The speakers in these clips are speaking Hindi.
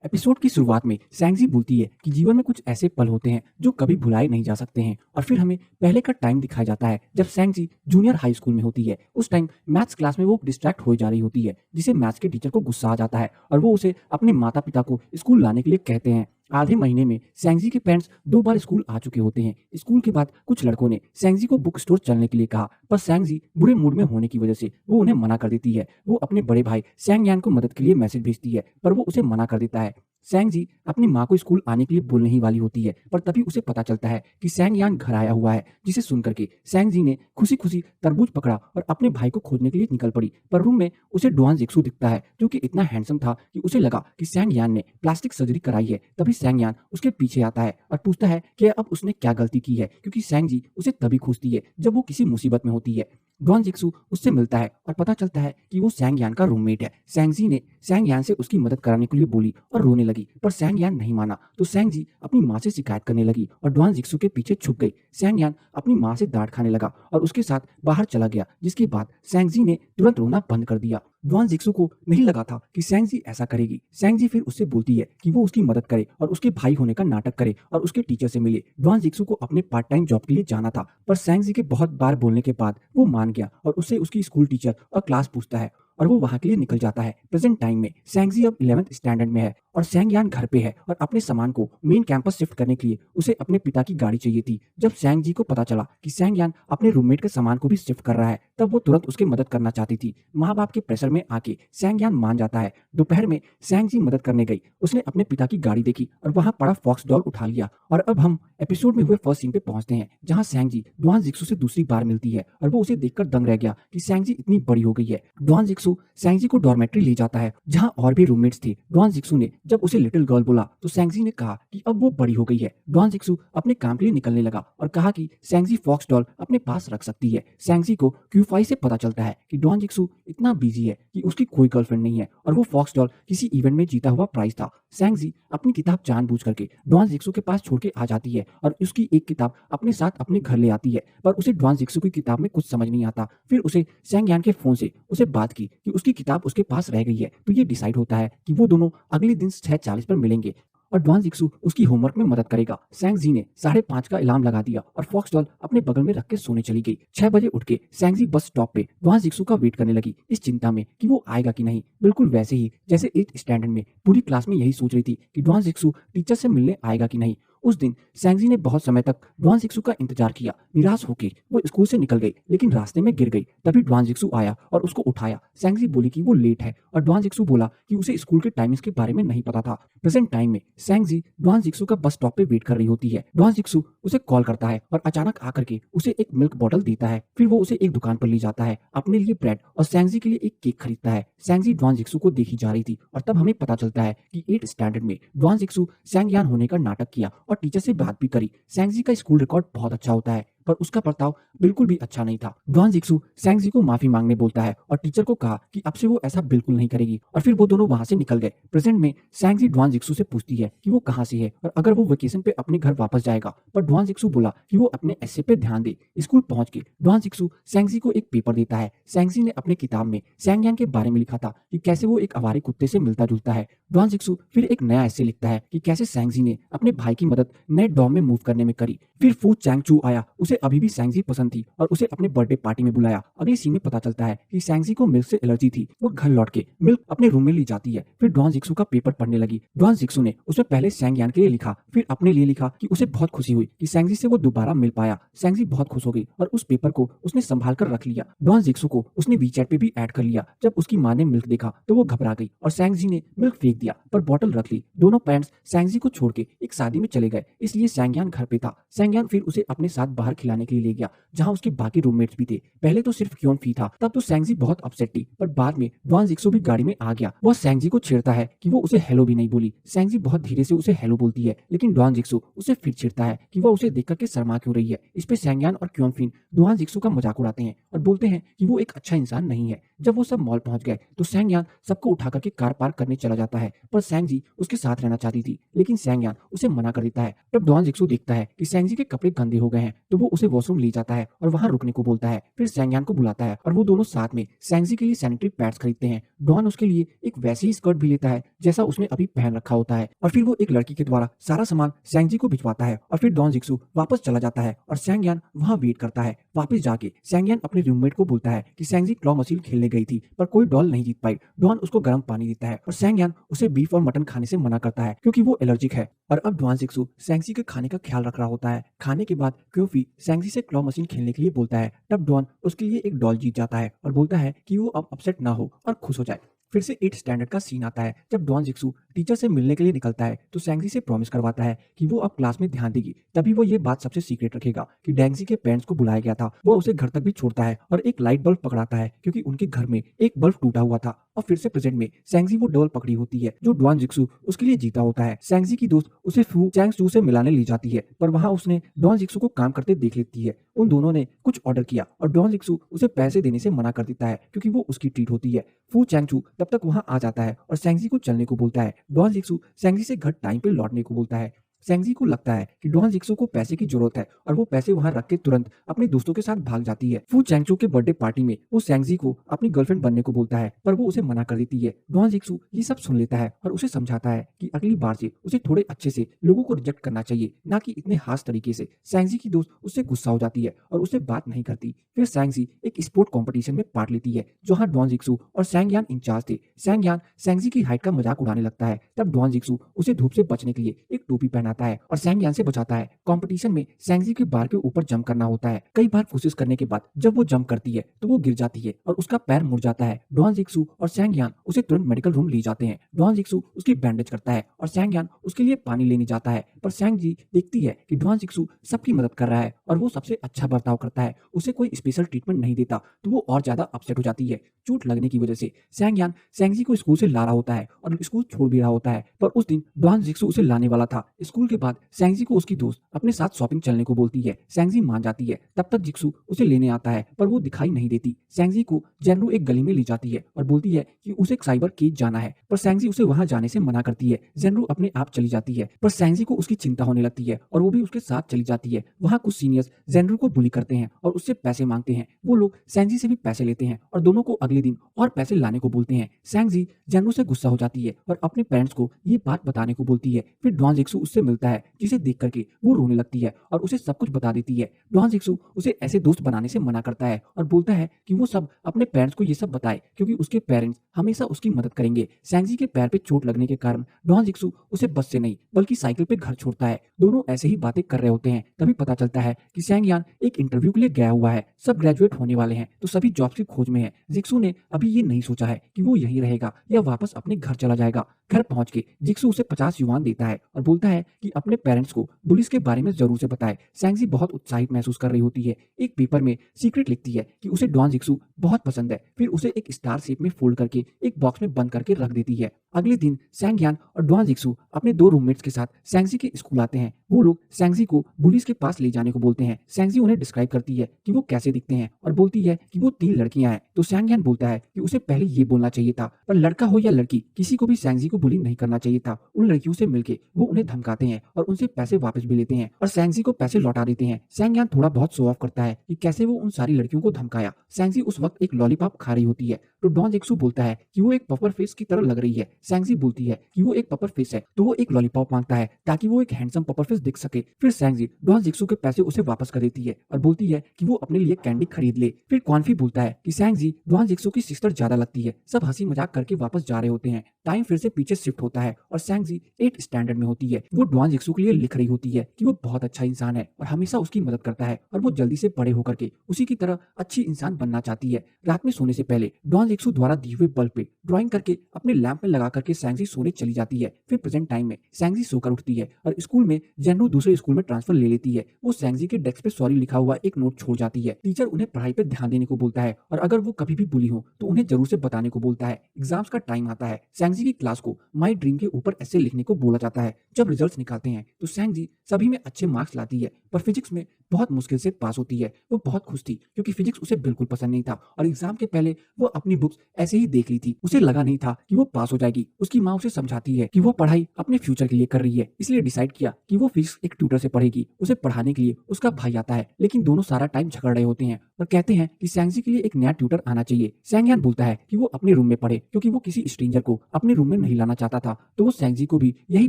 एपिसोड की शुरुआत में सैंगजी बोलती है कि जीवन में कुछ ऐसे पल होते हैं जो कभी भुलाए नहीं जा सकते हैं और फिर हमें पहले का टाइम दिखाया जाता है जब सैंगजी जूनियर हाई स्कूल में होती है। उस टाइम मैथ्स क्लास में वो डिस्ट्रैक्ट हो जा रही होती है जिसे मैथ्स के टीचर को गुस्सा आ जाता है और वो उसे अपने माता पिता को स्कूल लाने के लिए कहते हैं। आधे महीने में सैंगजी के पेरेंट्स 2 बार स्कूल आ चुके होते हैं। स्कूल के बाद कुछ लड़कों ने सैंगजी को बुक स्टोर चलने के लिए कहा पर सैंगजी बुरे मूड में होने की वजह से वो उन्हें मना कर देती है। वो अपने बड़े भाई सैंग यान को मदद के लिए मैसेज भेजती है पर वो उसे मना कर देता है। सैंग जी अपनी माँ को स्कूल आने के लिए बोलने ही वाली होती है पर तभी उसे पता चलता है कि सैंग यान घर आया हुआ है, जिसे सुनकर के सैंग जी ने खुशी खुशी तरबूज पकड़ा और अपने भाई को खोजने के लिए निकल पड़ी। पर रूम में उसे डुआन जिक्सू दिखता है जो कि इतना हैंडसम था कि उसे लगा कि सैंग यान ने प्लास्टिक सर्जरी कराई है। तभी सैंग यान उसके पीछे आता है और पूछता है कि अब उसने क्या गलती की है, क्योंकि सैंग जी उसे तभी खोजती है जब वो किसी मुसीबत में होती है। डॉन जिक्सू उससे मिलता है और पता चलता है कि वो सैंग यान का रूममेट है। सैंग जी ने सैंग यान से उसकी मदद कराने के लिए बोली और रोने लगी पर सैंग यान नहीं माना तो सैंग जी अपनी माँ से शिकायत करने लगी और डॉन जिक्सू के पीछे छुप गई। सैंग यान अपनी माँ से डांट खाने लगा और उसके साथ बाहर चला गया, जिसके बाद सैंग जी ने तुरंत रोना बंद कर दिया। डॉन जिक्सू को नहीं लगा था कि सैंग जी ऐसा करेगी। सैंग जी फिर उससे बोलती है कि वो उसकी मदद करे और उसके भाई होने का नाटक करे और उसके टीचर से मिले। डॉन जिक्सू को अपने पार्ट टाइम जॉब के लिए जाना था पर सैंग जी के बहुत बार बोलने के बाद वो मान गया और उससे उसकी स्कूल टीचर और क्लास पूछता है और वो वहां के लिए निकल जाता है। प्रेजेंट टाइम में सैंग जी अब 11th स्टैंडर्ड में है और सैंग यान घर पे है और अपने सामान को मेन कैंपस शिफ्ट करने के लिए उसे अपने पिता की गाड़ी चाहिए थी। जब सैंग जी को पता चला कि सैंग यान अपने रूममेट के सामान को भी शिफ्ट कर रहा है तब वो तुरंत उसकी मदद करना चाहती थी। माँ बाप के प्रेशर में आके सैंग यान मान जाता है। दोपहर में सैंग जी मदद करने गई। उसने अपने पिता की गाड़ी देखी और वहां पड़ा फॉक्स डॉल उठा लिया। और अब हम एपिसोड में हुए फर्स्ट सीन पे पहुंचते हैं जहां सैंग जी डुआन जिक्सू से दूसरी बार मिलती है और वो उसे देखकर दंग रह गया कि सैंग जी इतनी बड़ी हो गई है। डुआन जिक्सू सैंग जी को डॉर्मेट्री ले जाता है जहां और भी रूममेट्स थे। डुआन जिक्सू ने जब उसे लिटिल गर्ल बोला तो सैंग जी ने कहा कि अब वो बड़ी हो गई है। डुआन जिक्सू अपने काम के लिए निकलने लगा और कहा कि सैंग जी फॉक्स डॉल अपने पास रख सकती है। सैंग जी को क्यूफाई से पता चलता है कि डुआन जिक्सू इतना बिजी है कि उसकी कोई गर्लफ्रेंड नहीं है और वो फॉक्स डॉल किसी इवेंट में जीता हुआ प्राइज था। सैंग जी अपनी किताब जानबूझ करके डुआन जिक्सू के पास छोड़ के आ जाती है और उसकी एक किताब अपने साथ अपने घर ले आती है पर उसे डुआन जिक्सू की किताब में कुछ समझ नहीं आता। फिर उसे सैंग यान के फोन से उसे बात की कि उसकी किताब उसके पास रह गई है तो ये डिसाइड होता है कि वो दोनों अगले दिन 6:40 पर मिलेंगे और डुआन जिक्सू उसकी होमवर्क में मदद करेगा। सैंग जी ने 5:30 का अलार्म लगा दिया और फॉक्स डॉल अपने बगल में रख के सोने चली गई। 6 बजे उठ के सैंग जी बस स्टॉप पे डुआन जिक्सू का वेट करने लगी, इस चिंता में कि वो आएगा कि नहीं। बिल्कुल वैसे ही जैसे 8th स्टैंडर्ड में पूरी क्लास में यही सोच रही थी कि डुआन जिक्सू टीचर से मिलने आएगा कि नहीं। उस दिन सैंग जी ने बहुत समय तक डुआन जिक्सू का इंतजार किया। निराश होकर वो स्कूल से निकल गई लेकिन रास्ते में गिर गई। तभी डुआन जिक्सू आया और उसको उठाया। सैंग जी बोली कि वो लेट है और डुआन जिक्सू बोला कि उसे स्कूल के टाइमिंग्स के बारे में नहीं पता था। प्रेजेंट टाइम में सैंग जी डुआन जिक्सू का बस स्टॉप पे वेट कर रही होती है। डुआन जिक्सू उसे कॉल करता है और अचानक आकर के उसे एक मिल्क बॉटल देता है। फिर वो उसे एक दुकान पर ले जाता है, अपने लिए ब्रेड और सैंग जी के लिए एक केक खरीदता है। सैंग जी डुआन जिक्सू को देखी जा रही थी और तब हमें पता चलता है कि 8th स्टैंडर्ड में डुआन जिक्सू सैंग यान होने का नाटक किया और टीचर से बात भी करी। सैंग जी का स्कूल रिकॉर्ड बहुत अच्छा होता है पर उसका बर्ताव बिल्कुल भी अच्छा नहीं था। डुआन जिक्सू सैंग जी को माफी मांगने बोलता है और टीचर को कहा कि अब से वो ऐसा बिल्कुल नहीं करेगी और फिर वो दोनों वहां से निकल गए। प्रेजेंट में सैंग जी डुआन जिक्सू से पूछती है कि वो कहाँ से है और अगर वो वेकेशन पे अपने घर वापस जाएगा, पर डुआन जिक्सू बोला कि वो अपने एस्से पे ध्यान दे। स्कूल पहुंच के डुआन जिक्सू सैंग जी को एक पेपर देता है। सैंग जी ने अपने किताब में सैंग यान के बारे में लिखा था कि कैसे वो एक आवारे कुत्ते से मिलता जुलता है। डुआन जिक्सू फिर एक नया एस्से लिखता है कि कैसे सैंग जी ने अपने भाई की मदद नए डॉम में मूव करने में करी। फिर फू चैंग चू आया, उसे अभी भी सैंग जी पसंद थी और उसे अपने बर्थडे पार्टी में बुलाया। अगले सीन में पता चलता है कि सैंग जी को मिल्क से एलर्जी थी। वो घर लौट के मिल्क अपने रूम में ले जाती है। फिर डुआन जिक्सू का पेपर पढ़ने लगी। डुआन जिक्सू ने उसमें पहले सैंग यान के लिए लिखा, फिर अपने लिए लिखा कि उसे बहुत खुशी हुई कि सैंग जी से वो दोबारा मिल पाया। सैंग जी बहुत खुश हो गई और उस पेपर को उसने संभाल कर रख लिया। डुआन जिक्सू को उसने वीचैट पे भी ऐड कर लिया। जब उसकी माँ ने मिल्क देखा तो वो घबरा गई और सैंग जी ने मिल्क फेंक दिया पर बॉटल रख ली। दोनों पेरेंट्स सैंग जी को छोड़ के एक शादी में चले गए, इसलिए सैंग यान घर पे था। सैंग यान फिर उसे अपने साथ बाहर खिलाने के लिए ले गया जहां उसके बाकी रूममेट्स भी थे। पहले तो सिर्फ क्योन फी था, तब तो सैंग जी बहुत अपसेट थी पर बाद में डुआन जिक्सू भी गाड़ी में आ गया। वह सैंग जी को छेड़ता है कि वो उसे हेलो भी नहीं बोली। सैंग जी बहुत धीरे से उसे हेलो बोलती है लेकिन डुआन जिक्सू उसे फिर छेड़ता है कि वह उसे देख करके शर्मा क्यों रही है। इस पे सैंग यान और क्योन फिन डुआन जिक्सू का मजाक उड़ाते हैं और बोलते हैं कि वो एक अच्छा इंसान नहीं है। जब वो सब मॉल पहुंच गए तो सैंग यान सबको उठा करके कार पार्क करने चला जाता है पर सैंग जी उसके साथ रहना चाहती थी लेकिन सैंग यान उसे मना कर देता है। तब डुआन जिक्सू देखता है कि सैंग जी के कपड़े गंदे हो गए हैं तो वो वो उसे वॉशरूम ले जाता है और वहाँ रुकने को बोलता है। फिर सैंगयान को बुलाता है और वो दोनों साथ में सैंगजी के लिए सैनिटरी पैड्स खरीदते हैं। डॉन उसके लिए एक वैसी ही स्कर्ट भी लेता है जैसा उसने अभी पहन रखा होता है और फिर वो एक लड़की के द्वारा सारा सामान सैंगजी को भिजवाता है और फिर डॉन जिक्सू वापस चला जाता है और सैंगयान वहाँ वेट करता है। वापस जाके सैंगयान अपने रूममेट को बोलता है कि सैंगजी क्लॉ मशीन खेलने गई थी पर कोई डॉल नहीं जीत पाई। डॉन उसको गर्म पानी देता है और सैंगयान उसे बीफ और मटन खाने से मना करता है क्योंकि वो एलर्जिक है। और अब डॉन जिक्सू सैंगजी के खाने का ख्याल रख रहा होता है। खाने के बाद क्योफी सैंगजी से क्लॉ मशीन खेलने के लिए बोलता है। तब डॉन उसके लिए एक डॉल जीत जाता है और बोलता है कि वो अब अपसेट ना हो और खुश हो जाए। फिर से 8th स्टैंडर्ड का सीन आता है जब डॉन जिक्सू टीचर से मिलने के लिए निकलता है तो सैंगजी से प्रॉमिस करवाता है कि वो अब क्लास में ध्यान देगी। तभी वो ये बात सबसे सीक्रेट रखेगा कि डैंगजी के पेरेंट्स को बुलाया गया था। वो उसे घर तक भी छोड़ता है और एक लाइट बल्ब पकड़ाता है क्योंकि उनके घर में एक बल्ब टूटा हुआ था। और फिर से प्रेजेंट में सैंगजी वो डॉल पकड़ी होती है जो डॉन जिक्सू उसके लिए जीता होता है। सैंगजी की दोस्त उसे फू चैंग से मिलाने ले जाती है पर वहाँ उसने डॉन जिक्सू को काम करते देख लेती है। उन दोनों ने कुछ ऑर्डर किया और डॉन जिक्सू उसे पैसे देने से मना कर देता है क्योंकि वो उसकी ट्रीट होती है। फू चैंगचू तब तक वहां आ जाता है और सैंगजी को चलने को बोलता है। डॉन जिक्सू सैंगजी से घर टाइम पे लौटने को बोलता है। सैंगजी को लगता है कि डॉन जिक्सू को पैसे की जरूरत है और वो पैसे वहां रख के तुरंत अपने दोस्तों के साथ भाग जाती है। फू चैंगचू के बर्थडे पार्टी में वो सैंगजी को अपनी गर्लफ्रेंड बनने को बोलता है पर वो उसे मना कर देती है। डॉन जिक्सू ये सब सुन लेता है और उसे समझाता है कि अगली बार से उसे थोड़े अच्छे से लोगों को रिजेक्ट करना चाहिए, ना कि इतने हास तरीके से। सैंगजी की दोस्त उससे गुस्सा हो जाती है और उससे बात नहीं करती। फिर सैंगजी एक स्पोर्ट कॉम्पिटिशन में पार्ट लेती है जहाँ डॉन जिक्सू और सैंगयान इंचार्ज थे। सैंगयान सैंगजी की हाइट का मजाक उड़ाने लगता है। तब डॉन जिक्सू उसे धूप से बचने के लिए एक टोपी पहनाता है और सैंगयान से बचाता है। कंपटीशन में सैंगजी के बार के ऊपर जंप करना होता है। कई बार कोशिश करने के बाद जब वो जंप करती है तो वो गिर जाती है और उसका पैर मुड़ जाता है। डॉन जिक्सू और सैंगयान उसे तुरंत मेडिकल रूम ले जाते हैं। डॉन जिक्सू उसकी बैंडेज करता है और सैंगयान उसके लिए पानी लेने जाता है पर सैंगजी देखती है कि डॉन जिक्सू सबकी मदद कर रहा है और वो सबसे अच्छा बर्ताव करता है, उसे कोई स्पेशल ट्रीटमेंट नहीं देता तो वो और ज्यादा अपसेट हो जाती है। चोट लगने की वजह से सैंगयान सैंगजी को स्कूल से ला रहा होता है और स्कूल छोड़ भी रहा होता है पर उस दिन डॉन जिक्सू उसे लाने वाला था। स्कूल के बाद सैंगजी को उसकी दोस्त अपने साथ शॉपिंग चलने को बोलती है। सैंगजी मान जाती है। तब तक जिक्सू उसे लेने आता है पर वो दिखाई नहीं देती। सैंगजी को जेनरू एक गली में ले जाती है और बोलती है कि उसे साइबर केज जाना है पर सैंगजी उसे वहां जाने से मना करती है। जेनरू अपने आप चली जाती है पर सैंगजी को उसकी चिंता होने लगती है और वो भी उसके साथ चली जाती है। वहां कुछ सीनियर्स जेनरू को बुली करते हैं और उससे पैसे मांगते हैं। वो लोग सैंगजी से भी पैसे लेते हैं और दोनों को अगले दिन और पैसे लाने को बोलते हैं। सैंगजी जेनरू से गुस्सा हो जाती है और अपने पेरेंट्स को ये बात बताने को बोलती है। फिर डॉन जिक्सू उससे मिलता है जिसे देख करके वो रोने लगती है और उसे सब कुछ बता देती है। डॉन जिक्सू उसे ऐसे दोस्त बनाने से मना करता है और बोलता है कि वो सब अपने पेरेंट्स को ये सब बताए क्योंकि उसके पेरेंट्स हमेशा उसकी मदद करेंगे। सैंगजी के पैर पे चोट लगने के कारण डॉन जिक्सू उसे बस से नहीं बल्कि साइकिल पे घर छोड़ता है। दोनों ऐसे ही बातें कर रहे होते हैं तभी पता चलता है कि सैंगयान एक इंटरव्यू के लिए गया हुआ है। सब ग्रेजुएट होने वाले हैं तो सभी जॉब्स की खोज में है। जिक्सू ने अभी ये नहीं सोचा है कि वो यहीं रहेगा या वापस अपने घर चला जाएगा। घर पहुंच के जिक्सू उसे 50 युआन देता है और बोलता है कि अपने पेरेंट्स को पुलिस के बारे में जरूर से बताए। सैंगजी बहुत उत्साहित महसूस कर रही होती है। एक पेपर में सीक्रेट लिखती है कि उसे डॉन जिक्सू बहुत पसंद है। फिर उसे एक स्टार शेप में फोल्ड करके एक बॉक्स में बंद करके रख देती है। अगले दिन सैंगयान और डॉन जिक्सू अपने दो रूममेट्स के साथ सैंगजी के स्कूल आते हैं। वो लोग सैंगजी को पुलिस के पास ले जाने को बोलते हैं। सैंगजी उन्हें डिस्क्राइब करती है कि वो कैसे दिखते हैं और बोलती है कि वो 3 लड़कियां हैं। तो सैंगयान बोलता है कि उसे पहले ये बोलना चाहिए था पर लड़का हो या लड़की किसी को भी सैंगजी को बुली नहीं करना चाहिए था। उन लड़कियों से मिलके वो उन्हें धमकाते हैं और उनसे पैसे वापस भी लेते हैं और सैंगजी को पैसे लौटा देते हैं। सैंगयान थोड़ा बहुत शो ऑफ करता है कि कैसे वो उन सारी लड़कियों को धमकाया। सैंगजी उस वक्त एक लॉलीपॉप खा रही होती है तो डॉन जिक्सू बोलता है कि वो एक पपर फेस की तरह लग रही है। सैंगजी बोलती है कि वो एक पपर फेस है तो वो एक लॉलीपॉप मांगता है ताकि वो एक हैंडसम पपर फेस दिख सके। फिर सैंगजी डॉन जिक्सू के पैसे उसे वापस कर देती है और बोलती है कि वो अपने लिए कैंडी खरीद ले। फिर क्वानफी बोलता है कि सैंगजी डॉन जिक्सू की सिस्टर ज्यादा लगती है। सब हंसी मजाक करके वापस जा रहे होते हैं। टाइम फिर से पीछे शिफ्ट होता है और सैंगजी 8th स्टैंडर्ड में होती है। वो डॉन जिक्सू के लिए लिख रही होती है कि वो बहुत अच्छा इंसान है और हमेशा उसकी मदद करता है और वो जल्दी से बड़े होकर के उसी की तरह अच्छी इंसान बनना चाहती है। रात में सोने से पहले डॉन जिक्सू द्वारा दिए हुए बल्ब पे ड्राइंग करके अपने लैंप में लगा करके सैंगजी सोने चली जाती है। फिर प्रेजेंट टाइम में सैंगजी सोकर उठती है और स्कूल में जेनरू दूसरे स्कूल में ट्रांसफर ले लेती है। वो सैंगजी के डेस्क पे सॉरी लिखा हुआ एक नोट छोड़ जाती है। टीचर उन्हें पढ़ाई पे ध्यान देने को बोलता है और अगर वो कभी भी बुली हो तो उन्हें जरूर से बताने को बोलता है। एग्जाम्स का टाइम आता है। सैंगजी की क्लास को माई ड्रीम के ऊपर ऐसे लिखने को बोला जाता है। जब रिजल्ट्स निकालते हैं तो सैंग जी सभी में अच्छे मार्क्स लाती है, पर फिजिक्स में बहुत मुश्किल से पास होती है। वो बहुत खुश थी क्योंकि फिजिक्स उसे बिल्कुल पसंद नहीं था और एग्जाम के पहले वो अपनी बुक्स ऐसे ही देख ली थी। उसे लगा नहीं था कि वो पास हो जाएगी। उसकी माँ उसे समझाती है कि वो पढ़ाई अपने फ्यूचर के लिए कर रही है, इसलिए डिसाइड किया कि वो फिजिक्स एक ट्यूटर से पढ़ेगी। उसे पढ़ाने के लिए उसका भाई आता है, लेकिन दोनों सारा टाइम झगड़ रहे होते हैं और कहते हैं कि सैंग जी के लिए एक नया ट्यूटर आना चाहिए। सैंग यान बोलता है कि वो अपने रूम में पढ़े क्योंकि वो किसी स्ट्रेंजर को अपने रूम में नहीं लाना चाहता था। तो वो सैंग जी को भी यही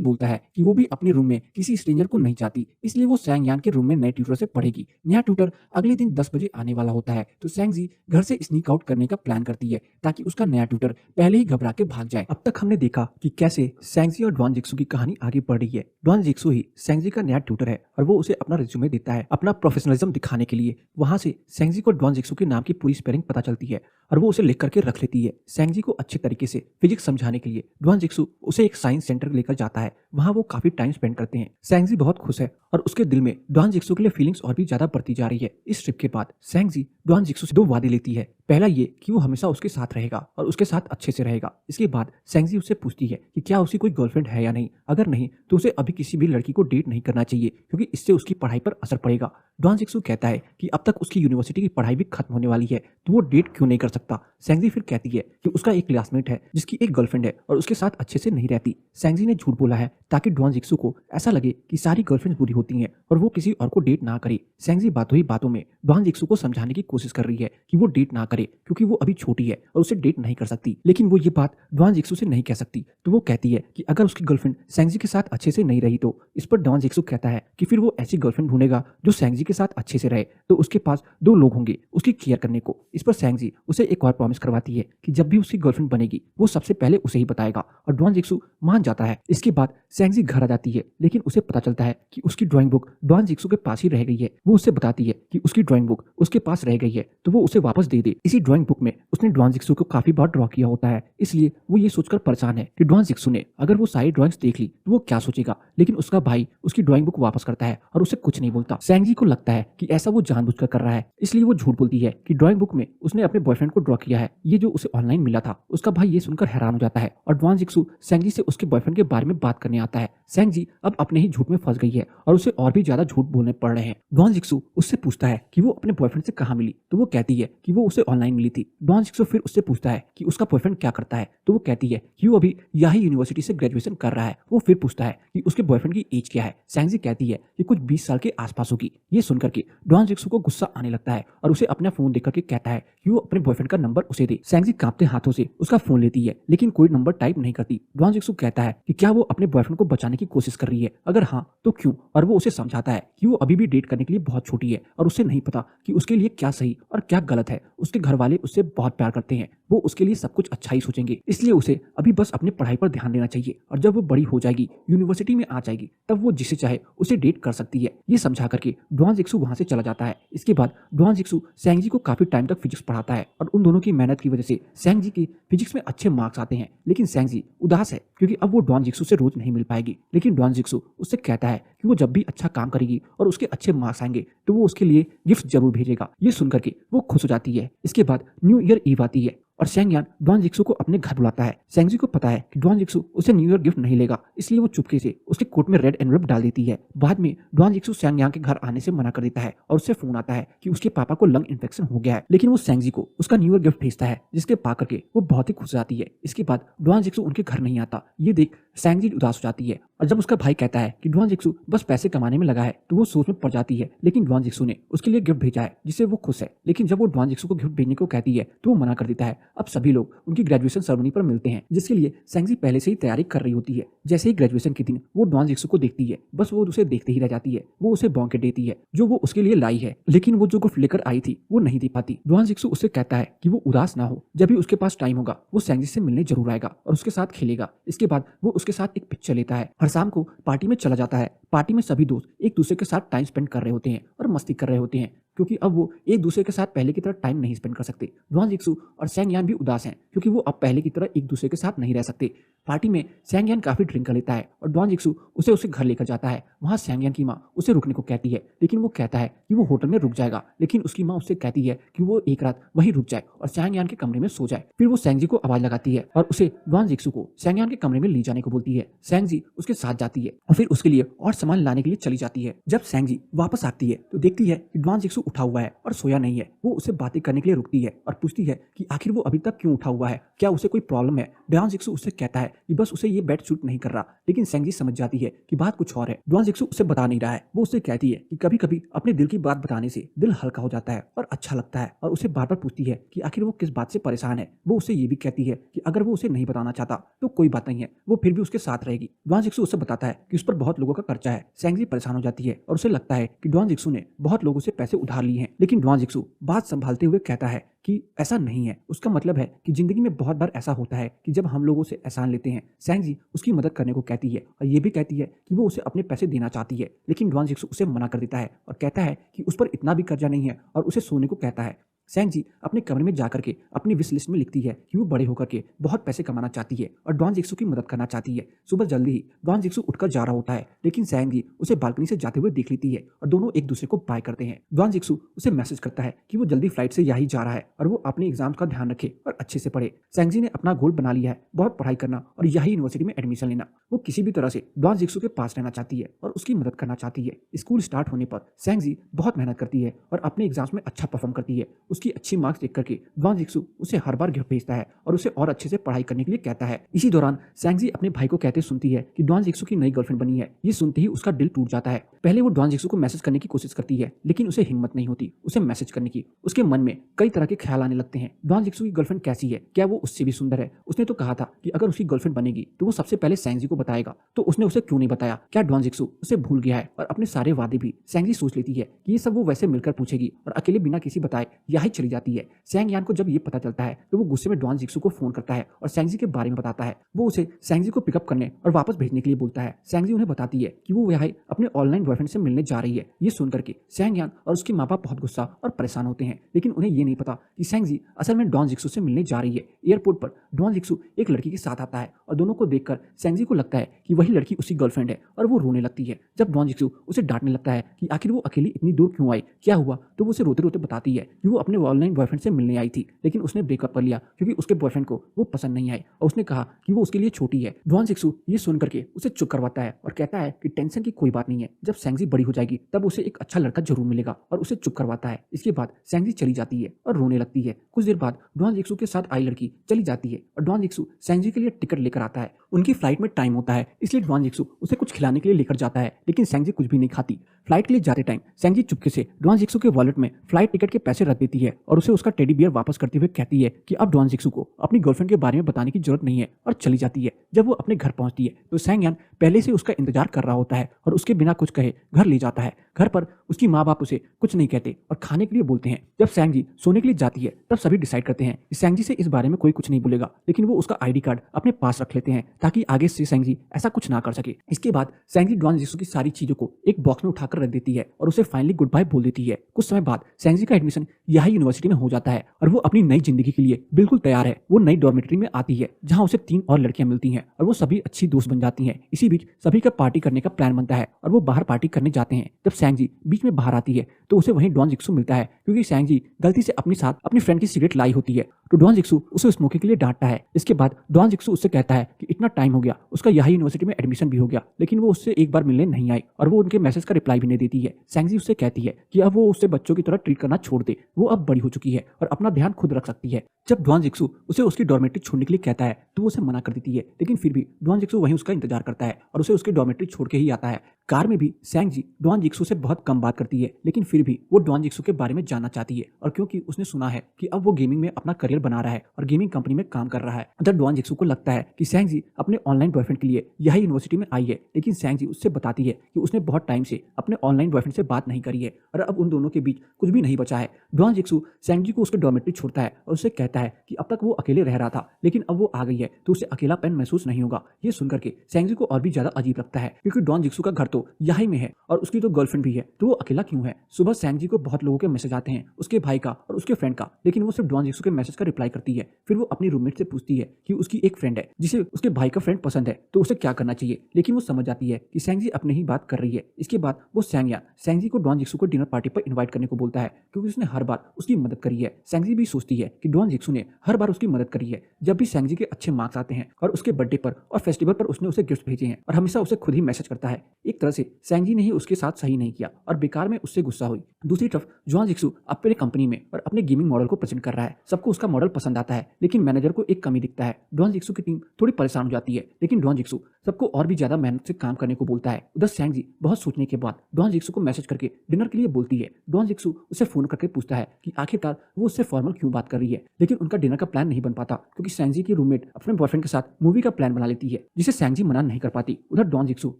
बोलता है कि वो भी अपने रूम में किसी स्ट्रेंजर को नहीं चाहती, इसलिए वो सैंग यान के रूम में नए ट्यूटर से पढ़ेगी। नया ट्यूटर अगले दिन 10 बजे आने वाला होता है तो सैंग जी घर से स्नीक आउट करने का प्लान करती है ताकि उसका नया ट्यूटर पहले ही घबरा के भाग जाए। अब तक हमने देखा कि कैसे सैंगजी और डॉन जिक्सू की कहानी आगे बढ़ रही है। डॉन जिक्सू ही सैंगजी का नया ट्यूटर है और वो उसे अपना रिज्यूमे देता है अपना प्रोफेशनलिज्म दिखाने के लिए। वहां से सैंगजी को डॉन जिक्सू के नाम की पूरी स्पेलिंग पता चलती है और वो उसे लिख करके रख लेती है। सैंगजी को अच्छे तरीके से फिजिक्स समझाने के लिए डॉन जिक्सू उसे एक साइंस सेंटर लेकर जाता है। वहां वो काफी टाइम स्पेंड करते हैं। सैंगजी बहुत खुश है और उसके दिल में डॉन जिक्सू के लिए फीलिंग्स और भी ज्यादा बढ़ती जा रही है। इस ट्रिप के बाद सैंगजी डॉन जिक्सू से 2 वादे लेती है। पहला ये कि वो हमेशा उसके साथ रहेगा और उसके साथ अच्छे से रहेगा। इसके बाद सैंगजी उससे पूछती है कि क्या उसकी कोई गर्लफ्रेंड है या नहीं। अगर नहीं तो उसे अभी किसी भी लड़की को डेट नहीं करना चाहिए क्योंकि इससे उसकी पढ़ाई पर असर पड़ेगा। डॉन जिक्सू कहता है कि अब तक उसकी यूनिवर्सिटी की पढ़ाई भी खत्म होने वाली है तो वो डेट क्यों नहीं कर सकता। सैंगजी फिर कहती है कि उसका एक क्लासमेट है जिसकी एक गर्लफ्रेंड है और उसके साथ अच्छे से नहीं रहती। सैंगजी ने झूठ बोला है ताकि डॉन जिक्सू को ऐसा लगे कि सारी गर्लफ्रेंड्स बुरी होती हैं और वो किसी और को डेट ना करे। सैंगजी बातों ही बातों में डॉन जिक्सू को समझाने की कोशिश कर रही है कि वो डेट ना करे क्योंकि वो अभी छोटी है और उसे डेट नहीं कर सकती, लेकिन वो ये बात डॉन जिक्सू से नहीं कह सकती। तो वो कहती है कि अगर उसकी गर्लफ्रेंड सैंगजी के साथ अच्छे से नहीं रही तो। इस पर डॉन जिक्सू कहता है कि फिर वो ऐसी गर्लफ्रेंड ढूंढेगा जो सैंगजी के साथ अच्छे से रहे, तो उसके पास 2 लोग होंगे उसकी केयर करने को। इस पर सैंगजी उसे एक और प्रॉमिस करवाती है कि जब भी उसकी गर्लफ्रेंड बनेगी वो सबसे पहले उसे ही बताएगा और डॉन जिक्सू मान जाता है। इसके बाद सैंगजी घर आ जाती है, लेकिन उसे पता चलता है कि उसकी ड्राइंग बुक डॉन जिक्सू के पास ही रह गई है। वो उससे बताती है कि उसकी ड्राइंग बुक उसके पास रह गई है तो वो उसे वापस दे दे। इसी ड्राइंग बुक में उसने डॉन जिक्सू को काफी बार ड्रॉ किया होता है, इसलिए वो ये सोचकर परेशान है कि डॉन जिक्सू ने अगर वो सारी ड्राइंग्स देख ली तो वो क्या सोचेगा। लेकिन उसका भाई उसकी ड्राइंग बुक वापस करता है और उसे कुछ नहीं बोलता। सैंगजी को लगता है कि ऐसा वो जानबूझकर कर रहा है, इसलिए वो झूठ बोलती है कि ड्राइंग बुक में उसने अपने बॉयफ्रेंड को ड्रॉ किया है, ये जो उसे ऑनलाइन मिला था। उसका भाई ये सुनकर हैरान हो जाता है और डॉन जिक्सू सैंगजी से उसके बॉयफ्रेंड के बारे में बात करने आता है। सैंगजी अब अपने ही झूठ में फंस गई है और उसे और भी ज्यादा झूठ बोलने पड़ रहे हैं। डॉन जिक्सू उससे पूछता है कि वो अपने बॉयफ्रेंड से कहाँ मिली तो वो कहती है कि वो उसे ऑनलाइन मिली थी। डॉन जिक्सू फिर उससे पूछता है कि उसका बॉयफ्रेंड क्या करता है तो वो कहती है कि वो अभी यही यूनिवर्सिटी से ग्रेजुएशन कर रहा है। वो फिर पूछता है कि उसके बॉयफ्रेंड की एज क्या है। सैंगजी कहती है कि कुछ 20 साल के आसपास होगी। ये सुनकर के डॉन जिक्सू को गुस्सा आने लगता है और उसे अपना फोन देकर के कहता है कि वो अपने बॉयफ्रेंड का नंबर उसे दे। सैंगजी कांपते हाथों से उसका फोन लेती है लेकिन कोई नंबर टाइप नहीं करती। डॉन जिक्सू कहता है कि क्या वो अपने बॉयफ्रेंड को बचाने की कोशिश कर रही है, अगर हाँ तो क्यों। और वो उसे समझाता है कि वो अभी भी डेट करने के लिए बहुत छोटी है और उसे नहीं पता कि उसके लिए क्या सही और क्या गलत है। उसके घर वाले उससे बहुत प्यार करते हैं, वो उसके लिए सब कुछ अच्छा ही सोचेंगे, इसलिए उसे अभी बस अपनी पढ़ाई पर ध्यान देना चाहिए और जब वो बड़ी हो जाएगी यूनिवर्सिटी में आ जाएगी तब वो जिसे चाहे उसे डेट कर सकती है। ये समझा करके डॉन जिक्सू वहां से चला जाता है। इसके बाद डॉन जिक्सू सैंगजी को काफी टाइम तक फिजिक्स पढ़ाता है और उन दोनों की मेहनत की वजह से सैंगजी की फिजिक्स में अच्छे मार्क्स आते हैं। लेकिन सैंगजी उदास है क्योंकि अब वो डॉन जिक्सू से रोज नहीं मिल पाएगी। लेकिन डॉन जिक्सू उससे कहता है कि वो जब भी अच्छा काम करेगी और उसके अच्छे मार्क्स आएंगे तो वो उसके लिए गिफ्ट जरूर भेजेगा। ये सुनकर के वो खुश हो जाती है। इसके बाद न्यू ईयर ईव आती है और सैंग यान डॉन जिक्सू को अपने घर बुलाता है। सैंगजी को पता है कि डॉन जिक्सू उसे न्यू ईयर गिफ्ट नहीं लेगा, इसलिए वो चुपके से उसके कोट में रेड एनवेलप डाल देती है। बाद में डॉन जिक्सू सैंग यान के घर आने से मना कर देता है और उससे फोन आता है कि उसके पापा को लंग इन्फेक्शन हो गया है। लेकिन वो सैंगजी को उसका न्यू ईयर गिफ्ट भेजता है जिसके पा करके वो बहुत ही खुश जाती है। इसके बाद डॉन जिक्सू उनके घर नहीं आता। ये देख सैंगजी उदास हो जाती है और जब उसका भाई कहता है कि डॉन जिक्सू बस पैसे कमाने में लगा है तो वो सोच में पड़ जाती है। लेकिन डॉन जिक्सू ने उसके लिए गिफ्ट भेजा है जिससे वो खुश है। लेकिन जब वो डॉन जिक्सू को गिफ्ट भेजने को कहती है तो वो मना कर देता है। अब सभी लोग उनकी ग्रेजुएशन सेरेमनी पर मिलते हैं जिसके लिए सैंगजी पहले से ही तैयारी कर रही होती है। जैसे ही ग्रेजुएशन के दिन वो डॉन जिक्सू को देखती है बस वो उसे देखते ही रह जाती है। वो उसे बॉन्के देती है जो वो उसके लिए लाई है, लेकिन वो जो गिफ्ट लेकर आई थी वो नहीं दे पाती। डॉन जिक्सू उससे कहता है कि वो उदास ना हो, जब भी उसके पास टाइम होगा वो सैंगजी से मिलने जरूर आएगा और उसके साथ खेलेगा। इसके बाद वो उसके साथ एक पिक्चर लेता है। हर शाम को पार्टी में चला जाता है। पार्टी में सभी दोस्त एक दूसरे के साथ टाइम स्पेंड कर रहे होते हैं और मस्ती कर रहे होते हैं क्योंकि अब वो एक दूसरे के साथ पहले की तरह टाइम नहीं स्पेंड कर सकते। डॉन जिक्सू और सैंग यान भी उदास हैं क्योंकि वो अब पहले की तरह एक दूसरे के साथ नहीं रह सकते। पार्टी में सैंगयान काफी ड्रिंक कर लेता है और डॉन जिक्सू उसे उसके घर लेकर जाता है। वहाँ सैंगयान की माँ उसे रुकने को कहती है, लेकिन वो कहता है कि वो होटल में रुक जाएगा, लेकिन उसकी माँ उससे कहती है कि वो एक रात वहीं रुक जाए और सैंगयान के कमरे में सो जाए। फिर वो सैंगजी को आवाज लगाती है और उसे डॉन जिक्सू को सैंगयान के कमरे में ले जाने को बोलती है। सैंगजी उसके साथ जाती है और फिर उसके लिए और सामान लाने के लिए चली जाती है। जब सैंगजी वापस आती है तो देखती है कि डॉन जिक्सू उठा हुआ है और सोया नहीं है। वो उससे बातें करने के लिए रुकती है और पूछती है कि आखिर वो अभी तक क्यों उठा हुआ है, क्या उसे कोई प्रॉब्लम है। डॉन जिक्सू उससे कहता है कि बस उसे ये बेड सूट नहीं कर रहा, लेकिन सैंगजी समझ जाती है कि बात कुछ और है। डॉन जिक्सू उसे बता नहीं रहा है। वो उससे कहती है कि कभी कभी अपने दिल की बात बताने से दिल हल्का हो जाता है और अच्छा लगता है, और उसे बार बार पूछती है कि आखिर वो किस बात से परेशान है। वो उसे ये भी कहती है कि अगर वो उसे नहीं बताना चाहता तो कोई बात नहीं है, वो फिर भी उसके साथ रहेगी। डॉन जिक्सू उसे बताता है कि उस पर बहुत लोगों का खर्चा है। सैंगजी परेशान हो जाती है और उसे लगता है कि डॉन जिक्सू ने बहुत लोगों से पैसे उधार लिए हैं, लेकिन डॉन जिक्सू बात संभालते हुए कहता है कि ऐसा नहीं है। उसका मतलब है कि जिंदगी में बहुत बार ऐसा होता है कि जब हम लोगों से एहसान लेते हैं। सैंगजी उसकी मदद करने को कहती है और ये भी कहती है कि वो उसे अपने पैसे देना चाहती है, लेकिन डॉन जिक्सू उसे मना कर देता है और कहता है कि उस पर इतना भी कर्जा नहीं है और उसे सोने को कहता है। सैंगजी अपने कमरे में जाकर के अपनी विश लिस्ट में लिखती है कि वो बड़े होकर के बहुत पैसे कमाना चाहती है और डॉन जिक्सू की मदद करना चाहती है। सुबह जल्दी ही डॉन जिक्सू उठकर जा रहा होता है, लेकिन सैंगजी उसे बालकनी से जाते हुए देख लेती है और दोनों एक दूसरे को बाय करते हैं। डॉन जिक्सू उसे मैसेज करता है कि वो जल्दी फ्लाइट से यहीं जा रहा है और वो अपने एग्जाम्स का ध्यान रखे और अच्छे से पढ़े। सैंगजी ने अपना गोल बना लिया है, बहुत पढ़ाई करना और यही यूनिवर्सिटी में एडमिशन लेना। वो किसी भी तरह से डॉन जिक्सू के पास रहना चाहती है और उसकी मदद करना चाहती है। स्कूल स्टार्ट होने पर सैंगजी बहुत मेहनत करती है और अपने एग्जाम्स में अच्छा परफॉर्म करती है। उसकी अच्छी मार्क्स करके डॉन जिक्सू उसे हर बार घर भेजता है और उसे और अच्छे से पढ़ाई करने के लिए कहता है। इसी दौरान सैंगजी अपने भाई को कहते सुनती है कि डॉन जिक्सू की नई गर्लफ्रेंड बनी है। ये सुनते ही उसका दिल टूट जाता है। पहले वो डॉन जिक्सू को मैसेज करने की कोशिश करती है, लेकिन उसे हिम्मत नहीं होती उसे मैसेज करने की। उसके मन में कई तरह के ख्याल आने लगते हैं। डॉन जिक्सू की गर्लफ्रेंड कैसी है, क्या वो उससे भी सुंदर है? उसने तो कहा था कि अगर उसकी गर्लफ्रेंड बनेगी तो वो सबसे पहले सैंगजी को बताएगा, तो उसने उसे क्यों नहीं बताया? क्या डॉन जिक्सू उसे भूल गया है और अपने सारे वादे भी? सैंगजी सोच लेती है कि ये सब वो वैसे मिलकर पूछेगी और अकेले बिना किसी बताए यही चली जाती है। सैंगयान को जब ये पता चलता है तो वो गुस्से में डॉन जिक्सू को फोन करता है और सैंगजी के बारे में बताता है। वो उसे सैंगजी को पिकअप करने और वापस भेजने के लिए बोलता है। सैंगजी उन्हें बताती है कि वो यहाँ अपने ऑनलाइन बॉयफ्रेंड से मिलने जा रही है। ये सुनकर के सैंगयान और उसके माँ बाप बहुत गुस्सा और परेशान होते हैं, लेकिन उन्हें ये नहीं पता कि सैंगजी असल में डॉन जिक्सू से मिलने जा रही है। एयरपोर्ट पर डॉन जिक्सू एक लड़की के साथ आता है और दोनों को देखकर सैंगजी को लगता है कि वही लड़की उसकी गर्लफ्रेंड है और वो रोने लगती है। जब डॉन जिक्सू उसे डांटने लगता है कि आखिर वो अकेली इतनी दूर क्यों आई, क्या हुआ, तो वो उसे रोते रोते बताती है कि वो अपने ऑनलाइन बॉयफ्रेंड से मिलने आई थी, लेकिन उसने ब्रेकअप कर लिया क्योंकि उसके बॉयफ्रेंड को वो पसंद नहीं आई और उसने कहा कि वो उसके लिए छोटी है। डॉन जिक्सू ये सुन करके उसे चुप करवाता है और कहता है कि टेंशन की कोई बात नहीं है, जब सैंगजी बड़ी हो जाएगी तब उसे एक अच्छा लड़का जरूर मिलेगा, और उसे चुप करवाता है। इसके बाद सैंगजी चली जाती है और रोने लगती है। कुछ देर बाद डॉन जिक्सू के साथ आई लड़की चली जाती है और डॉन जिक्सू सैंगजी के लिए टिकट लेकर आता है। उनकी फ्लाइट में टाइम होता है, इसलिए डॉन जिक्सू उसे कुछ खिलाने के लिए लेकर जाता है, लेकिन सैंगजी कुछ भी नहीं खाती। फ्लाइट के लिए जाते टाइम सैंगजी चुपके से डॉन जिक्सू के वॉलेट में फ्लाइट टिकट के पैसे रख देती है और उसे उसका टेडी बियर वापस करते हुए कहती है कि अब डॉन जिक्सू को अपनी गर्लफ्रेंड के बारे में बताने की जरूरत नहीं है, और चली जाती है। जब वो अपने घर पहुंचती है तो सैंगयान पहले से उसका इंतजार कर रहा होता है और उसके बिना कुछ कहे घर ले जाता है। घर पर उसकी माँ बाप उसे कुछ नहीं कहते और खाने के लिए बोलते हैं। जब सैंगजी सोने के लिए जाती है तब सभी डिसाइड करते हैं कि सैंगजी से इस बारे में कोई कुछ नहीं बोलेगा, लेकिन वो उसका आईडी कार्ड अपने पास रख लेते हैं ताकि आगे से सैंगजी ऐसा कुछ ना कर सके। इसके बाद सैंगजी डॉन जिक्सू की सारी चीजों को एक बॉक्स में उठाकर रख देती है और उसे फाइनली गुड बाय बोल देती है। कुछ समय बाद सैंगजी का एडमिशन यही यूनिवर्सिटी में हो जाता है और वो अपनी नई जिंदगी के लिए बिल्कुल तैयार है। वो नई डॉर्मेटरी में आती है जहाँ उसे 3 और लड़कियां मिलती हैं और वो सभी अच्छी दोस्त बन जाती हैं। इसी बीच सभी का पार्टी करने का प्लान बनता है और वो बाहर पार्टी करने जाते हैं। जब सैंगजी बीच में बाहर आती है तो उसे वहीं डॉन जिक्सू मिलता है, क्योंकि सैंगजी गलती से अपने साथ अपनी फ्रेंड की सिगरेट लाई होती है, तो डॉन जिक्सू उसे स्मोकिंग के लिए डांटता है। इसके बाद डॉन जिक्सू उससे कहता है कि इतना टाइम हो गया, उसका यही यूनिवर्सिटी में एडमिशन भी हो गया, लेकिन वो उससे एक बार मिलने नहीं आई और वो उनके मैसेज का रिप्लाई भी नहीं देती है। सैंगजी उससे कहती है कि अब वो उससे बच्चों की तरह ट्रीट करना छोड़ दे, वो अब बड़ी हो चुकी है और अपना ध्यान खुद रख सकती है। जब डॉन जिक्सू उसे उसकी डॉर्मेट्री छोड़ने के लिए कहता है तो वो उसे मना कर देती है, लेकिन फिर भी डॉन जिक्सू वहीं उसका इंतजार करता है और उसे उसकी डॉर्मेट्री छोड़ के ही आता है। कार में भी सैंगजी डॉन जिक्सू से बहुत कम बात करती है, लेकिन फिर भी वो डॉन जिक्सू के बारे में जानना चाहती है, और क्योंकि उसने सुना है कि अब वो गेमिंग में अपना करियर बना रहा है और गेमिंग कंपनी में काम कर रहा है। जब डॉन जिक्सू को लगता है कि सैंगजी अपने ऑनलाइन बॉयफ्रेंड के लिए यही यूनिवर्सिटी में आई है, लेकिन सैंगजी उससे बताती है कि उसने बहुत टाइम से अपने ऑनलाइन बॉयफ्रेंड से बात नहीं करी है और अब उन दोनों के बीच कुछ भी नहीं बचा है। डॉन जिक्सू सैंगजी को उसके डॉर्मेट्री छोड़ता है और उससे कहता है कि अब तक वो अकेले रह रहा था, लेकिन अब वो आ गई है तो उसे अकेलापन महसूस नहीं होगा। ये सुनकर के सैंगजी को और भी ज्यादा अजीब लगता है, क्योंकि डॉन जिक्सू का घर तो तो यहाँ में है और उसकी तो गर्लफ्रेंड भी है, तो वो अकेला क्यों है? सुबह सैंगजी को बहुत लोगों के मैसेज आते हैं, उसके भाई का और उसके फ्रेंड का, लेकिन वो सिर्फ डॉन जिक्सू के मैसेज का रिप्लाई करती है। फिर वो अपनी रूममेट से पूछती है कि उसकी एक फ्रेंड है जिसे उसके भाई का फ्रेंड पसंद है, तो उसे क्या करना चाहिए, लेकिन वो समझ जाती है कि सैंगजी अपने ही बात कर रही है। इसके बाद वो सैंगजी को डॉन जिक्सू को डिनर पार्टी पर इन्वाइट करने को बोलता है, क्योंकि उसने हर बार उसकी मदद करी है। सैंगजी भी सोचती है कि डॉन जिक्सू ने हर बार उसकी मदद करी है। जब भी सैंगजी के अच्छे मार्क्स आते हैं और उसके बर्थडे पर और फेस्टिवल पर उसने उसे गिफ्ट भेजे हैं और हमेशा उसे खुद ही मैसेज करता है। एक तरह से सैंगजी ने ही उसके साथ सही नहीं किया और बेकार में उससे गुस्सा हुई। दूसरी तरफ डॉन जिक्सू अपने कंपनी में और अपने गेमिंग मॉडल को प्रेजेंट कर रहा है। सबको उसका मॉडल पसंद आता है, लेकिन मैनेजर को एक कमी दिखता है। डॉन जिक्सू की टीम थोड़ी परेशान हो जाती है, लेकिन डॉन जिक्सू सबको और भी ज्यादा मेहनत से काम करने को बोलता है। उधर सैंगजी बहुत सोचने के बाद डॉन जिक्सू को मैसेज करके डिनर के लिए बोलती है। डॉन जिक्सू उसे फोन करके पूछता है कि आखिरकार वो उससे फॉर्मल क्यों बात कर रही है, लेकिन उनका डिनर का प्लान नहीं बन पाता क्योंकि सैंगजी की रूममेट अपने बॉयफ्रेंड के साथ मूवी का प्लान बना लेती है, जिसे सैंगजी मना नहीं कर पाती। उधर डॉन जिक्सू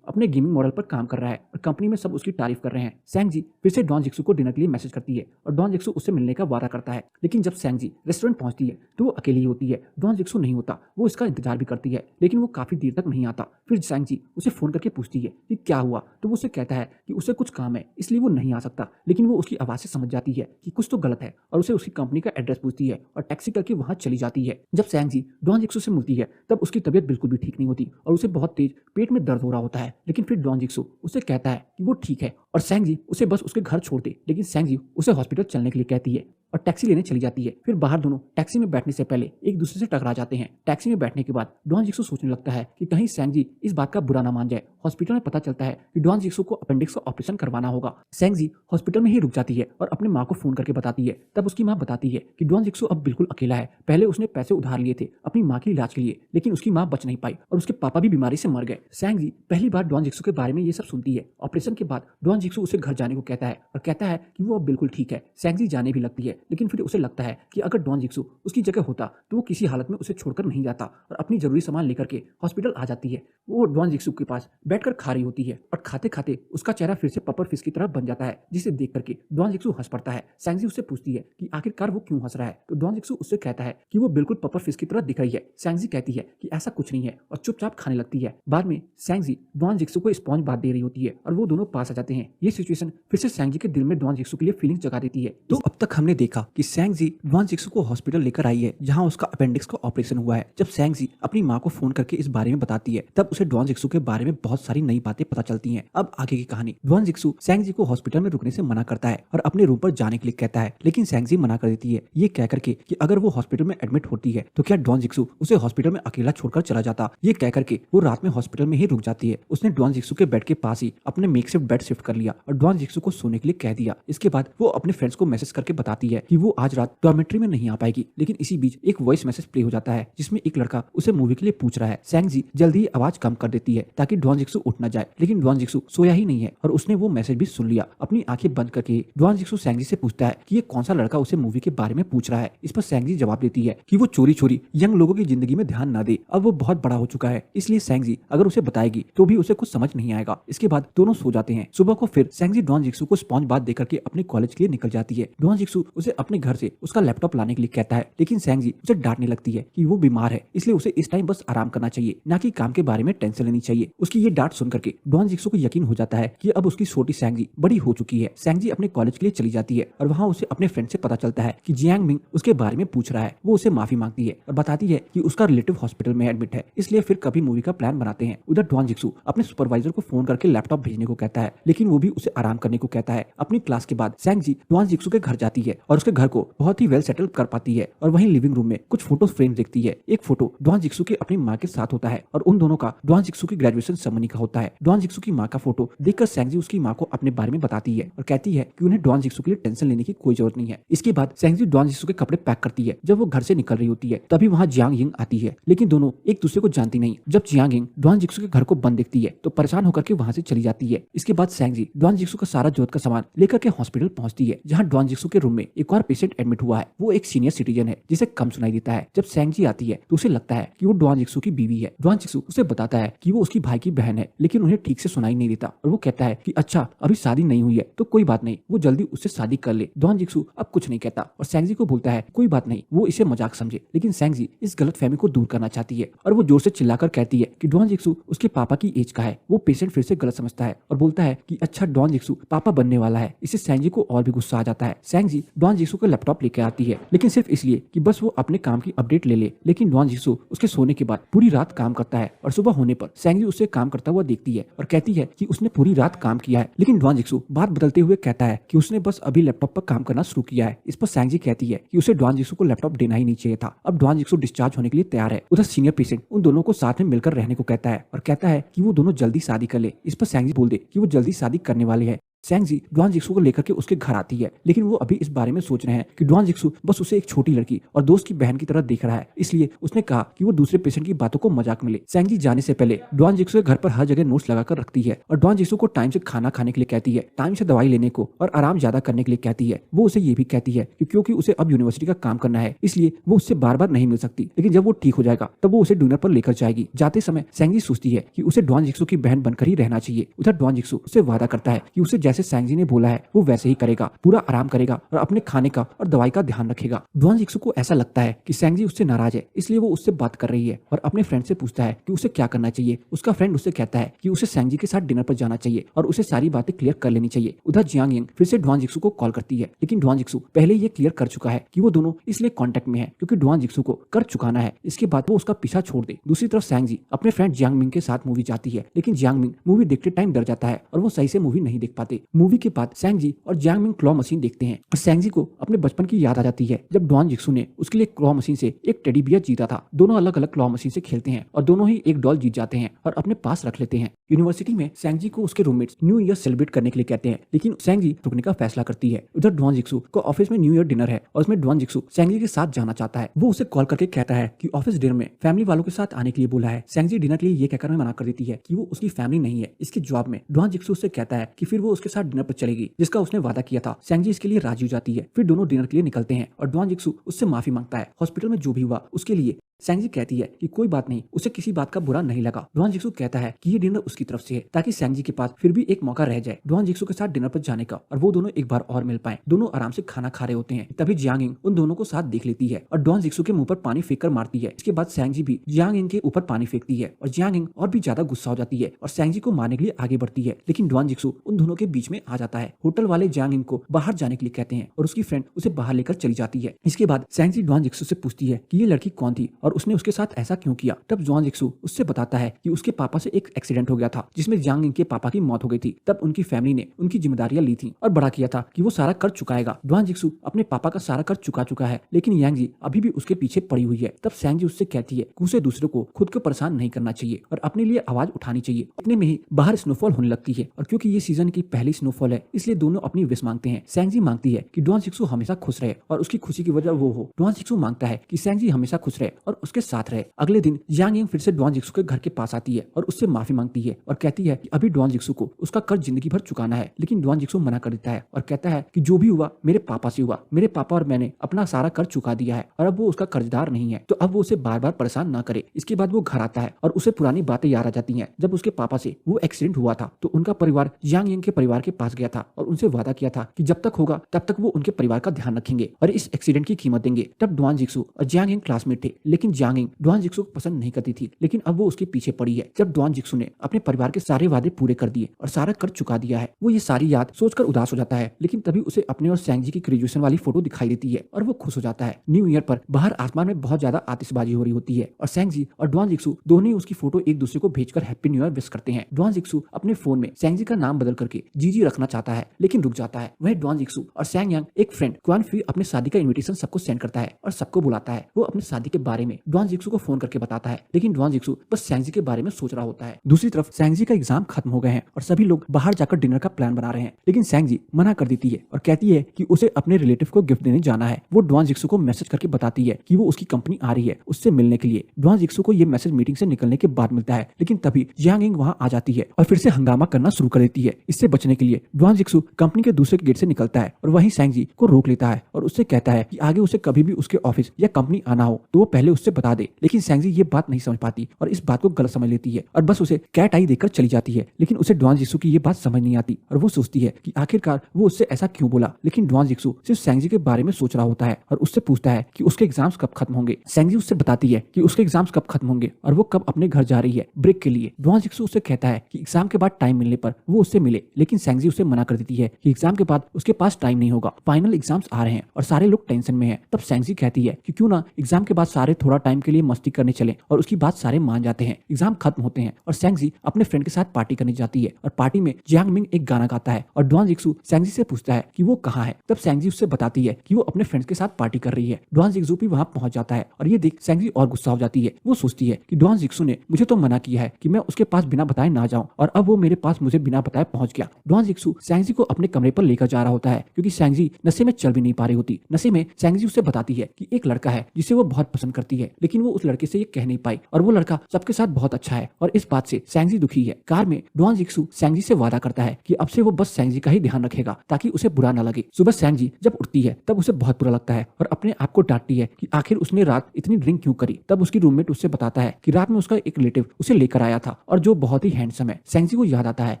अपने गेमिंग मॉडल पर काम कर रहा है और कंपनी में सब उसकी तारीफ कर रहे हैं। सैंगजी फिर से डॉन जिक्सू को डिनर के लिए मैसेज करती है और डॉन जिक्सू उससे मिलने का वादा करता है, लेकिन जब सैंगजी रेस्टोरेंट पहुंचती है तो वो अकेली होती है। डॉन जिक्सू नहीं होता। वो इसका इंतजार भी करती है, लेकिन वो काफी देर तक नहीं आता। फिर सैंगजी उसे फोन करके पूछती है कि क्या हुआ, तो वो उसे कहता है कि उसे कुछ काम है इसलिए वो नहीं आ सकता, लेकिन वो उसकी आवाज से समझ जाती है कि कुछ तो गलत है और उसे उसकी कंपनी का एड्रेस पूछती है और टैक्सी करके वहां चली जाती है। जब सैंगजी डॉन जिक्सू से मिलती है तब उसकी तबीयत बिल्कुल भी ठीक नहीं होती और उसे बहुत तेज पेट में दर्द हो रहा होता है, लेकिन फिर डॉन जिक्सू उसे कहता है कि वो ठीक है और सैंगजी उसे बस उसके घर छोड़ दे, लेकिन सैंगजी उसे हॉस्पिटल चलने के लिए कहती है और टैक्सी लेने चली जाती है। फिर बाहर दोनों टैक्सी में बैठने से पहले एक दूसरे से टकरा जाते हैं। टैक्सी में बैठने के बाद डॉन जिक्सू सोचने लगता है कि कहीं सैंगजी इस बात का बुरा ना मान जाए। हॉस्पिटल में पता चलता है कि डॉन जिक्सू को अपेंडिक्स का ऑपरेशन करवाना होगा। सैंगजी हॉस्पिटल में ही रुक जाती है और अपनी माँ को फोन करके बताती है। तब उसकी माँ बताती है कि डॉन जिक्सू अब बिल्कुल अकेला है। पहले उसने पैसे उधार लिए थे अपनी माँ के इलाज के लिए, लेकिन उसकी माँ बच नहीं पाई और उसके पापा भी बीमारी से मर गए। सैंगजी पहली बार डॉन जिक्सू के बारे में ये सब सुनती है। ऑपरेशन के बाद डॉन जिक्सू उसे घर जाने को कहता है और कहता है कि वो अब बिल्कुल ठीक है। सैंगजी जाने भी लगती है, लेकिन फिर उसे लगता है कि अगर डॉन जिक्सू उसकी जगह होता तो वो किसी हालत में उसे छोड़कर नहीं जाता और अपनी जरूरी सामान लेकर के हॉस्पिटल आ जाती है। वो डॉन जिक्सू के पास बैठकर खा रही होती है और खाते खाते उसका चेहरा फिर से पपर फिश की तरह बन जाता है, जिसे देख करके डॉन जिक्सू हंस पड़ता है। सैंगजी उससे पूछती है कि आखिरकार वो क्यों हंस रहा है, तो डॉन जिक्सू उससे कहता है कि वो बिल्कुल पपर फिश की तरह दिख रही है। सैंगजी कहती है कि ऐसा कुछ नहीं है और चुपचाप खाने लगती है। बाद में सैंगजी डॉन जिक्सू को स्पॉन्ज बात दे रही होती है और वो दोनों पास आ जाते हैं। ये सिचुएशन फिर से सैंगजी के दिल में डॉन जिक्सू के लिए फीलिंग्स जगा देती है। तो अब तक हमने देखा कि सैंगजी डॉन जिक्सू को हॉस्पिटल लेकर आई है जहां उसका अपेंडिक्स का ऑपरेशन हुआ है। जब सैंगजी अपनी माँ को फोन करके इस बारे में बताती है तब उसे डॉन जिक्सू के बारे में बहुत सारी नई बातें पता चलती हैं। अब आगे की कहानी। डॉन जिक्सू सैंगजी को हॉस्पिटल में रुकने से मना करता है और अपने रूम पर जाने के लिए कहता है, लेकिन सैंगजी मना कर देती है, ये कह करके कि अगर वो हॉस्पिटल में एडमिट होती है तो क्या डॉन जिक्सू उसे हॉस्पिटल में अकेला छोड़कर चला जाता। ये कह करके वो रात में हॉस्पिटल में ही रुक जाती है। उसने डॉन जिक्सू के बेड के पास ही अपने मेकशिफ्ट बेड शिफ्ट कर लिया और डॉन जिक्सू को सोने के लिए कह दिया। इसके बाद वो अपने फ्रेंड्स को मैसेज करके बताती है कि वो आज रात डॉर्मेट्री में नहीं आ पाएगी, लेकिन इसी बीच एक वॉइस मैसेज प्ले हो जाता है जिसमें एक लड़का उसे मूवी के लिए पूछ रहा है। सैंगजी जल्दी ही आवाज कम कर देती है ताकि डॉन जिक्सू उठ न जाए, लेकिन डॉन जिक्सू सोया ही नहीं है और उसने वो मैसेज भी सुन लिया। अपनी आंखें बंद करके डॉन जिक्सू सैंगजी से पूछता है कि ये कौन सा लड़का उसे मूवी के बारे में पूछ रहा है। इस पर सैंगजी जवाब देती है कि वो चोरी चोरी यंग लोगों की जिंदगी में ध्यान न दे, अब वो बहुत बड़ा हो चुका है, इसलिए सैंगजी अगर उसे बताएगी तो भी उसे कुछ समझ नहीं आएगा। इसके बाद दोनों सो जाते हैं। सुबह को फिर सैंगजी डॉन जिक्सू को स्पॉन्ज बात देकर के अपने कॉलेज के लिए निकल जाती है। डॉन जिक्सू उसे अपने घर से उसका लैपटॉप लाने के लिए कहता है, लेकिन सैंगजी उसे डांटने लगती है कि वो बीमार है, इसलिए उसे इस टाइम बस आराम करना चाहिए, ना कि काम के बारे में टेंशन लेनी चाहिए। उसकी ये डांट सुन करके डॉन जिक्सू को यकीन हो जाता है कि अब उसकी छोटी सैंगजी बड़ी हो चुकी है। सैंगजी अपने कॉलेज के लिए चली जाती है और वहाँ उसे अपने फ्रेंड से पता चलता है कि जियांग मिंग उसके बारे में पूछ रहा है। वो उसे माफी मांगती है और बताती है कि उसका रिलेटिव हॉस्पिटल में एडमिट है, इसलिए फिर कभी मूवी का प्लान बनाते हैं। उधर डॉन जिक्सू अपने सुपरवाइजर को फोन करके लैपटॉप भेजने को कहता है, लेकिन वो भी उसे आराम करने को कहता है। अपनी क्लास के बाद सैंगजी डॉन जिक्सू के घर जाती है और उसके घर को बहुत ही वेल सेटल कर पाती है और वहीं लिविंग रूम में कुछ फोटो फ्रेम देखती है। एक फोटो डॉन जिक्सू के अपनी माँ के साथ होता है और उन दोनों का डॉन जिक्सू की ग्रेजुएशन सेरेमनी का होता है। डॉन जिक्सू की माँ का फोटो देखकर सैंगजी उसकी माँ को अपने बारे में बताती है और कहती है कि उन्हें डॉन जिक्सू के लिए टेंशन लेने की कोई जरूरत नहीं है। इसके बाद सैंगजी डॉन जिक्सू के कपड़े पैक करती है। जब वो घर से निकल रही होती है तभी वहाँ जियांग यिंग आती है, लेकिन दोनों एक दूसरे को जानती नहीं। जब जियांग यिंग डॉन जिक्सू के घर को बंद देखती है तो परेशान होकर के वहाँ से चली जाती है। इसके बाद सैंगजी डॉन जिक्सू का सारा जरूरत का सामान लेकर के हॉस्पिटल पहुंचती है, जहाँ डॉन जिक्सू के रूम में एक एक और पेशेंट एडमिट हुआ है। वो एक सीनियर सिटीजन है जिसे कम सुनाई देता है। जब सेंग जी आती है तो उसे लगता है कि वो डॉन जिक्सू की बीवी है। डॉन जिक्सू उसे बताता है कि वो उसकी भाई की बहन है, लेकिन उन्हें ठीक से सुनाई नहीं देता और वो कहता है कि अच्छा अभी शादी नहीं हुई है तो कोई बात नहीं, वो जल्दी उससे शादी कर ले। डॉन जिक्सू अब कुछ नहीं कहता और सेंग जी को बोलता है कोई बात नहीं, वो इसे मजाक समझे। लेकिन सेंग जी इस गलतफहमी को दूर करना चाहती है और वो जोर से चिल्लाकर कहती है कि डॉन जिक्सू उसके पापा की एज का है। वो पेशेंट फिर से गलत समझता है और बोलता है कि अच्छा डॉन जिक्सू पापा बनने वाला है। इससे सेंग जी को और भी गुस्सा आ जाता है। सेंग जी डॉन जिक्सू का लैपटॉप लेकर आती है, लेकिन सिर्फ इसलिए कि बस वो अपने काम की अपडेट ले ले। लेकिन डॉन जिक्सू उसके सोने के बाद पूरी रात काम करता है और सुबह होने पर सेंग जी उससे काम करता हुआ देखती है और कहती है कि उसने पूरी रात काम किया है। लेकिन डॉन जिक्सू बात बदलते हुए कहता है कि उसने बस अभी लैपटॉप पर काम करना शुरू किया है। इस पर सेंग जी कहती है कि उसे डॉन जिक्सू को लैपटॉप देना ही नहीं चाहिए था। अब डॉन जिक्सू डिस्चार्ज होने के लिए तैयार है। उधर सीनियर पेशेंट उन दोनों को साथ में मिलकर रहने को कहता है और कहता है कि वो दोनों जल्दी शादी कर ले। इस पर सेंग जी बोल दे कि वो जल्दी शादी करने वाले है। सेंग जी डॉन जिक्सू को लेकर के उसके घर आती है, लेकिन वो अभी इस बारे में सोच रहे हैं कि डॉन जिक्सू बस उसे एक छोटी लड़की और दोस्त की बहन की तरह देख रहा है, इसलिए उसने कहा कि वो दूसरे पेशेंट की बातों को मजाक में ले। सेंग जी जाने से पहले डॉन जिक्सू के घर पर हर जगह नोट्स लगाकर रखती है और डॉन जिक्सू को टाइम से खाना खाने के लिए कहती है, टाइम से दवाई लेने को और आराम ज्यादा करने के लिए कहती है। वो उसे ये भी कहती है कि क्योंकि उसे अब यूनिवर्सिटी का काम करना है, इसलिए वो उससे बार बार नहीं मिल सकती, लेकिन जब वो ठीक हो जाएगा तब वो उसे डिनर पर लेकर जाएगी। जाते समय सेंग जी सोचती है कि उसे डॉन जिक्सू की बहन बनकर ही रहना चाहिए। उधर डॉन जिक्सू उसे वादा करता है कि उसे जैसे सेंग जी ने बोला है वो वैसे ही करेगा, पूरा आराम करेगा और अपने खाने का और दवाई का ध्यान रखेगा। डॉन जिक्सू को ऐसा लगता है कि सेंग जी उससे नाराज है, इसलिए वो उससे बात कर रही है और अपने फ्रेंड से पूछता है कि उसे क्या करना चाहिए। उसका फ्रेंड उससे कहता है कि उसे सेंग जी के साथ डिनर पर जाना चाहिए और उसे सारी बातें क्लियर कर लेनी चाहिए। उधर जियांग यंग फिर से डॉन जिक्सू को कॉल करती है, लेकिन डॉन जिक्सू पहले ये क्लियर कर चुका है कि वो दोनों इसलिए कॉन्टेक्ट में है क्योंकि डॉन जिक्सू को कर चुकाना है, इसके बाद वो उसका पीछा छोड़ दे। दूसरी तरफ सेंग जी अपने फ्रेंड जियांग मिंग के साथ मूवी जाती है, लेकिन जियांग मिंग मूवी देखते टाइम डर जाता है और वो सही से मूवी नहीं देख पाते। मूवी के बाद सेंग जी और जियांग मिंग क्लॉ मशीन देखते हैं और सेंग जी को अपने बचपन की याद आ जाती है जब डॉन जिक्सू ने उसके लिए क्लॉ मशीन से एक टेडी बियर जीता था। दोनों अलग अलग क्लॉ मशीन से खेलते हैं और दोनों ही एक डॉल जीत जाते हैं और अपने पास रख लेते हैं। यूनिवर्सिटी में सेंग जी को उसके रूममेट्स न्यू ईयर सेलिब्रेट करने के लिए कहते हैं, लेकिन सेंग जी रुकने का फैसला करती है। उधर डॉन जिक्सू को ऑफिस में न्यू ईयर डिनर है और उसमें डॉन जिक्सू सेंग जी के साथ जाना चाहता है। वो उसे कॉल करके कहता है कि ऑफिस डिनर में फैमिली वालों के साथ आने के लिए बोला है। सेंग जी डिनर के लिए ये कहकर मना कर देती है कि वो उसकी फैमिली नहीं है। इसके जवाब में डॉन जिक्सू उससे कहता है कि फिर वो उसके साथ डिनर पर चलेगी जिसका उसने वादा किया था। सेंग जी इसके लिए राजी हो जाती है। फिर दोनों डिनर के लिए निकलते हैं और डॉन जिक्सू उससे माफी मांगता है हॉस्पिटल में जो भी हुआ उसके लिए। सेंग जी कहती है कि कोई बात नहीं, उसे किसी बात का बुरा नहीं लगा। डॉन जिक्सू कहता है कि ये डिनर उसकी तरफ से है ताकि सेंग जी के पास फिर भी एक मौका रह जाए डॉन जिक्सू के साथ डिनर पर जाने का और वो दोनों एक बार और मिल पाए। दोनों आराम से खाना खा रहे होते हैं, तभी जियांग यंग उन दोनों को साथ देख लेती है और डॉन जिक्सू के मुंह पर पानी फेंक कर मारती है। इसके बाद सेंग जी भी जियांग यंग के ऊपर पानी फेंकती है और जियांग यंग और भी ज्यादा गुस्सा हो जाती है और सेंग जी को मारने के लिए आगे बढ़ती है, लेकिन डॉन जिक्सू उन दोनों के बीच में आ जाता है। होटल वाले जियांग यंग को बाहर जाने के लिए कहते हैं और उसकी फ्रेंड उसे बाहर लेकर चली जाती है। इसके बाद सेंग जी डॉन जिक्सू से पूछती है कि ये लड़की कौन थी और उसने उसके साथ ऐसा क्यों किया। तब डॉन जिक्सू उससे बताता है कि उसके पापा से एक एक्सीडेंट हो गया था जिसमें जियांग यंग के पापा की मौत हो गई थी। तब उनकी फैमिली ने उनकी जिम्मेदारियां ली थी और बड़ा किया था कि वो सारा कर चुकाएगा। डॉन जिक्सू अपने पापा का सारा कर चुका है, लेकिन यांग जी अभी भी उसके पीछे पड़ी हुई है। तब सेंग जी उससे कहती है कि उसे दूसरों को खुद को परेशान नहीं करना चाहिए और अपने लिए आवाज उठानी चाहिए। इतने में ही बाहर स्नोफॉल होने लगती है और क्योंकि ये सीजन की पहली स्नोफॉल है इसलिए दोनों अपनी विश मांगते हैं। सेंग जी मांगती है कि डॉन जिक्सू हमेशा खुश रहे और उसकी खुशी की वजह वो हो। डॉन जिक्सू मांगता है कि सेंग जी हमेशा खुश रहे और उसके साथ रहे। अगले दिन यांग यंग फिर से डॉन जिक्सू के घर के पास आती है और उससे माफी मांगती है और कहती है कि अभी डॉन जिक्सू को उसका कर्ज जिंदगी भर चुकाना है, लेकिन डॉन जिक्सू मना कर देता है और कहता है कि जो भी हुआ मेरे पापा से हुआ, मेरे पापा और मैंने अपना सारा कर्ज चुका दिया है और अब वो उसका कर्जदार नहीं है, तो अब वो उसे बार बार परेशान ना करे। इसके बाद वो घर आता है और उसे पुरानी बातें याद आ जाती हैं। जब उसके पापा से वो एक्सीडेंट हुआ था तो उनका परिवार यांग यंग के परिवार के पास गया था और उनसे वादा किया था कि जब तक होगा तब तक वो उनके परिवार का ध्यान रखेंगे और इस एक्सीडेंट की कीमत देंगे। तब डॉन जिक्सू और जियांग यंग क्लासमेट थे, लेकिन जियांग यंग डॉन जिक्सू को पसंद नहीं करती थी, लेकिन अब वो उसके पीछे पड़ी है। जब डॉन जिक्सू ने अपने परिवार के सारे वादे पूरे कर दिए और सारा कर चुका दिया है, वो ये सारी याद सोचकर उदास हो जाता है, लेकिन तभी उसे अपने और सेंग जी की ग्रेजुएशन वाली फोटो दिखाई देती है और वो खुश हो जाता है। न्यू ईयर पर बाहर आसमान में बहुत ज्यादा आतिशबाजी हो रही होती है और सेंग जी और डॉन जिक्सू दोनों ही उसकी फोटो एक दूसरे को भेजकर हैप्पी न्यू ईयर विश करते हैं। डॉन जिक्सू अपने फोन में सेंग जी का नाम बदल करके जीजी रखना चाहता है, लेकिन रुक जाता है। वह डॉन जिक्सू और सेंग यांग एक फ्रेंड क्वान फी अपने शादी का इन्विटेशन सबको सेंड करता है और सबको बुलाता है। वो अपनी शादी के बारे में में डॉन जिक्सू को फोन करके बताता है, लेकिन डॉन जिक्सू बस सैंगजी के बारे में सोच रहा होता है। दूसरी तरफ सैंगजी का एग्जाम खत्म हो गए हैं और सभी लोग बाहर जाकर डिनर का प्लान बना रहे हैं, लेकिन सैंगजी मना कर देती है और कहती है कि उसे अपने रिलेटिव को गिफ्ट देने जाना है। वो डॉन जिक्सू को मैसेज करके बताती है कि वो उसकी कंपनी आ रही है उससे मिलने के लिए। डॉन जिक्सू को ये मैसेज मीटिंग से निकलने के बाद मिलता है, लेकिन तभी जियांग यिंग वहां आ जाती है और फिर से हंगामा करना शुरू कर देती है। इससे बचने के लिए डॉन जिक्सू कंपनी के दूसरे गेट से निकलता है और वहीं सैंगजी को रोक लेता है और उससे कहता है कि आगे उसे कभी भी उसके ऑफिस या कंपनी आना हो तो वो पहले उससे बता दे। लेकिन सैंगजी ये बात नहीं समझ पाती और इस बात को गलत समझ लेती है और बस उसे कैट आई देकर चली जाती है। लेकिन उसे डॉन जिक्सू की ये बात समझ नहीं आती और वो सोचती है कि आखिरकार वो उससे ऐसा क्यों बोला। लेकिन डॉन जिक्सू सिर्फ सैंगजी के बारे में सोच रहा होता है और उससे पूछता है कि उसके एग्जाम्स कब खत्म होंगे। सैंगजी उससे बताती है कि उसके एग्जाम्स कब खत्म होंगे और वो कब अपने घर जा रही है ब्रेक के लिए। डॉन जिक्सू उससे कहता है कि एग्जाम के बाद टाइम मिलने पर वो उससे मिले, लेकिन सैंगजी उसे मना कर देती है कि एग्जाम के बाद उसके पास टाइम नहीं होगा, फाइनल एग्जाम्स आ रहे हैं और सारे लोग टेंशन में हैं। तब सैंगजी कहती है कि क्यों ना एग्जाम के बाद सारे थोड़ा टाइम के लिए मस्ती करने चले और उसकी बात सारे मान जाते हैं। एग्जाम खत्म होते हैं और सैंगजी अपने फ्रेंड के साथ पार्टी करने जाती है और पार्टी में जियांग मिंग एक गाना गाता है और डॉन जिक्सू सैंगजी से पूछता है कि वो कहाँ है। तब सैंगजी उससे बताती है कि वो अपने फ्रेंड्स के साथ पार्टी कर रही है। डॉन जिक्सू भी वहां पहुंच जाता है और ये देख सैंगजी और गुस्सा हो जाती है। वो सोचती है कि डॉन जिक्सू ने मुझे तो मना किया है कि मैं उसके पास बिना बताए ना जाऊं और अब वो मेरे पास मुझे बिना बताए पहुंच गया। डॉन जिक्सू सैंगजी को अपने कमरे पर लेकर जा रहा होता है क्योंकि सैंगजी नशे में चल भी नहीं पा रही होती। नशे में सैंगजी उससे बताती है कि एक लड़का है जिसे वो बहुत पसंद करती है, लेकिन वो उस लड़के से ये कह नहीं पाई और वो लड़का सबके साथ बहुत अच्छा है और इस बात से सैंगजी दुखी है। कार में डॉन जिक्सू सैंगजी से वादा करता है कि अब से वो बस सैंगजी का ही ध्यान रखेगा ताकि उसे बुरा ना लगे। सुबह सैंगजी जब उठती है तब उसे बहुत बुरा लगता है और अपने आप को डांटती है कि आखिर उसने रात इतनी ड्रिंक क्यों करी। तब उसकी रूममेट उससे बताता है कि रात में उसका एक रिलेटिव उसे लेकर आया था और जो बहुत ही हैंडसम है। सैंगजी को याद आता है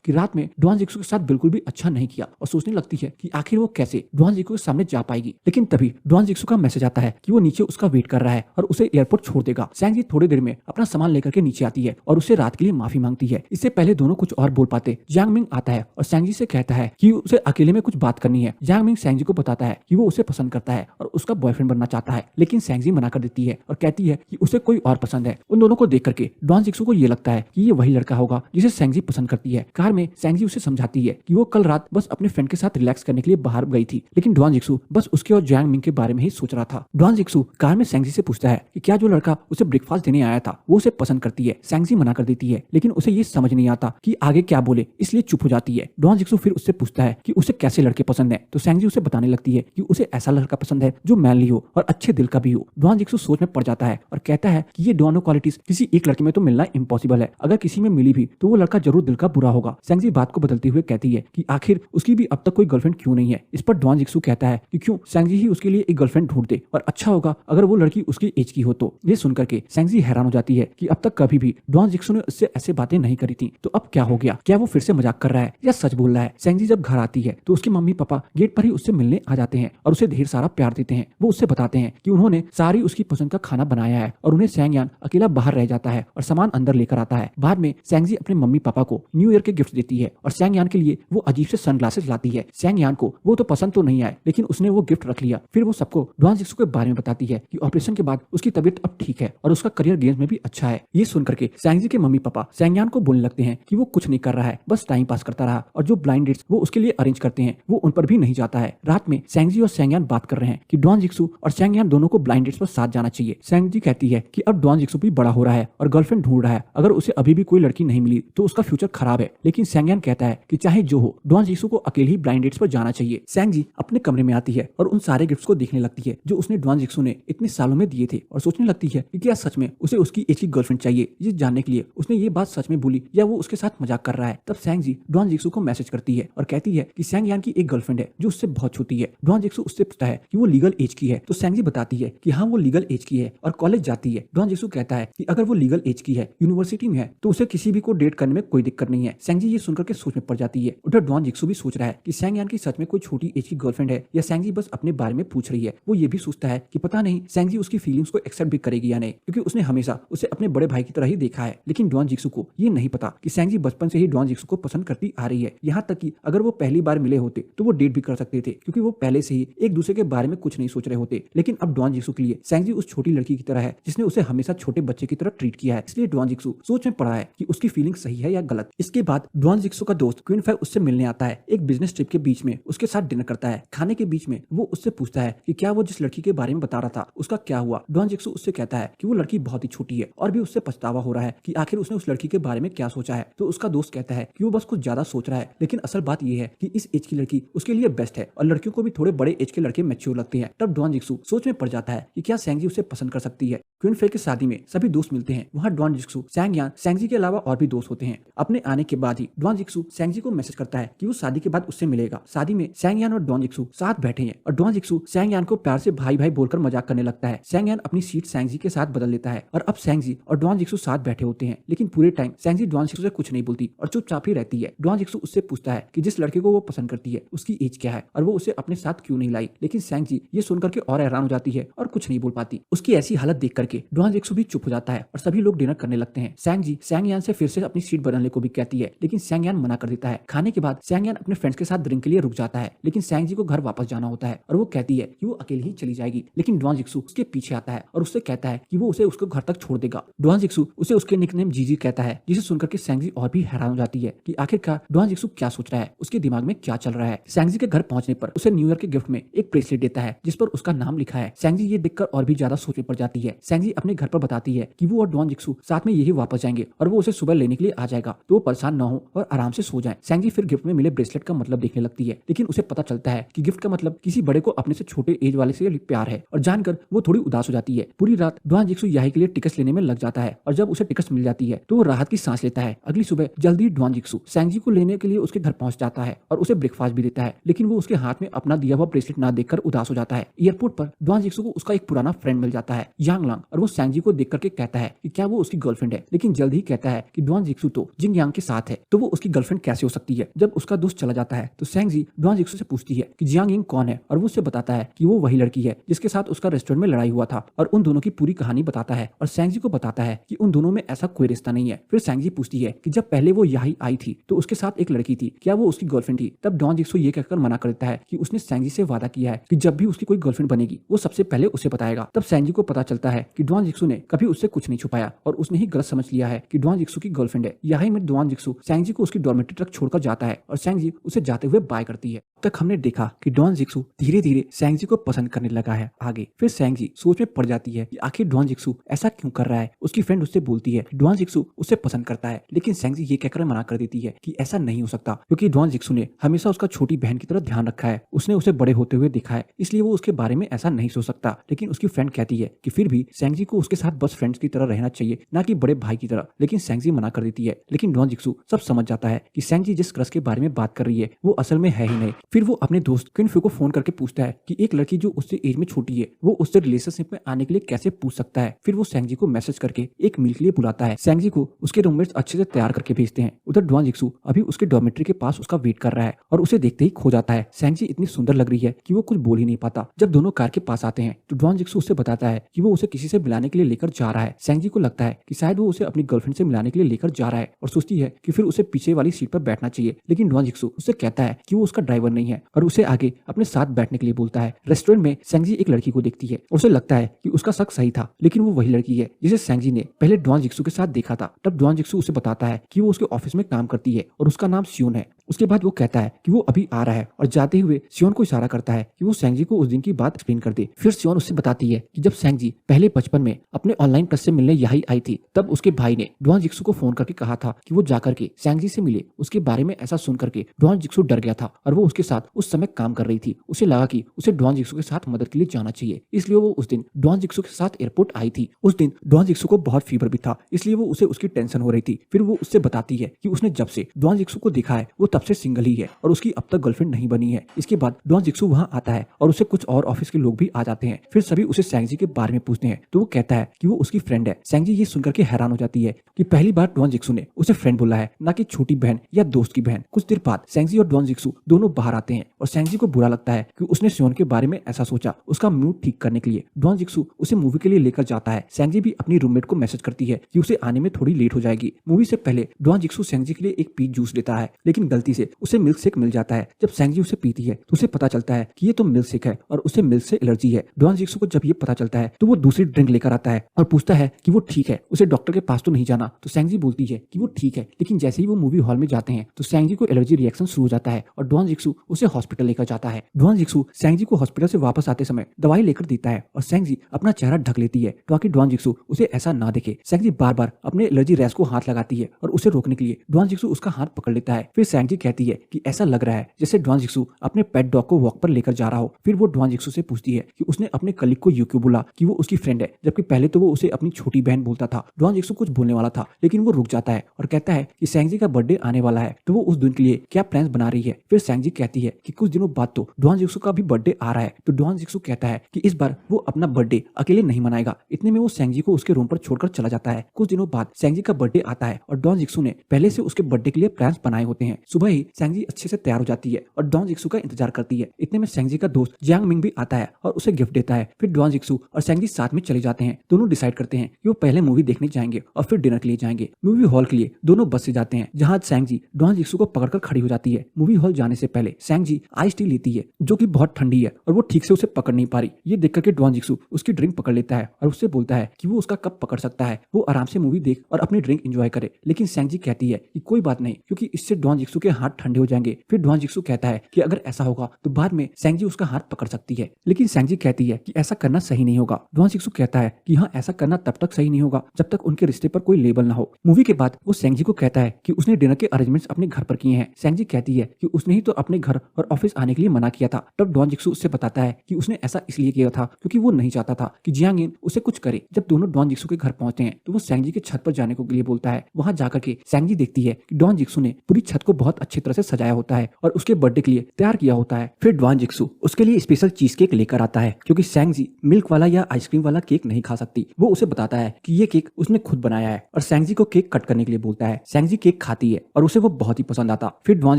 कि रात में डॉन जिक्सू के साथ बिल्कुल भी अच्छा नहीं किया और सोचने लगती है कि आखिर वो कैसे डॉन जिक्सू के सामने जा पाएगी। लेकिन तभी डॉन जिक्सू का मैसेज आता है कि वो नीचे उसका वेट कर रहा है और उसे एयरपोर्ट छोड़ देगा। सैंगजी थोड़ी देर में अपना सामान लेकर के नीचे आती है और उससे रात के लिए माफी मांगती है। इससे पहले दोनों कुछ और बोल पाते जियांग मिंग आता है और सैंगजी से कहता है कि उसे अकेले में कुछ बात करनी है। जियांग मिंग सैंगजी को बताता है कि वो उसे पसंद करता है और उसका बॉयफ्रेंड बनना चाहता है, लेकिन सैंगजी मना कर देती है और कहती है कि उसे कोई और पसंद है। उन दोनों को देख करके डॉन जिक्सू को ये लगता है कि ये वही लड़का होगा जिसे सैंगजी पसंद करती है। कार में सैंगजी उसे समझाती है कि वो कल रात बस अपने फ्रेंड के साथ रिलैक्स करने के लिए बाहर गई थी, लेकिन डॉन जिक्सू बस उसके और जियांग मिंग के बारे में ही सोच रहा था। डॉन जिक्सू कार में सैंगजी से पूछता है कि क्या जो लड़का उसे ब्रेकफास्ट देने आया था वो उसे पसंद करती है। सैंगजी मना कर देती है, लेकिन उसे ये समझ नहीं आता कि आगे क्या बोले, इसलिए चुप हो जाती है। डॉन जिक्सू फिर उससे पूछता है कि उसे कैसे लड़के पसंद है, तो सैंगजी उसे बताने लगती है कि उसे ऐसा लड़का पसंद है जो मैनली हो और अच्छे दिल का भी हो। डॉन जिक्सू सोच में पड़ जाता है और कहता है कि ये दोनों क्वालिटीज किसी एक लड़के में तो मिलना इम्पॉसिबल है, अगर किसी में मिली भी तो वो लड़का जरूर दिल का बुरा होगा। सैंगजी बात को बदलते हुए कहती है कि आखिर उसकी भी अब तक कोई गर्लफ्रेंड क्यों नहीं है। इस पर डॉन जिक्सू कहता है कि क्यों सैंगजी ही उसके लिए एक गर्लफ्रेंड ढूंढ दे और अच्छा होगा अगर वो लड़की उसकी एज की हो तो। ये सुनकर के सैंगजी हैरान हो जाती है कि अब तक कभी भी डॉन जिक्सू ने उससे ऐसे बातें नहीं करी थी, तो अब क्या हो गया, क्या वो फिर से मजाक कर रहा है या सच बोल रहा है। सैंगजी जब घर आती है तो उसके मम्मी पापा गेट पर ही उससे मिलने आ जाते हैं और उसे ढेर सारा प्यार देते हैं। वो उससे बताते हैं कि उन्होंने सारी उसकी पसंद का खाना बनाया है और उन्हें सैंगयान अकेला बाहर रह जाता है और सामान अंदर लेकर आता है। बाद में सैंगजी अपने मम्मी पापा को न्यू ईयर के गिफ्ट देती है और सैंगयान के लिए वो अजीब से सनग्लासेस लाती है। सैंगयान को वो तो पसंद तो नहीं आए, लेकिन उसने वो गिफ्ट रख लिया। फिर वो सबको डॉन जिक्सू के बारे में बताती है कि ऑपरेशन के बाद उसकी तबीयत अब ठीक है और उसका करियर गेम्स में भी अच्छा है। ये सुनकर के सैंगजी के मम्मी पापा सैंगयान को बोलने लगते हैं कि वो कुछ नहीं कर रहा है, बस टाइम पास करता रहा और जो ब्लाइंड डेट्स वो उसके लिए अरेंज करते हैं वो उन पर भी नहीं जाता है। रात में सैंगजी और सैंगयान बात कर रहे हैं कि डॉन जिक्सू और सैंगयान दोनों को ब्लाइंड डेट्स पर साथ जाना चाहिए। सैंगजी कहती है कि अब डॉन जिक्सू भी बड़ा हो रहा है और गर्लफ्रेंड ढूंढ रहा है, अगर उसे अभी भी कोई लड़की नहीं मिली तो उसका फ्यूचर खराब है। लेकिन सैंगयान कहता है कि चाहे जो हो डॉन जिक्सू को अकेले ही ब्लाइंड डेट्स पर जाना चाहिए। सैंगजी अपने कमरे में आती है और उन सारे गिफ्ट्स को देखने लगती है जो उसने डॉन जिक्सू ने इतने सालों में दिए थे और सोचने लगती है कि क्या सच में उसे उसकी एज की गर्लफ्रेंड चाहिए। ये जानने के लिए उसने ये बात सच में बोली या वो उसके साथ मजाक कर रहा है। तब सैंगजी डॉन जिक्सू को मैसेज करती है और कहती है कि सैंगयान की एक गर्लफ्रेंड है जो उससे बहुत छोटी है। डॉन जिक्सू उससे पूछता है कि वो लीगल एज की है, तो सैंगजी बताती है कि हाँ वो लीगल एज की है और कॉलेज जाती है। डॉन जिक्सू कहता है कि अगर वो लीगल एज की है, यूनिवर्सिटी में है, तो उसे किसी भी को डेट करने में कोई दिक्कत नहीं है। सैंगजी ये सुनकर के सोच में पड़ जाती है। उधर डॉन जिक्सू भी सोच रहा है कि सैंगयान की सच में कोई छोटी एज की गर्लफ्रेंड है या सैंगजी बस अपने बारे में पूछ रही है। वो ये भी सोचता है कि पता नहीं सैंगजी उसकी फीलिंग्स को एक्सेप्ट भी करेगी या नहीं, क्योंकि उसने हमेशा उसे अपने बड़े भाई की तरह ही देखा है। लेकिन डॉन जिक्सू को ये नहीं पता कि सैंगजी बचपन से ही डॉन जिक्सू को पसंद करती आ रही है। यहाँ तक कि अगर वो पहली बार मिले होते तो वो डेट भी कर सकते थे, क्योंकि वो पहले से ही एक दूसरे के बारे में कुछ नहीं सोच रहे होते। लेकिन अब डॉन जिक्सू के लिए सैंगजी उस छोटी लड़की की तरह है जिसने उसे हमेशा छोटे बच्चे की तरह ट्रीट किया है। इसलिए डॉन जिक्सू सोच में पड़ा है कि उसकी फीलिंग सही है या गलत। इसके बाद डॉन जिक्सू का दोस्त क्वीन फाई उससे मिलने आता है। एक बिजनेस ट्रिप के बीच में उसके साथ डिनर करता है। खाने के बीच में वो उससे पूछता है कि क्या वो जिस लड़की के बारे में बता रहा था उसका क्या हुआ। डॉन जिक्सू उससे कहता है कि वो लड़की बहुत ही छोटी है और भी उससे पछतावा हो रहा है कि आखिर उसने उस लड़की के बारे में क्या सोचा है। तो उसका दोस्त कहता है कि वो बस कुछ ज्यादा सोच रहा है, लेकिन असल बात ये है कि इस एज की लड़की उसके लिए बेस्ट है और लड़कियों को भी थोड़े बड़े एज के लड़के मैच्योर लगते हैं। तब डॉन जिक्सू सोच में पड़ जाता है कि क्या सैंगजी उसे पसंद कर सकती है। क्वीन फे की शादी में सभी दोस्त मिलते हैं। वहाँ डॉन जिक्सू, सैंग यान, सैंगजी के अलावा और भी दोस्त होते हैं। अपने आने के बाद ही डॉन जिक्सू सैंगजी को मैसेज करता है कि वो शादी के बाद उससे मिलेगा। शादी में सैंग यान और डॉन जिक्सू साथ बैठे हैं और डॉन जिक्सू सैंग यान को प्यार से भाई भाई बोलकर मजाक करने लगता है। सैंग यान अपनी सीट सैंगजी के साथ बदल लेता है और अब सैंगजी और डॉन जिक्सू साथ बैठे होते हैं। लेकिन पूरे टाइम सैंगजी डॉन जिक्सू से कुछ नहीं बोलती और चुपचाप ही रहती है। डॉन जिक्सू उससे पूछता है कि जिस लड़के को वो पसंद करती है उसकी एज क्या है और वो उसे अपने साथ क्यों नहीं लाई। लेकिन सैंगजी ये सुनकर के और हैरान हो जाती है और कुछ नहीं बोल पाती। उसकी ऐसी हालत देख करके डॉन जिक्सू भी चुप हो जाता है और सभी लोग डिनर करने लगते हैं। सैंगजी सैंग यान से फिर से अपनी सीट बदलने को भी कहती है, लेकिन सैंग यान मना कर देता है। खाने के बाद सैंग यान अपने फ्रेंड्स के साथ ड्रिंक के लिए रुक जाता है, लेकिन सैंगजी को घर वापस जाना होता है और वो कहती है कि वो अकेली ही चली जाएगी। लेकिन डॉन जिक्सू उसके पीछे आता है और उससे कहता है कि वो उसे उसको घर तक छोड़ देगा। डॉन जिक्सू उसे उसके निकनेम जीजी कहता है, जिसे सुनकर के सैंगजी और भी हैरान हो जाती है कि आखिरकार डॉन जिक्सू क्या सोच रहा है, उसके दिमाग में क्या चल रहा है। सैंगजी के घर पहुंचने पर उसे न्यू ईयर के गिफ्ट में एक ब्रेसलेट देता है जिस पर उसका नाम लिखा है। सैंगजी ये देखकर और भी ज्यादा सोच में पड़ जाती है। सैंगजी अपने घर पर बताती है कि वो और डॉन जिक्सू साथ में यही वापस जाएंगे और वो उसे सुबह लेने के लिए आ जाएगा, तो वो परेशान न हो और आराम से सो जाए। सैंगजी फिर गिफ्ट में मिले ब्रेसलेट का मतलब देखने लगती है, लेकिन उसे पता चलता है कि गिफ्ट का मतलब किसी बड़े को अपने से छोटे एज वाले से प्यार है और जानकर वो थोड़ी उदास हो जाती है। पूरी रात डॉन जिक्सू याही के लिए टिकट्स लेने में लग जाता है और जब उसे टिकट्स मिल जाती है तो वो राहत की सांस लेता है। अगली सुबह जल्दी डॉन जिक्सू सैंगजी को लेने के लिए उसके घर पहुंच जाता है और उसे ब्रेकफास्ट भी देता है, लेकिन वो उसके हाथ में अपना दिया हुआ ब्रेसलेट ना देखकर उदास हो जाता है। एयरपोर्ट पर डॉन जिक्सू को उसका एक पुराना फ्रेंड मिल जाता है, यांग लांग, और वो सैंगजी को देख करके कहता है कि क्या वो उसकी गर्लफ्रेंड है, लेकिन जल्द ही कहता है कि डॉन जिक्सू तो जिंग यांग के साथ है, तो वो उसकी गर्लफ्रेंड कैसे हो सकती है। जब उसका दोस्त चला जाता है तो सैंगजी डॉन जिक्सू से पूछती है कि जियांग यिंग कौन है और वो उससे बताता है कि वो वही लड़की है जिसके साथ उसका रेस्टोरेंट में लड़ाई हुआ था और उन दोनों की पूरी कहानी बताता है और सैंगजी को बताता है कि उन दोनों में ऐसा कोई रिश्ता नहीं है। फिर सैंगजी पूछती है कि जब पहले वो यही आई थी तो उसके साथ एक लड़की थी, क्या वो उसकी गर्लफ्रेंड थी। तब डॉन जिक्सू ये कहकर मना कर देता है कि उसने सैंगजी से वादा किया है कि जब भी उसकी कोई गर्लफ्रेंड बनेगी वो सबसे पहले उसे बताएगा। तब सैंगजी को पता चलता है कि डॉन जिक्सू ने कभी उससे कुछ नहीं छुपाया और उसने ही गलत समझ लिया है कि डॉन जिक्सू की गर्लफ्रेंड है। यही में डॉन जिक्सू सैंगजी को उसकी डॉर्मेट्री तक छोड़कर जाता है और सैंगजी उसे जाते हुए बाय करती है। तक हमने देखा कि डॉन जिक्सू धीरे धीरे सैंगजी को पसंद करने लगा है। आगे फिर सैंगजी सोच में पड़ जाती है कि आखिर डॉन जिक्सू ऐसा क्यों कर रहा है। उसकी फ्रेंड उससे बोलती है कि डॉन जिक्सू उसे पसंद करता है, लेकिन सैंगजी ये कहकर मना कर देती है कि ऐसा नहीं हो सकता, क्योंकि डॉन जिक्सू ने हमेशा उसका छोटी बहन की तरह ध्यान रखा है, उसने उसे बड़े होते हुए देखा है, इसलिए वो उसके बारे में ऐसा नहीं सोच सकता। लेकिन उसकी फ्रेंड कहती है कि फिर भी सैंगजी को उसके साथ बस फ्रेंड्स की तरह रहना चाहिए, ना कि बड़े भाई की तरह। लेकिन सैंगजी मना कर देती है। लेकिन डॉन जिक्सू सब समझ जाता है कि सैंगजी जिस क्रश के बारे में बात कर रही है वो असल में है ही नहीं। फिर वो अपने दोस्त क्विन फू को फोन करके पूछता है कि एक लड़की जो उससे एज में छोटी है वो उससे रिलेशनशिप में आने के लिए कैसे पूछ सकता है। फिर वो सैंगजी को मैसेज करके एक मील के लिए बुलाता है। सैंगजी को उसके रूममेट्स अच्छे से तैयार करके भेजते हैं। उधर डॉन जिक्सू अभी उसके डॉर्मेट्री के पास उसका वेट कर रहा है और उसे देखते ही खो जाता है। सैंगजी इतनी सुंदर लग रही है कि वो कुछ बोल ही नहीं पाता। जब दोनों कार के पास आते हैं तो डॉन जिक्सू उससे बताता है कि वो उसे किसी से मिलाने के लिए लेकर जा रहा है। सैंगजी को लगता है कि शायद वो उसे अपनी गर्लफ्रेंड से मिलाने के लिए लेकर जा रहा है और सोचती है कि फिर उसे पीछे वाली सीट पर बैठना चाहिए। लेकिन डॉन जिक्सू उससे कहता है कि वो उसका ड्राइवर नहीं है और उसे आगे अपने साथ बैठने के लिए बोलता है। रेस्टोरेंट में सैंगजी एक लड़की को देखती है। उसे लगता है कि उसका शक सही था, लेकिन वो वही लड़की है जिसे सैंगजी ने पहले डॉन जिक्सू के साथ देखा था। तब डॉन जिक्सू उसे बताता है कि वो उसके ऑफिस में काम करती है और उसका नाम सियोन है। उसके बाद वो कहता है कि वो अभी आ रहा है और जाते हुए सियोन को इशारा करता है कि वो सैंगजी को उस दिन की बात एक्सप्लेन कर दे। फिर सियोन उससे बताती है कि जब सैंगजी पहले बचपन में अपने ऑनलाइन क्रश से मिलने यही आई थी तब उसके भाई ने डॉन जिक्सू को फोन करके कहा था कि वो जाकर के सैंगजी से मिले। उसके बारे में ऐसा सुन करके डॉन जिक्सू डर गया था और वो उसके साथ उस समय काम कर रही थी। उसे लगा कि उसे डॉन जिक्सू के साथ मदद के लिए जाना चाहिए, इसलिए वो उस दिन डॉन जिक्सू के साथ एयरपोर्ट आई थी। उस दिन डॉन जिक्सू को बहुत फीवर भी था, इसलिए वो उसे उसकी टेंशन हो रही थी। फिर वो उससे बताती है कि उसने जब से डॉन जिक्सू को देखा है वो तब से सिंगल ही है और उसकी अब तक गर्लफ्रेंड नहीं बनी है। इसके बाद डॉन जिक्सू वहाँ आता है और उसे कुछ और ऑफिस के लोग भी आ जाते हैं। फिर सभी उसे सैंगजी के बारे में पूछते हैं तो वो कहता है कि वो उसकी फ्रेंड है। सैंगजी ये सुनकर के हैरान हो जाती है कि पहली बार डॉन जिक्सू ने उसे फ्रेंड बोला है, ना कि छोटी बहन या दोस्त की बहन। कुछ देर बाद सैंगजी और डॉन जिक्सू दोनों बाहर आते हैं और सैंगजी को बुरा लगता है कि उसने सियोन के बारे में ऐसा सोचा। उसका मूड ठीक करने के लिए डॉन जिक्सू उसे मूवी के लिए लेकर जाता है। सैंगजी भी अपनी रूममेट को मैसेज करती है कि उसे आने में थोड़ी लेट हो जाएगी। मूवी से पहले डॉन जिक्सू सैंगजी के लिए एक पीच जूस लेता है, लेकिन गलती गलती से उसे मिल्क शेक मिल जाता है। जब सैंगजी उसे पीती है तो उसे पता चलता है कि ये तो मिल्क शेक है और उसे मिल्क से एलर्जी है। डॉन जिक्सू को जब ये पता चलता है तो वो दूसरी ड्रिंक लेकर आता है और पूछता है कि वो ठीक है, उसे डॉक्टर के पास तो नहीं जाना। तो सैंगजी बोलती है कि वो ठीक है, लेकिन जैसे ही वो मूवी हॉल में जाते हैं तो सैंगजी को एलर्जी रिएक्शन शुरू हो जाता है और डॉन जिक्सू उसे हॉस्पिटल लेकर जाता है। डॉन जिक्सू सैंगजी को हॉस्पिटल से वापस आते समय दवाई लेकर देता है और सैंगजी अपना चेहरा ढक लेती है ताकि डॉन जिक्सू उसे ऐसा ना देखे। सैंगजी बार बार अपने एलर्जी रैश को हाथ लगाती है और उसे रोकने के लिए डॉन जिक्सू उसका हाथ पकड़ लेता है। फिर सैंगजी कहती है कि ऐसा लग रहा है जैसे डॉन जिक्सू अपने पेट डॉग को वॉक पर लेकर जा रहा हो। फिर वो डॉन जिक्सू से पूछती है कि उसने अपने कलीग को यूं क्यों बोला कि वो उसकी फ्रेंड है, जबकि पहले तो वो उसे अपनी छोटी बहन बोलता था। डॉन जिक्सू कुछ बोलने वाला था लेकिन वो रुक जाता है और कहता है कि सैंगजी का बर्थडे आने वाला है तो वो उस दिन के लिए क्या प्लान्स बना रही है। फिर सैंगजी कहती है कि कुछ दिनों बाद तो डॉन जिक्सू का भी बर्थडे आ रहा है। तो डॉन जिक्सू कहता है कि इस बार वो अपना बर्थडे अकेले नहीं मनाएगा। इतने में वो सैंगजी को उसके रूम पर छोड़कर चला जाता है। कुछ दिनों बाद सैंगजी का बर्थडे आता है और डॉन जिक्सू ने पहले से उसके बर्थडे के लिए प्लान्स बनाए होते हैं। सुबह ही सैंगजी अच्छे से तैयार हो जाती है और डॉन जिक्सू का इंतजार करती है। इतने में सैंगजी का दोस्त जियांग मिंग भी आता है और उसे गिफ्ट देता है। फिर डॉन जिक्सू और सैंगजी साथ में चले जाते हैं। दोनों डिसाइड करते हैं कि वो पहले मूवी देखने जाएंगे और फिर डिनर के लिए जाएंगे। मूवी हॉल के लिए दोनों बस से जाते हैं जहां सैंगजी डॉन जिक्सू को पकड़कर खड़ी हो जाती है। मूवी हॉल जाने से पहले सैंगजी आइस टी लेती है जो कि बहुत ठंडी है और वो ठीक से उसे पकड़ नहीं पा रही। ये देख करके डॉन जिक्सू उसकी ड्रिंक पकड़ लेता है और उससे बोलता है कि वो उसका कप पकड़ सकता है, वो आराम से मूवी देख और अपनी ड्रिंक एंजॉय करे। लेकिन सैंगजी कहती है कि कोई बात नहीं क्योंकि इससे डॉन जिक्सू के हाथ ठंडे हो जाएंगे। फिर डॉन जिक्सू कहता है कि अगर ऐसा होगा तो बाद में सैंगजी उसका हाथ पकड़ सकती है, लेकिन सैंगजी कहती है कि ऐसा करना सही नहीं होगा। डॉन जिक्सू कहता है कि हाँ, ऐसा करना तब तक सही नहीं होगा जब तक उनके रिश्ते पर कोई लेबल ना हो। मूवी के बाद वो सैंगजी को कहता है कि उसने डिनर के अरेंजमेंट्स अपने घर पर किए हैं। सैंगजी कहती है कि उसने ही तो अपने घर और ऑफिस आने के लिए मना किया था। तब डॉन जिक्सू उससे बताता है कि उसने ऐसा इसलिए किया था क्योंकि वो नहीं चाहता था कि जियांग इन उसे कुछ करे। जब दोनों डॉन जिक्सू के घर पहुंचते हैं तो वो सैंगजी के छत पर जाने के लिए बोलता है। वहां जाकर के सैंगजी देखती है कि डॉन जिक्सू ने पूरी छत को बहुत अच्छी तरह से सजाया होता है और उसके बर्थडे के लिए तैयार किया होता है। फिर डॉन जिक्सू उसके लिए स्पेशल चीज केक लेकर आता है क्योंकि सैंगजी मिल्क वाला या आइसक्रीम वाला केक नहीं खा सकती। वो उसे बताता है कि ये केक उसने खुद बनाया है और सैंगजी को केक कट करने के लिए बोलता है। सैंगजी केक खाती है और उसे वो बहुत ही पसंद आता। फिर डॉन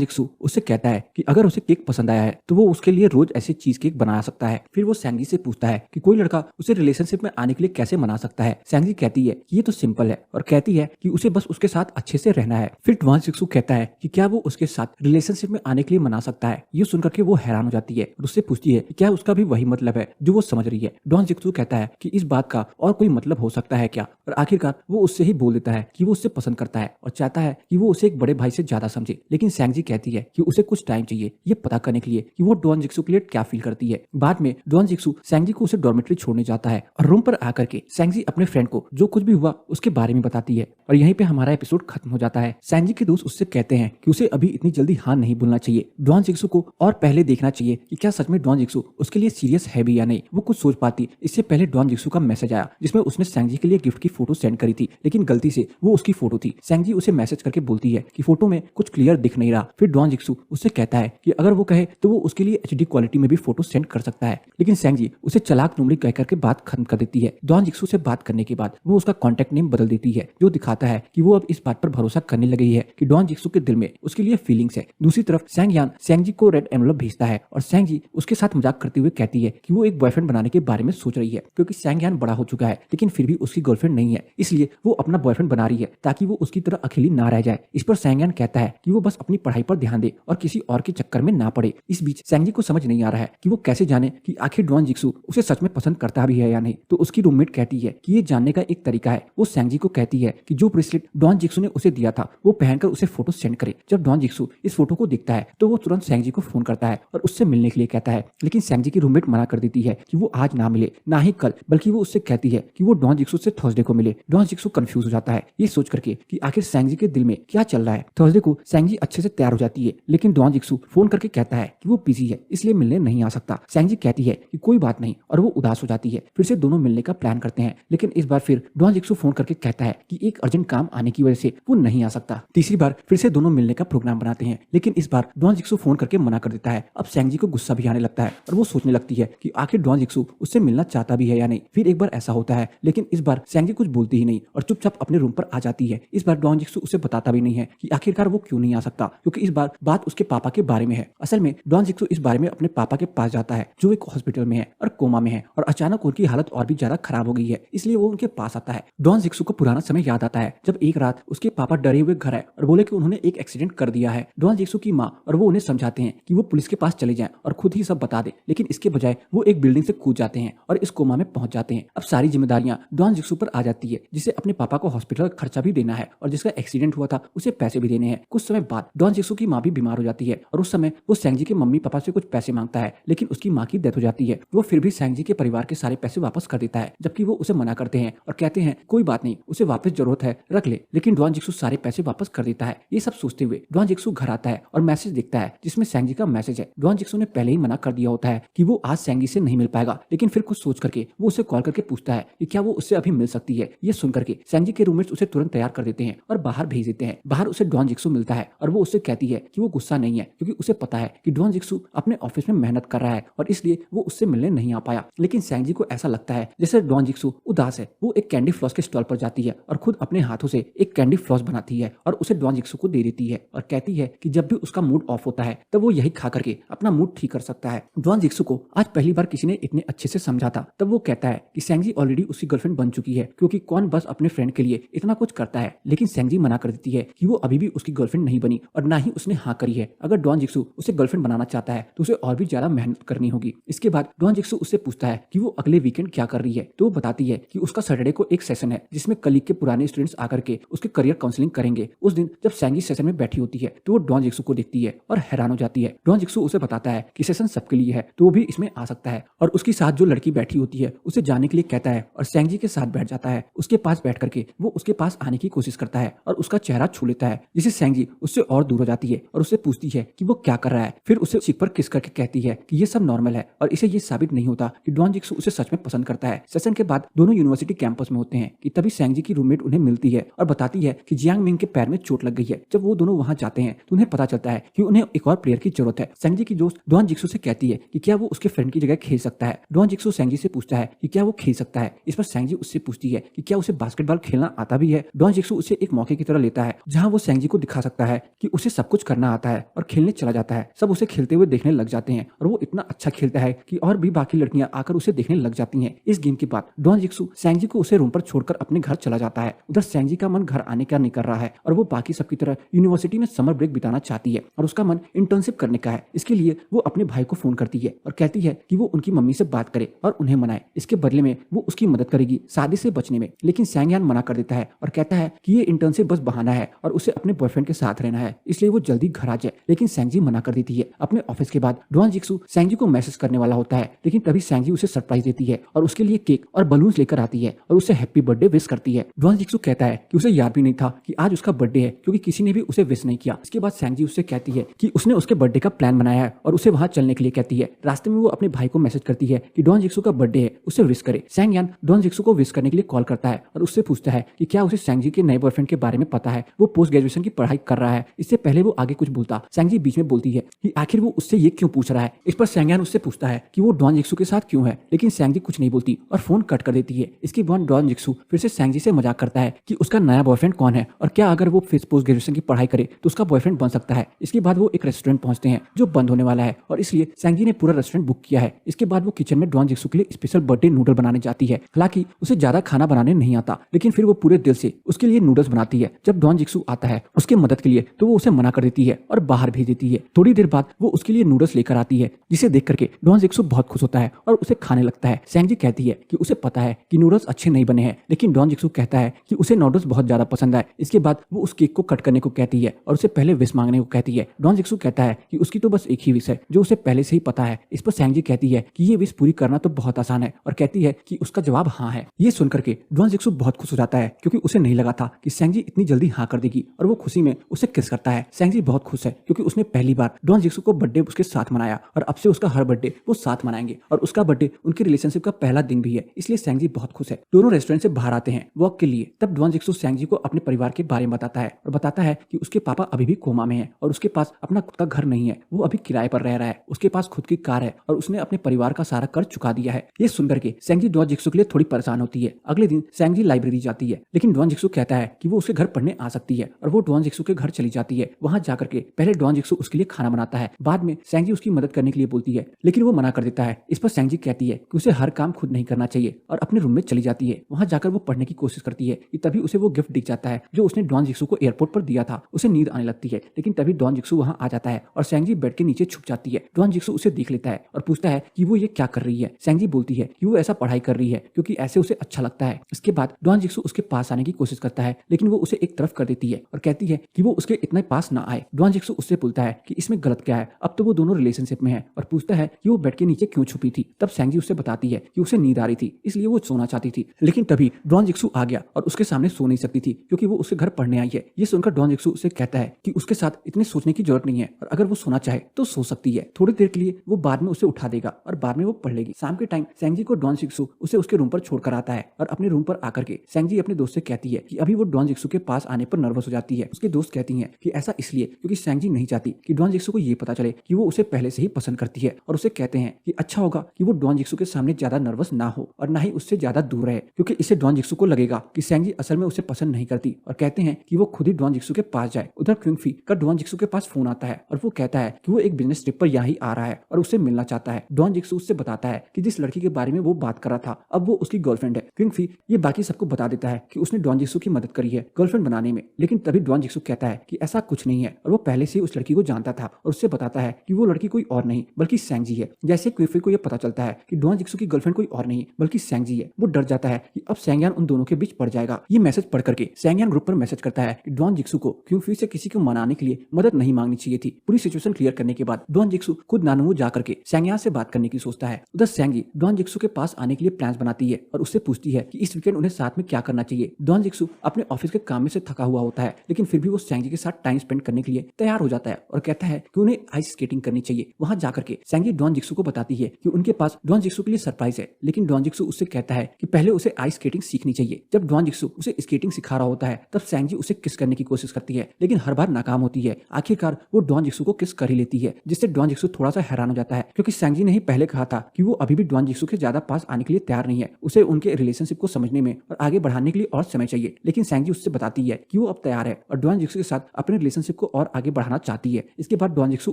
जिक्सू उससे कहता है कि अगर उसे केक पसंद आया है तो वो उसके लिए रोज ऐसे चीज केक बना सकता है। फिर वो सैंगजी से पूछता है कि कोई लड़का उसे रिलेशनशिप में आने के लिए कैसे मना सकता है। सैंगजी कहती है कि ये तो सिंपल है और कहती है कि उसे बस उसके साथ अच्छे से रहना है। फिर डॉन जिक्सू कहता है कि क्या वो उसके साथ रिलेशनशिप में आने के लिए मना सकता है। ये सुनकर के वो हैरान हो जाती है और उससे पूछती है कि क्या उसका भी वही मतलब है जो वो समझ रही है। डॉन जिक्सू कहता है कि इस बात का और कोई मतलब हो सकता है क्या, और आखिरकार वो उससे ही बोल देता है कि वो उससे पसंद करता है और चाहता है कि वो उसे एक बड़े भाई से ज्यादा समझे। लेकिन सैंगजी कहती है कि उसे कुछ टाइम चाहिए ये पता करने के लिए कि वो डॉन जिक्सू के लिए क्या फील करती है। बाद में डॉन जिक्सू सैंगजी को उसे डॉर्मेट्री छोड़ने जाता है और रूम पर आकर के सैंगजी अपने फ्रेंड को जो कुछ भी हुआ उसके बारे में बताती है और यहीं पे हमारा एपिसोड खत्म हो जाता है। सैंगजी के दोस्त उससे कहते हैं कि उसे अभी इतनी जल्दी हाँ नहीं बोलना चाहिए, डॉन जिक्सू को और पहले देखना चाहिए कि क्या सच में डॉन जिक्सू उसके लिए सीरियस है भी या नहीं। वो कुछ सोच पाती इससे पहले डॉन जिक्सू का मैसेज आया जिसमें उसने सैंगजी के लिए गिफ्ट की फोटो सेंड करी थी, लेकिन गलती से वो उसकी फोटो थी। सैंगजी उसे मैसेज करके बोलती है कि फोटो में कुछ क्लियर दिख नहीं रहा। फिर डॉन जिक्सू उससे कहता है कि अगर वो कहे तो वो उसके लिए HD क्वालिटी में भी फोटो सेंड कर सकता है, लेकिन सैंगजी उसे चालाक नूमड़ी कह करके बात खत्म कर देती है। डॉन जिक्सू से बात करने के बाद वो उसका कॉन्टैक्ट नेम बदल देती है जो दिखाता है कि वो अब इस बात पर भरोसा करने लगी है कि डॉन जिक्सू के दिल में उसके लिए फीलिंग्स है। दूसरी तरफ सैंग यान सैंगजी को रेड एनवलप भेजता है और सैंगजी उसके साथ मजाक करते हुए कहती है कि वो एक बॉयफ्रेंड बनाने के बारे में सोच रही है क्योंकि सैंग यान बड़ा हो चुका है लेकिन फिर भी उसकी गर्लफ्रेंड नहीं है, इसलिए वो अपना बॉयफ्रेंड बना रही है ताकि वो उसकी तरह अकेली ना रह जाए। इस पर सैंग यान कहता है कि वो बस अपनी पढ़ाई पर ध्यान दे और किसी और के चक्कर में ना पड़े। इस बीच सैंगजी को समझ नहीं आ रहा है कि वो कैसे जाने कि आखिर डॉन जिक्सू उसे सच में पसंद करता भी है या नहीं। तो उसकी रूममेट कहती है कि ये जानने का एक तरीका है। वो सैंगजी को कहती है कि जो ब्रेसलेट डॉन जिक्सू ने उसे दिया था वो पहनकर उसे फोटो सेंड करे। जब डॉन जिक्सू इस फोटो को देखता है तो वो तुरंत सैंगजी को फोन करता है और उससे मिलने के लिए कहता है, लेकिन सैंगजी की रूममेट मना कर देती है कि वो आज ना मिले ना ही कल, बल्कि वो उससे कहती है कि वो डॉन जिक्सू से थर्सडे को मिले। डॉन जिक्सू कंफ्यूज हो जाता है ये सोच करके कि आखिर सैंगजी के दिल में क्या चल रहा है। थर्सडे को सैंगजी अच्छे से तैयार हो जाती है लेकिन डॉन जिक्सू फोन करके कहता है कि वो बिजी है इसलिए मिलने नहीं आ सकता। सैंगजी कहती है कि कोई बात नहीं और वो उदास हो जाती है। फिर से दोनों मिलने का प्लान करते हैं लेकिन इस बार फिर डॉन जिक्सू फोन करके कहता है कि एक अर्जेंट काम आने की वजह से वो नहीं आ सकता। तीसरी बार फिर से दोनों मिलने का प्रोग्राम बनाते हैं लेकिन इस बार डॉन जिक्सू फोन करके मना कर देता है। अब सैंगजी को गुस्सा भी आने लगता है और वो सोचने लगती है कि आखिर डॉन जिक्सू उससे मिलना चाहता भी है या नहीं। फिर एक बार ऐसा होता है लेकिन इस बार सैंगजी कुछ बोलती ही नहीं और चुपचाप अपने रूम पर आ जाती है। इस बार डॉन जिक्सू उसे बताता भी नहीं है कि आखिरकार वो क्यों नहीं आ सकता क्योंकि इस बार बात उसके पापा के बारे में है। असल में डॉन जिक्सू इस बारे में अपने पापा के पास जाता है जो एक हॉस्पिटल में है और कोमा में है और अचानक उनकी हालत और भी ज्यादा खराब हो गई है, इसलिए वो उनके पास आता है। डॉन जिक्सू को पुराना समय याद आता है जब एक रात उसके पापा डरे हुए घर आए और बोले कि उन्होंने एक एक्सीडेंट कर दिया है। डॉन जिक्सू की माँ और वो उन्हें समझाते हैं कि वो पुलिस के पास चले जाएं और खुद ही सब बता दें, लेकिन इसके बजाय वो एक बिल्डिंग से कूद जाते हैं और इस कोमा में पहुंच जाते हैं। अब सारी जिम्मेदारियां डॉन जिक्सू पर आ जाती है, जिसे अपने पापा को हॉस्पिटल का खर्चा भी देना है और जिसका एक्सीडेंट हुआ था उसे पैसे भी देने हैं। कुछ समय बाद डॉन जिक्सू की माँ भी बीमार हो जाती है और उस समय वो सैंगजी के मम्मी पापा से कुछ पैसे मांगता है, लेकिन उसकी माँ की डेथ हो जाती है। वो फिर भी सैंगजी के परिवार के सारे पैसे वापस कर देता है, जबकि वो उसे मना करते हैं और कहते हैं कोई बात नहीं, उसे वापस जरूरत है रख ले, लेकिन डॉन जिक्सू सारे पैसे वापस कर देता है। ये सब सोचते हुए डॉन जिक्सू घर आता है और मैसेज देखता है जिसमें सैंगजी का मैसेज है। डॉन जिक्सू ने पहले ही मना कर दिया होता है कि वो आज सैंगजी से नहीं मिल पाएगा, लेकिन फिर कुछ सोच करके वो उसे कॉल करके पूछता है कि क्या वो उससे अभी मिल सकती है। ये सुन करके सैंगजी के रूममेट्स उसे तुरंत तैयार कर देते हैं और बाहर भेज देते हैं। बाहर उसे डॉन जिक्सू मिलता है और वो उससे कहती है कि वो गुस्सा नहीं है, क्योंकि उसे पता है कि डॉन जिक्सू अपने ऑफिस में मेहनत कर रहा है और इसलिए वो उससे मिलने नहीं आ पाया। लेकिन सैंगजी को ऐसा लगता है जैसे डॉन जिक्सू उदास है। वो एक कैंडी फ्लॉस के स्टॉल पर जाती है और खुद अपने हाथों से एक कैंडी फ्लॉस बनाती है और उसे डॉन जिक्सू को दे देती है और कहती है कि जब भी उसका मूड ऑफ होता है तब वो यही खा करके अपना मूड ठीक कर सकता है। डॉन जिक्सू को आज पहली बार किसी ने इतने अच्छे से समझा था। तब वो कहता है कि सैंगजी ऑलरेडी उसकी गर्लफ्रेंड बन चुकी है, क्योंकि कौन बस अपने फ्रेंड के लिए इतना कुछ करता है। लेकिन सैंगजी मना कर देती है कि वो अभी भी उसकी गर्लफ्रेंड नहीं बनी और ना ही उसने हाँ करी है। अगर डॉन जिक्सू उसे गर्लफ्रेंड बनाना चाहता है तो उसे और भी ज्यादा मेहनत करनी होगी। इसके बाद डॉन जिक्सू उससे पूछता है कि वो अगले वीकेंड क्या कर रही है, तो वो बताती है कि उसका सैटरडे को एक सेशन है जिसमें कलीग के पुराने स्टूडेंट्स आकर के उसके करियर काउंसलिंग करेंगे। उस दिन जब सैंगजी सेशन में बैठी होती है तो वो डॉन जिक्सू को देखती है और हैरान हो जाती है। डॉन जिक्सू उसे बताता है कि सेशन सबके लिए है तो वो भी इसमें आ सकता है और उसके साथ जो लड़की बैठी होती है उसे जाने के लिए कहता है और सैंगजी के साथ बैठ जाता है। उसके पास बैठ करके वो उसके पास आने की कोशिश करता है और उसका चेहरा छू लेता है, जिससे सैंगजी उससे और दूर हो जाती है और उससे पूछती है कि वो क्या कर रहा है। फिर उसे चिक पर किस करके कहती है कि ये सब नॉर्मल है और इसे ये साबित नहीं होता कि डॉन जिक्सू उसे सच में पसंद करता है। सेशन के बाद दोनों यूनिवर्सिटी कैंपस में होते हैं कि तभी सैंगजी की रूममेट उन्हें मिलती है और बताती है कि जियांग मिंग के पैर में चोट लग गई है। जब वो दोनों वहां जाते हैं तो उन्हें पता चलता है कि उन्हें एक और प्लेयर की जरूरत है। सैंगजी की दोस्त डॉन जिक्सू से कहती है कि क्या वो उसके फ्रेंड की जगह खेल सकता है। डॉन जिक्सू सैंगजी से पूछता है कि क्या वो खेल सकता है। इस पर सैंगजी उससे पूछती है कि क्या उसे बास्केटबॉल खेलना आता भी है। डॉन जिक्सू उसे एक मौके की तरह लेता है जहां वो सैंगजी को दिखा सकता है कि उसे सब कुछ करना आता है और खेलने चला जाता है। सब उसे खेलते हुए देखने लग जाते हैं और वो इतना अच्छा खेलता है कि और भी बाकी लड़कियां आकर उसे देखने लग जाती हैं। इस गेम के बाद डॉन जिक्सू सैंगजी को उसे रूम पर छोड़कर अपने घर चला जाता है। उधर सैंगजी का मन घर आने का नहीं कर रहा है और वो बाकी सबकी तरह यूनिवर्सिटी में समर ब्रेक बिताना चाहती है और उसका मन इंटर्नशिप करने का है। इसके लिए वो अपने भाई को फोन करती है और कहती है कि वो उनकी मम्मी से बात करे और उन्हें मनाए। इसके बदले में वो उसकी मदद करेगी शादी से बचने में। लेकिन सैंगयान मना कर देता है और कहता है कि ये इंटर्नशिप बस बहाना है और उसे अपने बॉयफ्रेंड के साथ रहना है, इसलिए वो जल्दी घर आ जाए। लेकिन सैंगजी मना कर देती है। अपने ऑफिस के बाद डॉन जिक्सू सैंगजी को मैसेज करने वाला होता है, लेकिन तभी सैंगजी उसे सरप्राइज देती है और उसके लिए केक और बलून्स लेकर आती है और उसे हैप्पी बर्थडे विश करती है। डॉन जिक्सू कहता है कि उसे याद भी नहीं था कि आज उसका बर्थडे है, क्योंकि किसी ने भी उसे विश नहीं किया। इसके बाद सैंगजी उससे कहती है कि उसने उसके बर्थडे का प्लान बनाया है और उसे वहां चलने के लिए कहती है। रास्ते में वो अपने भाई को मैसेज करती है कि डॉन जिक्सू का बर्थडे है, उसे विश करे। सैंगयान डॉन जिक्सू को विश करने के लिए कॉल करता है और उससे पूछता है कि क्या उसे सैंगजी के नए बॉयफ्रेंड के बारे में पता है। वो पोस्ट ग्रेजुएशन की पढ़ाई कर रहा है। इससे पहले वो आगे कुछ बोलता, सैंगजी बीच में बोलती है कि आखिर वो उससे ये क्यों पूछ रहा है। इस पर सैंगयान उससे पूछता है कि वो डॉन जिक्सू के साथ क्यों है, लेकिन सैंगजी कुछ नहीं बोलती और फोन कट कर देती है। इसके बाद डॉन जिक्सू फिर से सैंगजी से मजाक करता है कि उसका नया बॉयफ्रेंड कौन है और क्या अगर वो फिर पोस्ट ग्रेजुएशन की पढ़ाई करे तो उसका बॉयफ्रेंड बन सकता है। इसके बाद वो एक रेस्टोरेंट पहुंचते हैं जो बंद होने वाला है और इसलिए सैंगजी ने पूरा रेस्टोरेंट बुक किया है। इसके बाद वो किचन में डॉन जिक्सू के लिए स्पेशल बर्थडे नूडल बनाने जाती है। हालांकि उसे ज्यादा खाना बनाने नहीं आता, लेकिन फिर वो पूरे दिल से उसके लिए नूडल्स बनाती है। जब डॉन जिक्सू आता है उसके मदद के लिए तो वो उसे मना कर देती है और बाहर भेज देती है। थोड़ी देर बाद वो उसके लिए नूडल्स लेकर आती है, जिसे देख करके डॉन जिक्सू बहुत खुश होता है और उसे खाने लगता है। सैंगजी कहती है कि उसे पता है कि नूडल्स अच्छे नहीं बने हैं, लेकिन डॉन जिक्सू कहता है कि उसे नूडल्स बहुत ज्यादा पसंद आए। इसके बाद वो उस केक को कट करने को कहती है और उसे पहले विश मांगने को कहती है। डॉन जिक्सू कहता है कि उसकी तो बस एक ही विश है जो उसे पहले से ही पता है। इस पर सैंगजी कहती है कि ये विश पूरी करना तो बहुत आसान है और कहती है कि उसका जवाब हाँ है। ये सुनकर के डॉन जिक्सू बहुत खुश हो जाता है, क्योंकि उसे नहीं लगा था कि सैंगजी इतनी जल्दी हाँ कर देगी और वो खुशी में उसे किस करता है। सैंगजी बहुत खुश है क्योंकि उसने पहली बार डॉन जिक्सू को बर्थडे उसके साथ मनाया और अब से उसका हर बर्थडे वो साथ मनाएंगे और उसका बर्थडे उनके रिलेशनशिप का पहला दिन भी है, इसलिए सैंगजी बहुत खुश है। दोनों रेस्टोरेंट से बाहर आते हैं वॉक के लिए। तब डॉन जिक्सू सैंगजी को अपने परिवार के बारे में बताता है और बताता है कि उसके पापा अभी भी कोमा में है और उसके पास अपना खुद का घर नहीं है, वो अभी किराए पर रह रहा है। उसके पास खुद की कार है और उसने अपने परिवार का सारा कर्ज चुका दिया है। ये सुनकर के सैंगजी डॉन जिक्सू के लिए थोड़ी परेशान होती है। अगले दिन सैंगजी लाइब्रेरी जाती है, लेकिन डॉन जिक्सू कहता है कि वो उसके घर पढ़ने आ सकती है और वो डॉन जिक्सू के घर चली जाती है। वहां जाकर के पहले डॉन जिक्सू उसके लिए खाना बनाता है, बाद में सैंगजी उसकी मदद करने के लिए बोलती है, लेकिन वो मना कर देता है। इस पर सैंगजी कहती है कि उसे हर काम खुद नहीं करना चाहिए और अपने रूम में चली जाती है। वहां जाकर वो पढ़ने की कोशिश करती है कि तभी उसे वो गिफ्ट दिख जाता है जो उसने डॉन जिक्सू को एयरपोर्ट पर दिया था। उसे नींद आने लगती है, लेकिन तभी डॉन जिक्सू वहां आ जाता है और सेंगजी बेड के नीचे छुप जाती है। डॉन जिक्सू उसे देख लेता है और पूछता है कि वो ये क्या कर रही है। सेंगजी बोलती है कि वो ऐसा पढ़ाई कर रही है क्योंकि ऐसे उसे अच्छा लगता है। इसके बाद डॉन जिक्सू उसके पास आने की कोशिश करता है, लेकिन वो उसे एक तरफ कर देती है और कहती है कि वो उसके इतने पास ना आए। डॉन जिक्सू उससे पूछता है कि इसमें गलत क्या है, अब तो वो दोनों रिलेशनशिप में है, और पूछता है कि वो बेड के नीचे क्यों छुपी थी। तब सेंगजी उससे बताती है कि उसे नींद आ रही थी, इसलिए वो सोना चाहती थी। लेकिन तभी डॉन जिक्सू आ गया और उसके सामने सो नहीं सकती थी क्योंकि वो उसके घर पढ़ने आई है। ये सुनकर डॉन जिक्सू उसे कहता है कि उसके साथ इतने सोचने की जरूरत नहीं है, और अगर वो सोना चाहे तो सो सकती है। थोड़ी देर के लिए वो बाद में उसे उठा देगा और बाद में वो पढ़ लेगी। शाम के टाइम सेंगजी को डॉन जिक्सू उसे उसके रूम पर छोड़कर आता है और अपने रूम पर आकर के सेंगजी अपने दोस्त से कहती है कि अभी वो डॉन जिक्सू के पास आने पर नर्वस हो जाती है। उसके दोस्त कहती हैं कि ऐसा इसलिए क्योंकि सेंगजी नहीं चाहती कि डॉन जिक्सू को ये पता चले कि वो उसे पहले से ही पसंद करती है, और उसे कहते हैं कि अच्छा होगा कि वो डॉन जिक्सू के सामने ज्यादा नर्वस ना हो और ना ही उससे ज्यादा दूर रहे, क्योंकि इससे डॉन जिक्सू को लगेगा कि सेंगजी असल में उसे पसंद नहीं करती, और कहते हैं कि वो खुद ही डॉन जिक्सू के पास जाए। उधर क्विंगफी का डॉन जिक्सू के पास फोन आता है और वो कहता है कि वो एक बिजनेस ट्रिप पर यहाँ ही आ रहा है और उससे मिलना चाहता है। डॉन जिक्सू उससे बताता है कि जिस लड़की के बारे में वो बात कर रहा था अब वो उसकी गर्लफ्रेंड है। क्विंगफी ये बाकी सबको बता देता है कि उसने डॉन जिक्सू की मदद करी है गर्लफ्रेंड बनाने में, लेकिन तभी डॉन जिक्सू कहता है कि ऐसा कुछ नहीं है, और वो पहले से ही उस लड़की को जानता था, और उससे बताता है कि वो लड़की कोई और नहीं बल्कि सेंगजी है। जैसे क्विंगफी को यह पता चलता है कि डॉन जिक्सू की गर्लफ्रेंड कोई और नहीं बल्कि सेंगजी है, वो डर जाता है कि अब सेंगयान उन दोनों के बीच पड़ जाएगा। ये मैसेज पढ़ करके सेंगयान ग्रुप पर मैसेज करता है कि डॉन जिक्सू को क्विंगफी से किसी को मनाने के लिए मदद नहीं मांगनी चाहिए थी। पूरी सिचुएशन क्लियर करने के बाद डॉन जिक्सू खुद नानुओ जाकर के सेंगयान से बात करने की सोचता है। उधर सेंगजी डॉन जिक्सू के पास आने के लिए प्लान्स बनाती है और उससे पूछती है कि इस वीकेंड उन्हें साथ में क्या करना चाहिए। डॉन जिक्सू अपने ऑफिस के काम में से थका हुआ होता है, लेकिन फिर भी वो सेंगजी के साथ टाइम स्पेंड करने के लिए तैयार हो जाता है और कहता है कि उन्हें आइस स्केटिंग करनी चाहिए। वहां जाकर के सेंगजी डॉन जिक्सू को बताती है कि उनके पास डॉन जिक्सू के लिए सरप्राइज है, लेकिन डॉन जिक्सू उससे कहता है कि पहले उसे आइस स्केटिंग सीखनी चाहिए। जब डॉन जिक्सू उसे स्केटिंग सिखा रहा होता है तब सेंगजी उसे किस करने की कोशिश करती है, लेकिन हर बार नाकाम होती है। आखिरकार वो डॉन जिक्सू को किस कर ही लेती है, जिससे डॉन जिक्सू थोड़ा सा हैरान हो जाता है क्योंकि सेंगजी ने ही पहले कहा था कि वो अभी भी डॉन जिक्सू के ज्यादा पास आने के लिए तैयार नहीं है, उसे उनके रिलेशनशिप को समझने में और आगे बढ़ाने के लिए और समय चाहिए। लेकिन सेंगजी उससे बताती है कि वो अब तैयार है और डॉन जिक्सू के साथ अपने रिलेशनशिप को और आगे बढ़ाना चाहती है। इसके बाद डॉन जिक्सू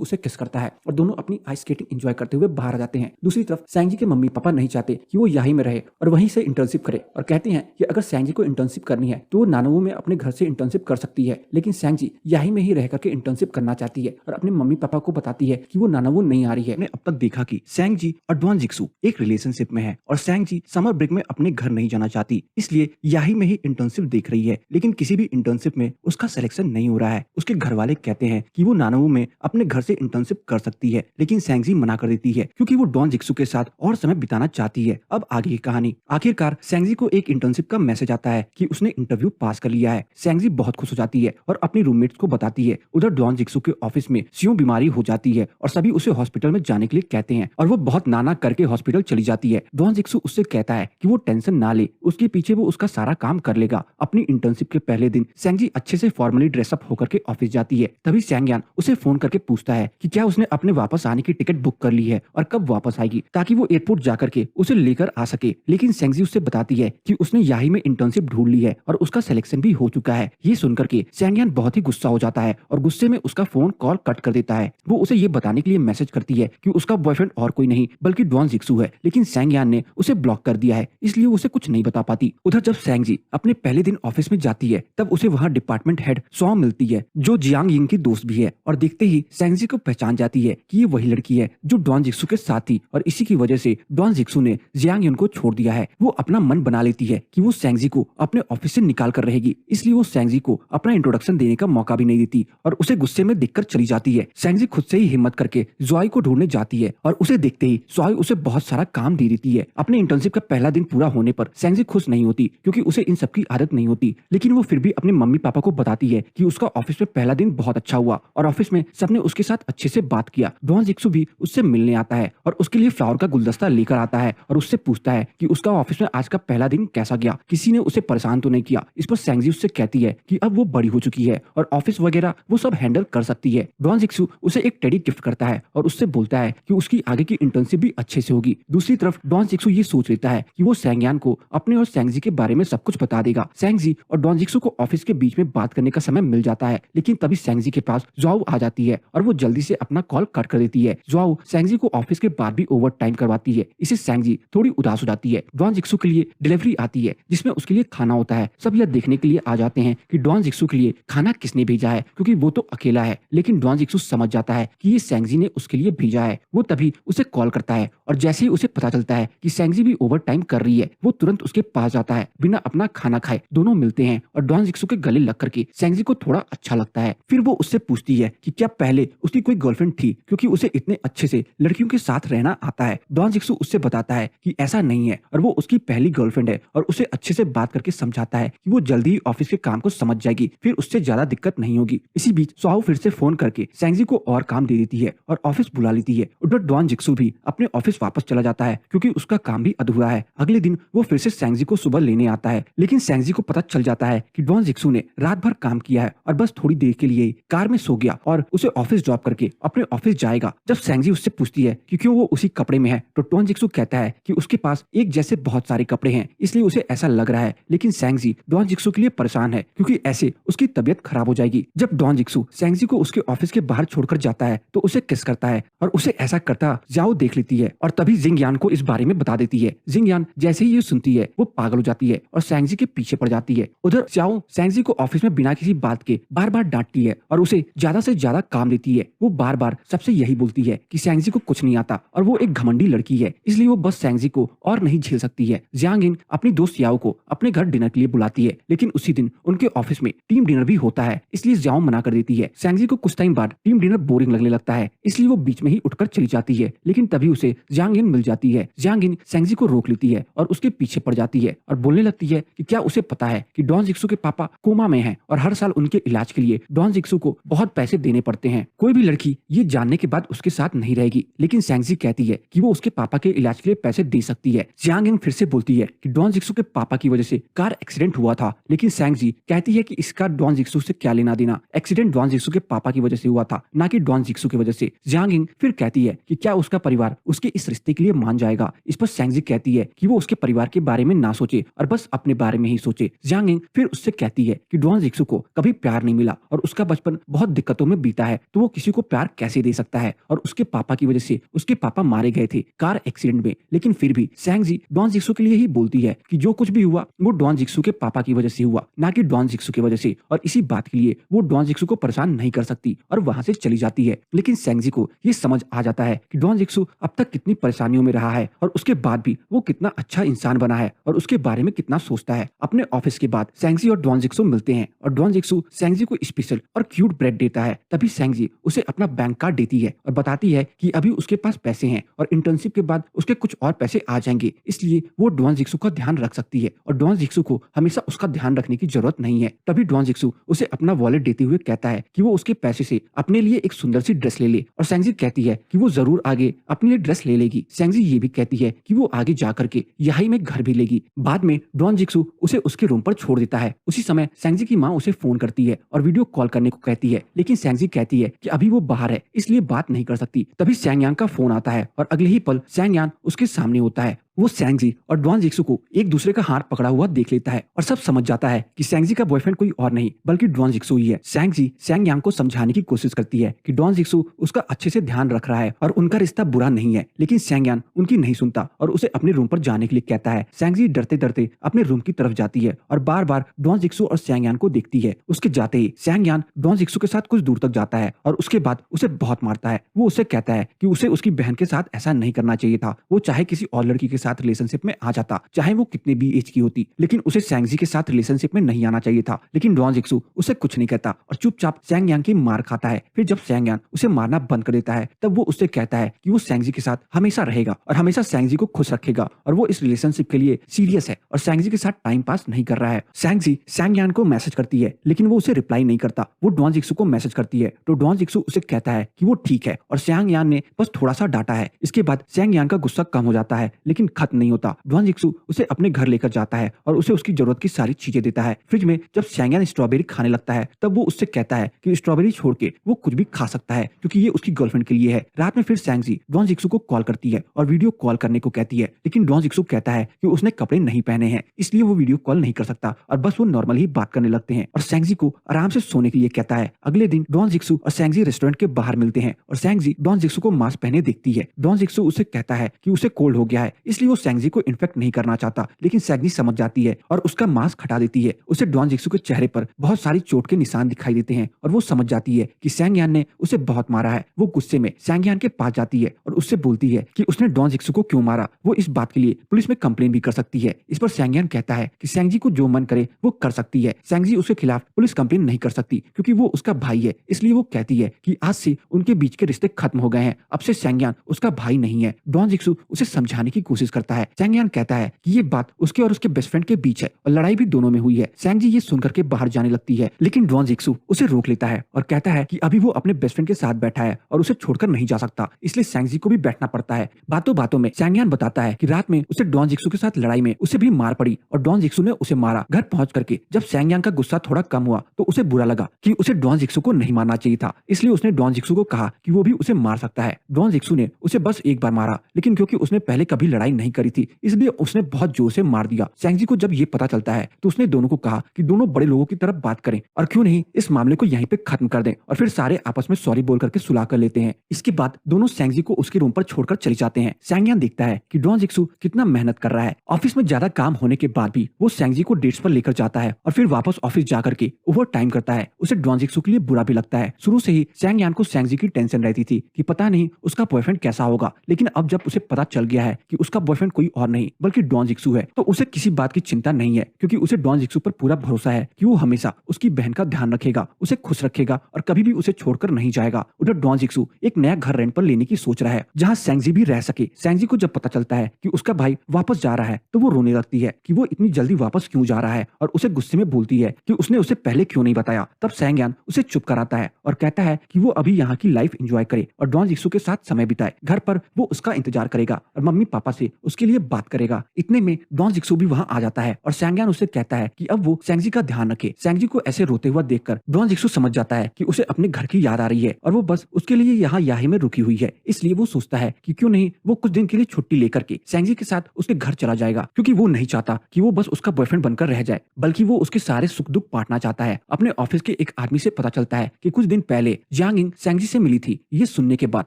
उसे किस करता है और दोनों अपनी आइस स्केटिंग एंजॉय करते हुए बाहर आ जाते हैं। दूसरी तरफ सेंगजी के मम्मी पापा नहीं चाहते कि वो यहीं में रहे और वहीं से इंटर्नशिप करे, और कहते हैं कि अगर सेंगजी को इंटर्नशिप करनी है तो वो नानुओ में अपने घर से इंटर्नशिप कर सकती है। लेकिन सेंगजी यहीं में ही रह करके इंटर्नशिप करना चाहती है और अपने मम्मी पापा को बताती है कि वो नानुओ नहीं आ रही है। हमने अब तक देखा कि सेंगजी और डॉन जिक्सू एक रिलेशनशिप में है और सेंगजी समर ब्रेक में अपने घर नहीं जाना चाहती, इसलिए यही में ही इंटर्नशिप देख रही है, लेकिन किसी भी इंटर्नशिप में उसका सिलेक्शन नहीं हो रहा है। उसके घर वाले कहते हैं कि वो नानुओ में अपने घर से इंटर्नशिप कर सकती है, लेकिन सेंगजी मना कर देती है क्योंकि वो डॉन जिक्सू के साथ और समय बिताना चाहती है। अब आगे की कहानी। आखिरकार सेंगजी को एक इंटर्नशिप का मैसेज आता है कि उसने इंटरव्यू पास कर लिया है। सेंगजी बहुत खुश हो जाती है और अपनी रूममेट्स को बताती है। उधर डॉन जिक्सू के ऑफिस में सियों बीमारी हो जाती है और सभी उसे हॉस्पिटल में जाने के लिए कहते हैं और वो बहुत नाना करके हॉस्पिटल चली जाती है। डॉन जिक्सू उससे कहता है कि वो टेंशन ना ले, उसके पीछे वो उसका सारा काम कर लेगा। अपनी इंटर्नशिप के पहले दिन सेंगजी अच्छे से फॉर्मली ड्रेसअप होकर के ऑफिस जाती है। तभी सेंगयान उसे फोन करके पूछता है कि क्या उसने अपने वापस आने की टिकट बुक कर ली है और कब वापस आएगी, ताकि वो एयरपोर्ट जाकर के उसे लेकर आ सके। लेकिन सेंगजी उससे बताती है कि उसने यही में इंटर्नशिप ढूंढ ली है और उसका सिलेक्शन भी हो चुका है। ये सुनकर के सेंगयान बहुत ही गुस्सा हो जाता है और गुस्से में उसका फोन कॉल कट कर देता है। वो उसे ये बताने के लिए मैसेज करती है कि उसका बॉयफ्रेंड और कोई नहीं बल्कि डॉन जिक्सू है, लेकिन सेंगयान ने उसे ब्लॉक कर दिया है, इसलिए उसे कुछ नहीं बता पाती। उधर जब सेंगजी अपने पहले दिन ऑफिस में जाती है तब उसे वहाँ डिपार्टमेंट हेड सॉ मिलती है, जो जियांग यिंग की दोस्त भी है, और देखते ही सेंगजी को पहचान जाती है कि ये वही लड़की है जो डॉन जिक्सू के साथ थी और इसी की वजह से डॉन जिक्सू ने जियांग यिंग को छोड़ दिया है। वो अपना मन बना लेती है कि वो सेंगजी को अपने ऑफिस से निकाल कर रहेगी, इसलिए वो सेंगजी को अपना इंट्रोडक्शन देने का मौका भी नहीं देती और उसे गुस्से में देखकर चली जाती है। सेंगजी खुद से ही हिम्मत करके ज़ोई को ढूंढने जाती है और उसे देखते ही ज़ोई उसे बहुत सारा काम दे देती है। अपने इंटर्नशिप का पहला दिन पूरा होने पर सेंगजी खुश नहीं होती क्योंकि उसे इन सब की आदत नहीं होती, लेकिन वो फिर भी अपने मम्मी पापा को बताती है कि उसका ऑफिस में पहला दिन बहुत अच्छा हुआ और ऑफिस में सबने उसके साथ अच्छे से बात किया। डॉन जिक्सू भी उससे मिलने आता है और उसके लिए फ्लावर का गुलदस्ता लेकर आता है और उससे पूछता है कि उसका ऑफिस में आज का पहला दिन कैसा गया, किसी ने उसे परेशान तो नहीं किया। इस पर सेंगजी उससे कहती है कि अब वो बड़ी हो चुकी है और ऑफिस वगैरह वो सब हैंडल कर सकती है। डॉन जिक्सू उसे एक टेडी गिफ्ट करता है और उससे बोलता है कि उसकी आगे की इंटर्नशिप भी अच्छे से होगी। दूसरी तरफ डॉन जिक्सू ये सोच लेता है कि वो सेंगयान को अपने और सेंगजी के बारे में सब कुछ बता देगा। सेंगजी और डॉन जिक्सू को ऑफिस के बीच में बात करने का समय मिल जाता है, लेकिन तभी सेंगजी के पास ज़ोई आ जाती है और वो जल्दी से अपना कॉल कट कर देती है। ज़ोई सेंगजी को ऑफिस के बाद भी ओवर टाइम करवाती है, इससे सेंगजी थोड़ी उदास हो जाती है। डॉन जिक्सू के लिए डिलीवरी आती है जिसमें उसके लिए खाना होता है। सब यह देखने के लिए आ जाते हैं कि डॉन जिक्सू के लिए खाना किसने भेजा भेजा है क्योंकि वो तो अकेला है। लेकिन डॉन जिक्सू समझ जाता है कि ये सैंगजी ने उसके लिए भेजा है। वो तभी उसे कॉल करता है और जैसे ही उसे पता चलता है कि सैंगजी भी ओवर टाइम कर रही है, वो तुरंत उसके पास जाता है। बिना अपना खाना खाए दोनों मिलते हैं और डॉन जिक्सू के गले लग करके सैंगजी को थोड़ा अच्छा लगता है। फिर वो उससे पूछती है कि क्या पहले उसकी कोई गर्लफ्रेंड थी, क्योंकि उसे इतने अच्छे से लड़कियों के साथ रहना आता है। डॉन जिक्सू उससे बताता है कि ऐसा नहीं है और वो उसकी पहली गर्लफ्रेंड है और उसे अच्छे से बात करके समझाता है कि वो जल्दी ही ऑफिस के काम को समझ जाएगी, फिर उससे ज्यादा दिक्कत नहीं होगी। इसी बीच स्वाओ फिर से फोन करके सैंगजी को और काम दे देती है और ऑफिस बुला लेती है। उधर डॉन जिक्सू भी अपने ऑफिस वापस चला जाता है क्योंकि उसका काम भी अधूरा है। अगले दिन वो फिर से सैंगजी को सुबह लेने आता है, लेकिन सैंगजी को पता चल जाता है कि डॉन जिक्सू ने रात भर काम किया है और बस थोड़ी देर के लिए ही कार में सो गया और उसे ऑफिस ड्रॉप करके अपने ऑफिस जाएगा। जब सैंगजी उससे पूछती है कि क्यों वो उसी कपड़े में है, तो डॉन जिक्सू कहता है कि उसके पास एक जैसे बहुत सारे कपड़े हैं, इसलिए उसे ऐसा लग रहा है। लेकिन सैंगजी डॉन जिक्सू के लिए परेशान है क्योंकि ऐसे उसकी तबीयत खराब हो जाएगी। जब डॉन जिक्सू सैंगजी को उसके ऑफिस के बाहर छोड़कर जाता है तो उसे किस करता है और उसे ऐसा करता जाओ देख लेती है और तभी जिंग यान को इस बारे में बता देती है। जिंग यान जैसे ही ये सुनती है वो पागल हो जाती है और सैंगजी के पीछे पड़ जाती है। उधर जाओ सैंगजी को ऑफिस में बिना किसी बात के बार बार डांटती है और उसे ज्यादा से ज्यादा काम देती है। वो बार बार सबसे यही बोलती है कि सैंगजी को कुछ नहीं आता और वो एक घमंडी लड़की है, इसलिए वो बस सैंगजी को और नहीं झेल सकती है। जियांग इन अपनी दोस्त याओ को अपने घर डिनर के लिए बुलाती है, लेकिन उसी दिन उनके ऑफिस में टीम डिनर भी होता है, इसलिए जाओ मना कर देती है। सैंगजी को कुछ टाइम बाद टीम डिनर बोरिंग लगने लगता है, इसलिए वो बीच में ही उठकर चली जाती है। लेकिन तभी उसे जियांग इन मिल जाती है। जियांग इन सैंगजी को रोक लेती है और उसके पीछे पड़ जाती है और बोलने लगती है कि क्या उसे पता है कि डॉन जिक्सू के पापा कोमा में हैं और हर साल उनके इलाज के लिए डॉन जिक्सू को बहुत पैसे देने पड़ते हैं। कोई भी लड़की ये जानने के बाद उसके साथ नहीं रहेगी, लेकिन सैंगजी कहती है कि वो उसके पापा के इलाज के लिए पैसे दे सकती है। जियांग इन फिर से बोलती है कि डॉन जिक्सू के पापा की वजह से कार एक्सीडेंट हुआ था, लेकिन सैंगजी कहती है कि इसका डॉन जिक्सू से क्या लेना देना, एक्सीडेंट डॉन जिक्सू के पापा की वजह से हुआ था, ना कि डॉन जिक्सू की वजह से। जियांग इन फिर कहती है कि क्या उसका परिवार उसके इस रिश्ते के लिए मान जाएगा। इस पर सैंगजी कहती है कि वो उसके परिवार के बारे में ना सोचे और बस अपने बारे में ही सोचे। जियांग इन फिर उससे कहती है कि डॉन जिक्सू को कभी प्यार नहीं मिला और उसका बचपन बहुत दिक्कतों में बीता है, तो वो किसी को प्यार कैसे दे सकता है, और उसके पापा की वजह से उसके पापा मारे गए थे कार एक्सीडेंट में। लेकिन फिर भी सैंगजी डॉन जिक्सू के लिए ही बोलती है कि जो कुछ भी हुआ वो डॉन जिक्सू के पापा की वजह से हुआ, ना कि डॉन जिक्सू की वजह से, और इसी बात के लिए वो डॉन जिक्सू को परेशान नहीं कर सकती और वहां से चली जाती है। लेकिन सैंगजी को ये समझ आ जाता है कि डॉन जिक्सू अब तक कितनी परेशानियों में रहा है और उसके बाद भी वो कितना अच्छा इंसान बना है और उसके बारे में कितना सोचता है। अपने ऑफिस के बाद सैंगजी और डॉन जिक्सू मिलते हैं और डॉन जिक्सू सैंगजी को स्पेशल और क्यूट ब्रेड देता है। तभी सैंगजी उसे अपना बैंक कार्ड देती है और बताती है कि अभी उसके पास पैसे हैं और इंटर्नशिप के बाद उसके कुछ और पैसे आ जाएंगे, इसलिए वो डॉन जिक्सू का ध्यान रख सकती है और डॉन जिक्सू को हमेशा उसका ध्यान रखने की जरूरत नहीं है। तभी डॉन जिक्सू उसे अपना वॉलेट देते हुए कहता है कि वो उसके पैसे से अपने लिए एक सुंदर सी ड्रेस ले ले, और सैंगजी कहती है कि वो जरूर आगे अपने लिए ड्रेस ले लेगी। सैंगजी ये भी कहती है कि वो आगे जा करके यही में घर भी लेगी। बाद में डॉन जिक्सू उसे उसके रूम पर छोड़ देता है। उसी समय सैंगजी की माँ उसे फोन करती है और वीडियो कॉल करने को कहती है, लेकिन सैंगजी कहती है कि अभी वो बाहर है इसलिए बात नहीं कर सकती। तभी सैंग यांग का फोन आता है और अगले ही पल सैंग यांग उसके सामने होता है। वो सैंगजी और डॉन जिक्सू को एक दूसरे का हाथ पकड़ा हुआ देख लेता है और सब समझ जाता है कि सैंगजी का बॉयफ्रेंड कोई और नहीं बल्कि डॉन जिक्सू ही है। सैंगजी सैंग यांग को समझाने की कोशिश करती है कि डॉन जिक्सू उसका अच्छे से ध्यान रख रहा है और उनका रिश्ता बुरा नहीं है, लेकिन सैंग यांग उनकी नहीं सुनता और उसे अपने रूम पर जाने के लिए कहता है। सैंगजी डरते डरते अपने रूम की तरफ जाती है और बार बार डॉन जिक्सू और सैंग यांग को देखती है। उसके जाते ही सैंग यांग डॉन जिक्सू के साथ कुछ दूर तक जाता है और उसके बाद उसे बहुत मारता है। वो उसे कहता है कि उसे उसकी बहन के साथ ऐसा नहीं करना चाहिए था, वो चाहे किसी और लड़की के साथ रिलेशनशिप में आ जाता, चाहे वो कितने भी एज की होती, लेकिन उसे सैंगजी के साथ रिलेशनशिप में नहीं आना चाहिए था। लेकिन डॉन जिक्सू उसे कुछ नहीं कहता और चुपचाप सैंग यांग की मार खाता है। फिर जब सैंग यांग उसे मारना बंद कर देता है तब वो उससे कहता है कि वो सैंगजी के साथ हमेशा रहेगा और हमेशा सैंगजी को खुश रखेगा और वो इस रिलेशनशिप के लिए सीरियस है और सैंगजी के साथ टाइम पास नहीं कर रहा है। सैंगजी सैंग यांग को मैसेज करती है, लेकिन वो उसे रिप्लाई नहीं करता। वो डॉन जिक्सू को मैसेज करती है तो डॉन जिक्सू उसे कहता है कि वो ठीक है और सैंग यांग ने बस थोड़ा सा डांटा है। इसके बाद सैंग यांग का गुस्सा कम हो जाता है, लेकिन खत्म नहीं होता। डॉन जिक्सू उसे अपने घर लेकर जाता है और उसे उसकी जरूरत की सारी चीजें देता है। फ्रिज में जब सैंग यांग स्ट्रॉबेरी खाने लगता है तब वो उससे कहता है कि स्ट्रॉबेरी छोड़ के वो कुछ भी खा सकता है क्योंकि ये उसकी गर्लफ्रेंड के लिए है। रात में फिर सैंगजी डॉन जिक्सू को कॉल करती है और वीडियो कॉल करने को कहती है, लेकिन डॉन जिक्सू कहता है कि उसने कपड़े नहीं पहने हैं इसलिए वो वीडियो कॉल नहीं कर सकता और बस वो नॉर्मल ही बात करने लगते हैं और सैंगजी को आराम से सोने के लिए कहता है। अगले दिन डॉन जिक्सू और सैंगजी रेस्टोरेंट के बाहर मिलते हैं और सैंगजी डॉन जिक्सू को मास्क पहने देखती है। डॉन जिक्सू उसे कहता है कि उसे कोल्ड हो गया है इसलिए बल्कि वो सेंगजी को इन्फेक्ट नहीं करना चाहता। लेकिन सेंगजी समझ जाती है और उसका मास्क हटा देती है। उसे डॉन जिक्सू के चेहरे पर बहुत सारी चोट के निशान दिखाई देते हैं और वो समझ जाती है कि सैंग यान ने उसे बहुत मारा है। वो गुस्से में सैंग यान के पास जाती है और उससे बोलती है कि उसने डॉन जिक्सू को क्यों मारा। वो इस बात के लिए पुलिस में कंप्लेन भी कर सकती है। इस पर सैंग यान कहता है कि सैंगजी को जो मन करे वो कर सकती है। सैंगजी उसके खिलाफ पुलिस कंप्लेन नहीं कर सकती क्योंकि वो उसका भाई है। इसलिए वो कहती है कि आज से उनके बीच के रिश्ते खत्म हो गए हैं। अब से सैंग यान उसका भाई नहीं है। डॉन जिक्सू उसे समझाने की कोशिश करता है। सैंग यान कहता है कि ये बात उसके और उसके बेस्ट फ्रेंड के बीच है और लड़ाई भी दोनों में हुई है। सैंगजी ये सुनकर के बाहर जाने लगती है, लेकिन डॉन जिक्सू उसे रोक लेता है और कहता है कि अभी वो अपने बेस्ट फ्रेंड के साथ बैठा है और उसे छोड़कर नहीं जा सकता, इसलिए सैंगजी को भी बैठना पड़ता है। बातों बातों में सैंग यान बताता है कि रात में उसे डॉन जिक्सू के साथ लड़ाई में उसे भी मार पड़ी और डॉन जिक्सू ने उसे मारा। घर पहुंच करके जब सैंग यान का गुस्सा थोड़ा कम हुआ तो उसे बुरा लगा कि उसे डॉन जिक्सू को नहीं मारना चाहिए था, इसलिए उसने डॉन जिक्सू को कहा कि वो भी उसे मार सकता है। डॉन जिक्सू ने उसे बस एक बार मारा, लेकिन क्योंकि उसने पहले कभी लड़ाई नहीं करी थी इसलिए उसने बहुत जोर से मार दिया। सैंगजी को जब ये पता चलता है तो उसने दोनों को कहा कि दोनों बड़े लोगों की तरफ बात करें और क्यों नहीं इस मामले को यहीं पे खत्म कर दें और फिर सारे आपस में सॉरी बोल करके सुलह कर लेते हैं। इसके बाद दोनों सैंगजी को उसके रूम पर छोड़कर चले जाते हैं। सैंग यान देखता है कि डॉन जिक्सू कितना मेहनत कर रहा है। ऑफिस में ज्यादा काम होने के बाद भी वो सैंगजी को डेट्स पर लेकर जाता है और फिर वापस ऑफिस जाकर के ओवर टाइम करता है। उसे डॉन जिक्सू के लिए बुरा भी लगता है। शुरू से ही सैंग यान को सैंगजी की टेंशन रहती थी कि पता नहीं उसका बॉयफ्रेंड कैसा होगा, लेकिन अब जब उसे पता चल गया है कि उसका बॉयफ्रेंड कोई और नहीं बल्कि डॉन जिक्सू है तो उसे किसी बात की चिंता नहीं है, क्योंकि उसे डॉन जिक्सू पर पूरा भरोसा है कि वो हमेशा उसकी बहन का ध्यान रखेगा, उसे खुश रखेगा और कभी भी उसे छोड़कर नहीं जाएगा। उधर डॉन जिक्सू एक नया घर रेंट पर लेने की सोच रहा है जहाँ सैंगजी भी रह सके। सैंगजी को जब पता चलता है कि उसका भाई वापस जा रहा है तो वो रोने लगती है कि वो इतनी जल्दी वापस क्यों जा रहा है और उसे गुस्से में बोलती है कि उसने उसे पहले क्यों नहीं बताया। तब सैंग यान उसे चुप कराता है और कहता है कि वो अभी यहाँ की लाइफ एंजॉय करे और डॉन जिक्सू के साथ समय बिताए। घर पर वो उसका इंतजार करेगा और मम्मी पापा से उसके लिए बात करेगा। इतने में डॉन जिक्सू भी वहाँ आ जाता है और सैंग यान उसे कहता है कि अब वो सैंगजी का ध्यान रखे। सैंगजी को ऐसे रोते हुआ देखकर डॉन जिक्सू समझ जाता है कि उसे अपने घर की याद आ रही है और वो बस उसके लिए यहाँ याही में रुकी हुई है। इसलिए वो सोचता है कि क्यों नहीं वो कुछ दिन के लिए छुट्टी लेकर के सैंगजी के साथ उसके घर चला जाएगा, क्योंकि वो नहीं चाहता कि वो बस उसका बॉयफ्रेंड बनकर रह जाए, बल्कि वो उसके सारे सुख दुख बांटना चाहता है। अपने ऑफिस के एक आदमी से पता चलता है कि कुछ दिन पहले जियांग इंग सैंगजी से मिली थी। ये सुनने के बाद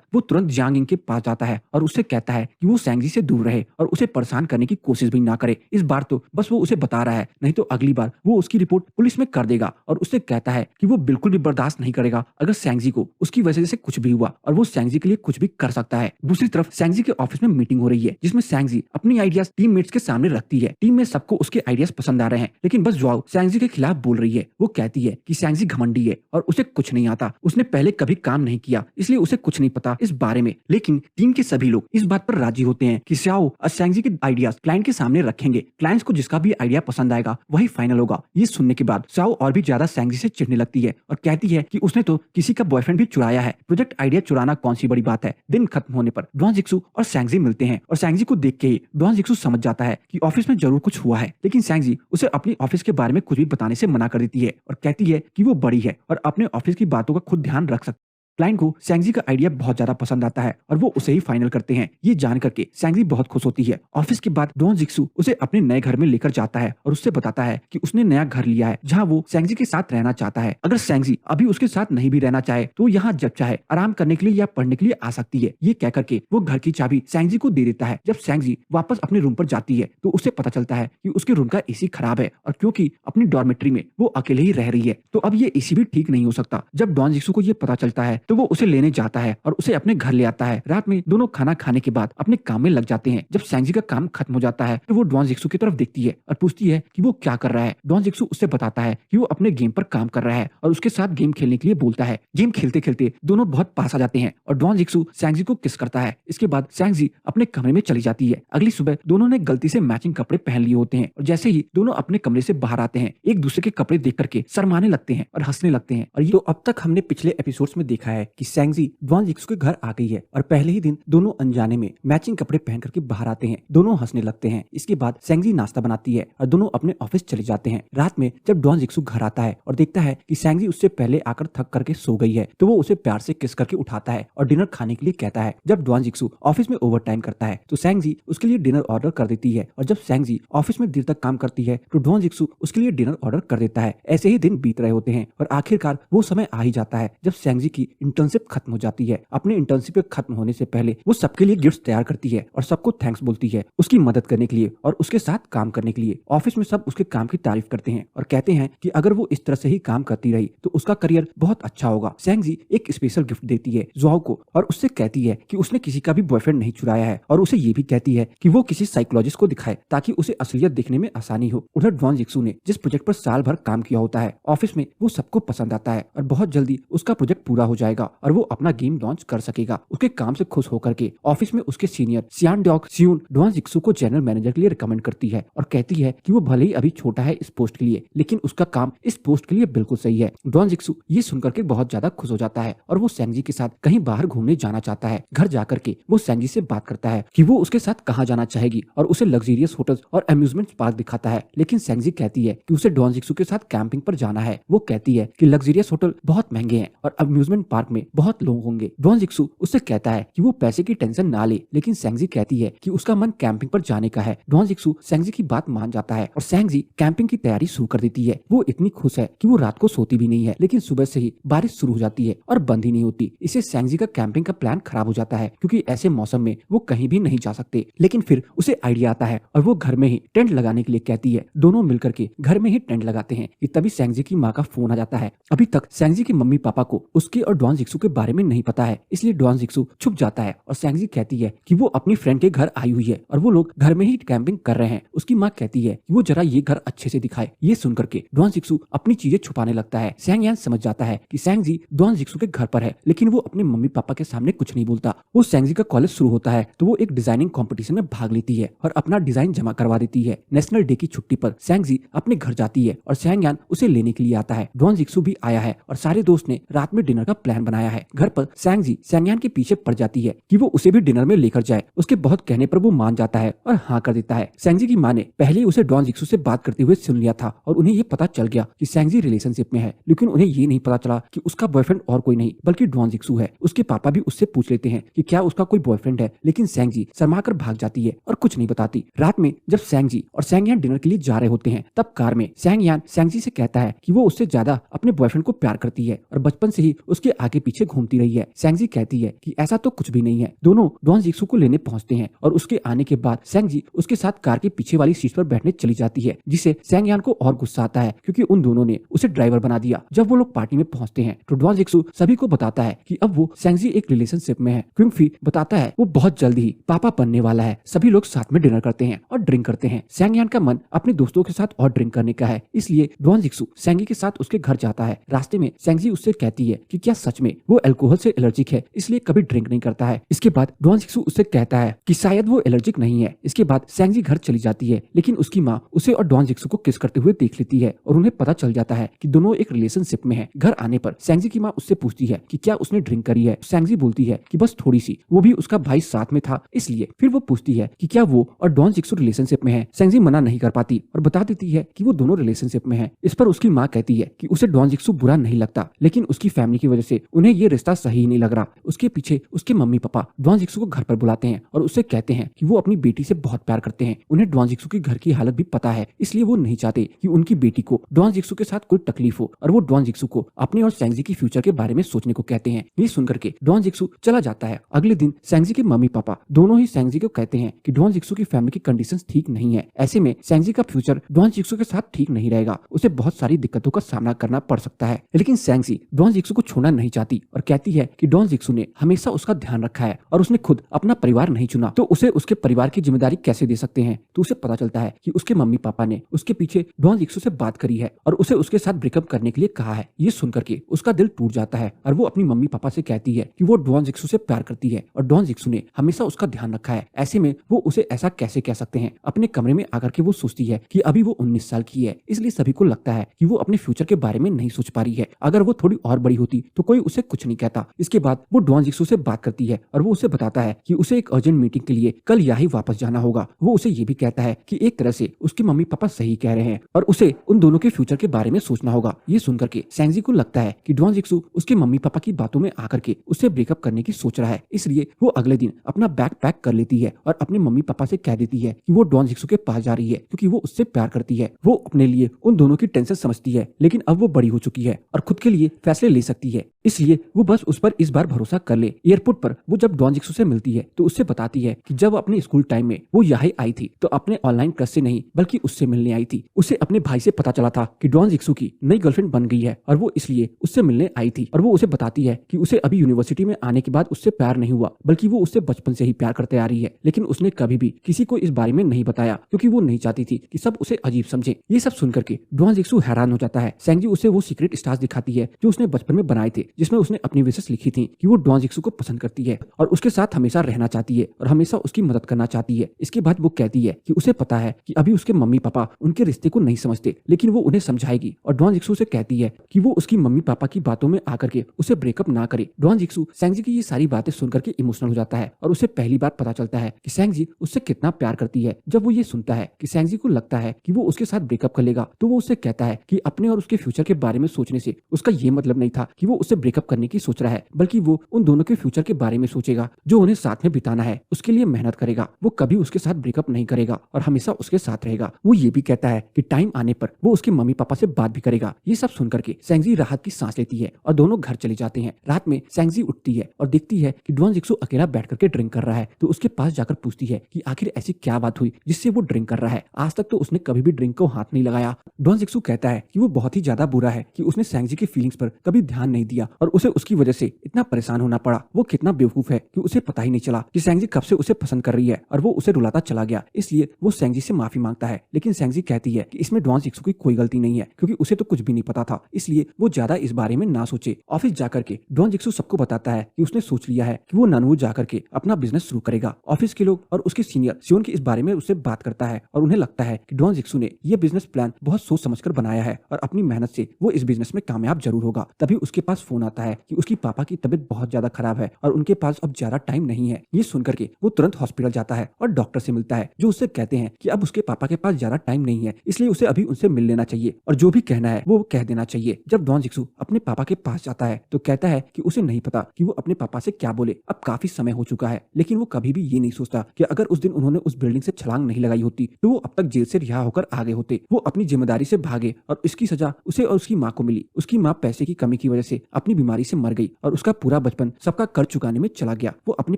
वो तुरंत जियांग इंग के पास जाता है और उससे कहता है कि वो सैंगजी से दूर रहे और उसे परेशान करने की कोशिश भी ना करे। इस बार तो बस वो उसे बता रहा है, नहीं तो अगली बार वो उसकी रिपोर्ट पुलिस में कर देगा। और उससे कहता है कि वो बिल्कुल भी बर्दाश्त नहीं करेगा अगर सैंगजी को उसकी वजह से कुछ भी हुआ और वो सैंगजी के लिए कुछ भी कर सकता है। दूसरी तरफ सैंगजी के ऑफिस में मीटिंग हो रही है जिसमें सैंगजी अपनी आइडियाज टीममेट्स के सामने रखती है। टीम में सबको उसके आइडियाज पसंद आ रहे हैं, लेकिन बस जोआओ सैंगजी के खिलाफ बोल रही है। वो कहती है कि सैंगजी घमंडी है और उसे कुछ नहीं आता, उसने पहले कभी काम नहीं किया इसलिए उसे कुछ नहीं पता इस बारे में। लेकिन टीम के सभी लोग इस बात पर राजी होते हैं कि स्याओ और सैंगजी के आइडियाज क्लाइंट के सामने रखेंगे। क्लाइंट्स को जिसका भी आइडिया पसंद आएगा वही फाइनल होगा। ये सुनने के बाद स्याओ और भी ज्यादा सैंगजी से चिढ़ने लगती है और कहती है कि उसने तो किसी का बॉयफ्रेंड भी चुराया है, प्रोजेक्ट आइडिया चुराना कौन सी बड़ी बात है। दिन खत्म होने पर डॉन जिक्सू और सैंगजी मिलते हैं और सैंगजी को देख के ही डॉन जिक्सू समझ जाता है कि ऑफिस में जरूर कुछ हुआ है, लेकिन सैंगजी उसे अपनी ऑफिस के बारे में कुछ भी बताने से मना कर देती है और कहती है कि वो बड़ी है और अपने ऑफिस की बातों का खुद ध्यान रख सकती है। क्लाइंट को सैंगजी का आइडिया बहुत ज्यादा पसंद आता है और वो उसे ही फाइनल करते हैं। ये जान करके सैंगजी बहुत खुश होती है। ऑफिस के बाद डॉन जिक्सू उसे अपने नए घर में लेकर जाता है और उससे बताता है कि उसने नया घर लिया है जहाँ वो सैंगजी के साथ रहना चाहता है। अगर सैंगजी अभी उसके साथ नहीं भी रहना चाहे तो यहाँ जब चाहे आराम करने के लिए या पढ़ने के लिए आ सकती है। ये कह करके वो घर की चाबी सैंगजी को दे देता है। जब सैंगजी वापस अपने रूम पर जाती है तो उसे पता चलता है कि उसके रूम का एसी खराब है और क्योंकि अपनी डॉर्मेट्री में वो अकेले ही रह रही है तो अब ये एसी भी ठीक नहीं हो सकता। जब डॉन जिक्सू को ये पता चलता है तो वो उसे लेने जाता है और उसे अपने घर ले आता है। रात में दोनों खाना खाने के बाद अपने काम में लग जाते हैं। जब सैंगजी का काम खत्म हो जाता है तो वो डॉन जिक्सू की तरफ देखती है और पूछती है कि वो क्या कर रहा है। डॉन जिक्सू उससे बताता है कि वो अपने गेम पर काम कर रहा है और उसके साथ गेम खेलने के लिए बोलता है। गेम खेलते खेलते दोनों बहुत पास आ जाते हैं और डॉन जिक्सू सैंगजी को किस करता है। इसके बाद सैंगजी अपने कमरे में चली जाती है। अगली सुबह दोनों ने गलती से मैचिंग कपड़े पहन लिए होते हैं और जैसे ही दोनों अपने कमरे से बाहर आते हैं एक दूसरे के कपड़े देख करके शर्माने लगते हैं और हंसने लगते हैं। और ये तो अब तक हमने पिछले एपिसोड्स में देखा है कि सैंगजी डॉन जिक्सू के घर आ गई है और पहले ही दिन दोनों अनजाने में मैचिंग कपड़े पहन करके बाहर आते हैं। दोनों हंसने लगते हैं। इसके बाद सैंगजी नाश्ता बनाती है और दोनों अपने ऑफिस चले जाते हैं। रात में जब डॉन जिक्सू घर आता है और देखता है कि सैंगजी उससे पहले आकर थक करके सो गई है तो वो उसे प्यार से किस करके उठाता है और डिनर खाने के लिए कहता है। जब डॉन जिक्सू ऑफिस में ओवर टाइम करता है तो सैंगजी उसके लिए डिनर ऑर्डर कर देती है और जब सैंगजी ऑफिस में देर तक काम करती है तो डॉन जिक्सू उसके लिए डिनर ऑर्डर कर देता है। ऐसे ही दिन बीत रहे होते हैं और आखिरकार वो समय आ ही जाता है जब सैंगजी की इंटर्नशिप खत्म हो जाती है। अपने इंटर्नशिप खत्म होने से पहले वो सबके लिए गिफ्ट तैयार करती है और सबको थैंक्स बोलती है उसकी मदद करने के लिए और उसके साथ काम करने के लिए। ऑफिस में सब उसके काम की तारीफ करते हैं और कहते हैं कि अगर वो इस तरह से ही काम करती रही तो उसका करियर बहुत अच्छा होगा। सैंगजी एक स्पेशल गिफ्ट देती है जुआओ को और उससे कहती है कि उसने किसी का भी बॉयफ्रेंड नहीं चुराया है और उसे ये भी कहती है कि वो किसी साइकोलॉजिस्ट को दिखाए ताकि उसे असलियत देखने में आसानी हो। उधर ड्वान जिक्सू ने जिस प्रोजेक्ट पर साल भर काम किया होता है ऑफिस में वो सबको पसंद आता है और बहुत जल्दी उसका प्रोजेक्ट पूरा हो जाएगा और वो अपना गेम लॉन्च कर सकेगा। उसके काम से खुश होकर के ऑफिस में उसके सीनियर सियान डॉग सियून ड्वान जिक्सू को जनरल मैनेजर के लिए रिकमेंड करती है और कहती है कि वो भले ही अभी छोटा है इस पोस्ट के लिए लेकिन उसका काम इस पोस्ट के लिए बिल्कुल सही है। ड्वान जिक्सू ये सुनकर के बहुत ज्यादा खुश हो जाता है और वो सैंगजी के साथ कहीं बाहर घूमने जाना चाहता है। घर जाकर के वो सैंगजी से बात करता है कि वो उसके साथ कहाँ जाना चाहेगी और उसे लग्जरियस होटल्स और अम्यूजमेंट पार्क दिखाता है। लेकिन सैंगजी कहती है कि उसे ड्वान जिक्सू के साथ कैंपिंग पर जाना है। वो कहती है कि लग्जरियस होटल बहुत महंगे हैं और अम्यूजमेंट पार्क में बहुत लोग होंगे। ड्वान जिक्सू उससे कहता है कि वो पैसे की टेंशन ना ले लेकिन सैंगजी कहती है कि उसका मन कैंपिंग पर जाने का है। ड्वान जिक्सू सैंगजी की बात मान जाता है और सैंगजी कैंपिंग की तैयारी शुरू कर देती है। वो इतनी खुश है कि वो रात को सोती भी नहीं है लेकिन सुबह से ही बारिश शुरू हो जाती है और बंद ही नहीं होती। इससे सैंगजी का कैंपिंग का प्लान खराब हो जाता है क्योंकि ऐसे मौसम में वो कहीं भी नहीं जा सकते। लेकिन फिर उसे आइडिया आता है और वो घर में ही टेंट लगाने के लिए कहती है। दोनों मिलकर के घर में ही टेंट लगाते हैं कि तभी सैंगजी की माँ का फोन आ जाता है। अभी तक सैंगजी के मम्मी पापा को उसके और ड्वान जिक्सू के बारे में नहीं पता है इसलिए ड्वान जिक्सू छुप जाता है और सैंगजी कहती है कि वो अपनी फ्रेंड के घर आई हुई है और वो लोग घर में ही कैंपिंग कर रहे हैं। उसकी माँ कहती है कि वो जरा ये घर अच्छे से दिखाए। ये सुनकर के ड्वान जिक्सू अपनी चीजें छुपाने लगता है। सैंग यान समझ जाता है कि सैंगजी ड्वान जिक्सू के घर पर है लेकिन वो अपने मम्मी पापा के सामने कुछ नहीं बोलता। वो सैंगजी का कॉलेज शुरू होता है तो वो एक डिजाइनिंग कंपटीशन में भाग लेती है और अपना डिजाइन जमा करवा देती है। नेशनल डे की छुट्टी पर सैंगजी अपने घर जाती है और सैंग यान उसे लेने के लिए आता है। ड्वान जिक्सू भी आया है और सारे दोस्त ने रात में डिनर का प्लान बनाया है। घर पर सैंगजी सैंग यान के पीछे पड़ जाती है कि वो उसे भी डिनर में लेकर जाए। उसके बहुत कहने पर वो मान जाता है और हाँ कर देता है। सैंगजी की माँ ने पहले उसे ड्वान जिक्सू से बात करते हुए सुन लिया था और उन्हें ये पता चल गया कि सैंगजी रिलेशनशिप में है लेकिन उन्हें ये नहीं पता चला कि उसका बॉयफ्रेंड और कोई नहीं बल्कि ड्वान जिक्सू है। उसके पापा भी उससे पूछ लेते हैं कि क्या उसका कोई बॉयफ्रेंड है लेकिन सैंगजी शर्मा कर भाग जाती है और कुछ नहीं बताती। रात में जब सैंगजी और सैंग यान डिनर के लिए जा रहे होते हैं तब कार में सैंग यान सैंगजी से कहता है कि वो उससे ज्यादा अपने बॉयफ्रेंड को प्यार करती है और बचपन से ही उसके आगे पीछे घूमती रही है। सैंगजी कहती है कि ऐसा तो कुछ भी नहीं है। दोनों ड्वान जिक्सू को लेने पहुंचते हैं और उसके आने के बाद सैंगजी उसके साथ कार के पीछे वाली सीट पर बैठने चली जाती है जिससे सैंग यान को और गुस्सा आता है क्योंकि उन दोनों ने उसे ड्राइवर बना दिया। जब वो लोग पार्टी में पहुंचते हैं तो ड्वान जिक्सू सभी को बताता है कि अब वो सैंगजी एक रिलेशनशिप में है। क्विंगफी बताता है वो बहुत जल्दी ही पापा बनने वाला है। सभी लोग साथ में डिनर करते हैं और ड्रिंक करते हैं। सैंग यान का मन अपने दोस्तों के साथ और ड्रिंक करने का है इसलिए ड्वान जिक्सू सैंगी के साथ उसके घर जाता है। रास्ते में सैंगजी उससे कहती है कि क्या सच में वो अल्कोहल से एलर्जिक है इसलिए कभी ड्रिंक नहीं करता है। इसके बाद ड्वान जिक्सू उससे कहता है कि शायद वो एलर्जिक नहीं है। इसके बाद सैंगजी घर चली जाती है लेकिन उसकी माँ उसे और ड्वान जिक्सू को किस करते हुए देख लेती है और उन्हें पता चल जाता है कि दोनों एक रिलेशनशिप में हैं। घर आने पर सैंगजी की माँ उससे पूछती है कि क्या उसने ड्रिंक करी है। सैंगजी बोलती है कि बस थोड़ी सी, वो भी उसका भाई साथ में था इसलिए। फिर वो पूछती है कि क्या वो और ड्वान जिक्सू रिलेशनशिप में है। सैंगजी मना नहीं कर पाती और बता देती है कि वो दोनों रिलेशनशिप में है। इस पर उसकी माँ कहती है कि उसे ड्वान जिक्सू बुरा नहीं लगता लेकिन उसकी फैमिली की वजह से उन्हें ये रिश्ता सही नहीं लग रहा। उसके पीछे उसके मम्मी पापा ड्वान जिक्सू को घर पर बुलाते हैं और उससे कहते हैं कि वो अपनी बेटी से बहुत प्यार करते हैं। उन्हें ड्वान जिक्सू के घर की हालत भी पता है इसलिए वो नहीं चाहते कि उनकी बेटी को ड्वान जिक्सू के साथ कोई तकलीफ हो और वो ड्वान जिक्सू को अपने और सैंगजी की फ्यूचर के बारे में सोचने को कहते हैं। ये सुनकर के ड्वान जिक्सू चला जाता है। अगले दिन सैंगजी के मम्मी पापा दोनों ही सैंगजी को कहते हैं कि ड्वान जिक्सू की फैमिली की कंडीशंस ठीक नहीं है। ऐसे में सैंगजी का फ्यूचर ड्वान जिक्सू के साथ ठीक नहीं रहेगा। उसे बहुत सारी दिक्कतों का सामना करना पड़ सकता है। लेकिन सैंगजी ड्वान जिक्सू को छोड़ना नहीं चाहती और कहती है कि ड्वान जिक्सू ने हमेशा उसका ध्यान रखा है और उसने खुद अपना परिवार नहीं चुना तो उसे उसके परिवार की जिम्मेदारी कैसे दे सकते हैं। तो उसे पता चलता है कि उसके मम्मी पापा ने उसके पीछे ड्वान जिक्सू से बात करी है और उसे उसके साथ ब्रेकअप करने के लिए कहा है। ये सुनकर के उसका दिल टूट जाता है और वो अपनी मम्मी पापा से कहती है कि वो ड्वान जिक्सू से प्यार करती है और ड्वान जिक्सू ने हमेशा उसका ध्यान रखा है। ऐसे में वो उसे ऐसा कैसे कह सकते हैं। अपने कमरे में आकर के वो सोचती है कि अभी वो 19 साल की है इसलिए सभी को लगता है कि वो अपने फ्यूचर के बारे में नहीं सोच पा रही है। अगर वो थोड़ी और बड़ी होती तो कोई उसे कुछ नहीं कहता। इसके बाद वो ड्वान जिक्सू से बात करती है और वो उसे बताता है कि उसे एक अर्जेंट मीटिंग के लिए कल यहाँ ही वापस जाना होगा। वो उसे ये भी कहता है कि एक तरह से उसके मम्मी पापा सही कह रहे हैं और उसे उन दोनों के फ्यूचर के बारे में सोचना होगा। ये सुनकर के सैंगजी को लगता है कि ड्वान जिक्सू उसके मम्मी पापा की बातों में आकर के उससे ब्रेकअप करने की सोच रहा है। इसलिए वो अगले दिन अपना बैग पैक कर लेती है और अपने मम्मी पापा से कह देती है कि वो ड्वान जिक्सू के पास जा रही है क्योंकि वो उससे प्यार करती है। वो अपने लिए उन दोनों की टेंशन समझती है लेकिन अब वो बड़ी हो चुकी है और खुद के लिए फैसले ले सकती है। इसलिए वो बस उस पर इस बार भरोसा कर ले। एयरपोर्ट पर वो जब डॉन जिक्सू से मिलती है तो उससे बताती है कि जब अपने स्कूल टाइम में वो यहाँ आई थी तो अपने ऑनलाइन क्रश से नहीं बल्कि उससे मिलने आई थी। उसे अपने भाई से पता चला था कि डॉन जिक्सू की नई गर्लफ्रेंड बन गई है और वो इसलिए उससे मिलने आई थी। और वो उसे बताती है कि उसे अभी यूनिवर्सिटी में आने के बाद उससे प्यार नहीं हुआ बल्कि वो उससे बचपन से ही प्यार करते आ रही है, लेकिन उसने कभी भी किसी को इस बारे में नहीं बताया क्योंकि वो नहीं चाहती थी कि सब उसे अजीब समझे। ये सब सुनकर के डॉन जिक्सू हैरान हो जाता है। सेंगजी उसे वो सीक्रेट स्टार्स दिखाती है जो उसने बचपन में बनाए थे, जिसमें उसने अपनी विशेष लिखी थी कि वो डॉन जिक्सू को पसंद करती है और उसके साथ हमेशा रहना चाहती है और हमेशा उसकी मदद करना चाहती है। इसके बाद वो कहती है कि उसे पता है कि अभी उसके मम्मी पापा उनके रिश्ते को नहीं समझते, लेकिन वो उन्हें समझाएगी। और डॉन जिक्सू से कहती है कि वो उसकी मम्मी पापा की बातों में आकर के उसे ब्रेकअप ना करे। डॉन जिक्सू सेंगजी की ये सारी बातें सुनकर के इमोशनल हो जाता है और उसे पहली बार पता चलता है कि सेंगजी उससे कितना प्यार करती है। जब वो ये सुनता है कि सेंगजी को लगता है कि वो उसके साथ ब्रेकअप कर लेगा तो वो उससे कहता है कि अपने और उसके फ्यूचर के बारे में सोचने से उसका ये मतलब नहीं था कि वो उससे ब्रेकअप करने की सोच रहा है, बल्कि वो उन दोनों के फ्यूचर के बारे में सोचेगा जो उन्हें साथ में बिताना है, उसके लिए मेहनत करेगा। वो कभी उसके साथ ब्रेकअप नहीं करेगा और हमेशा उसके साथ रहेगा। वो ये भी कहता है कि टाइम आने पर वो उसके मम्मी पापा से बात भी करेगा। ये सब सुनकर के सेंगजी राहत की सांस लेती है और दोनों घर चले जाते हैं। रात में सेंगजी उठती है और देखती है कि डॉन जिक्सू अकेला बैठ करके ड्रिंक कर रहा है, तो उसके पास जाकर पूछती है कि आखिर ऐसी क्या बात हुई जिससे वो ड्रिंक कर रहा है। आज तक तो उसने कभी भी ड्रिंक को हाथ नहीं लगाया। डॉन जिक्सू कहता है कि वो बहुत ही ज्यादा बुरा है कि उसने सेंगजी की फीलिंग्स पर कभी ध्यान नहीं दिया और उसे उसकी वजह से इतना परेशान होना पड़ा। वो कितना बेवकूफ है कि उसे पता ही नहीं चला कि सेंगजी कब से उसे पसंद कर रही है और वो उसे रुलाता चला गया। इसलिए वो सेंगजी से माफी मांगता है, लेकिन सेंगजी कहती है कि इसमें डॉन जिक्सू की कोई गलती नहीं है क्योंकि उसे तो कुछ भी नहीं पता था, इसलिए वो ज्यादा इस बारे में ना सोचे। ऑफिस जाकर के डॉन जिक्सू सबको बताता है कि उसने सोच लिया है कि वो ननवू जाकर के अपना बिजनेस शुरू करेगा। ऑफिस के लोग और उसके सीनियर सियोन की इस बारे में उससे बात करता है और उन्हें लगता है कि डॉन जिक्सू ने यह बिजनेस प्लान बहुत सोच समझकर बनाया है और अपनी मेहनत से वो इस बिजनेस में कामयाब जरूर होगा। तभी उसके पास फोन आता है कि उसकी पापा की तबीयत बहुत ज्यादा खराब है और उनके पास अब ज्यादा टाइम नहीं है। ये सुनकर के वो तुरंत हॉस्पिटल जाता है और डॉक्टर से मिलता है जो उससे कहते हैं कि अब उसके पापा के पास ज्यादा टाइम नहीं है, इसलिए उसे अभी उनसे मिल लेना चाहिए और जो भी कहना है वो कह देना चाहिए। जब डॉन जिक्सू अपने पापा के पास जाता है तो कहता है कि उसे नहीं पता कि वो अपने पापा से क्या बोले। अब काफी समय हो चुका है, लेकिन वो कभी भी ये नहीं सोचता कि अगर उस दिन उन्होंने उस बिल्डिंग से छलांग नहीं लगाई होती तो वो अब तक जेल से रिहा होकर आगे होते। वो अपनी जिम्मेदारी से भागे और इसकी सजा उसे और उसकी माँ को मिली। उसकी माँ पैसे की कमी की वजह से अपनी बीमारी से मर गई और उसका पूरा बचपन सबका कर्ज चुकाने में चला गया। वो अपने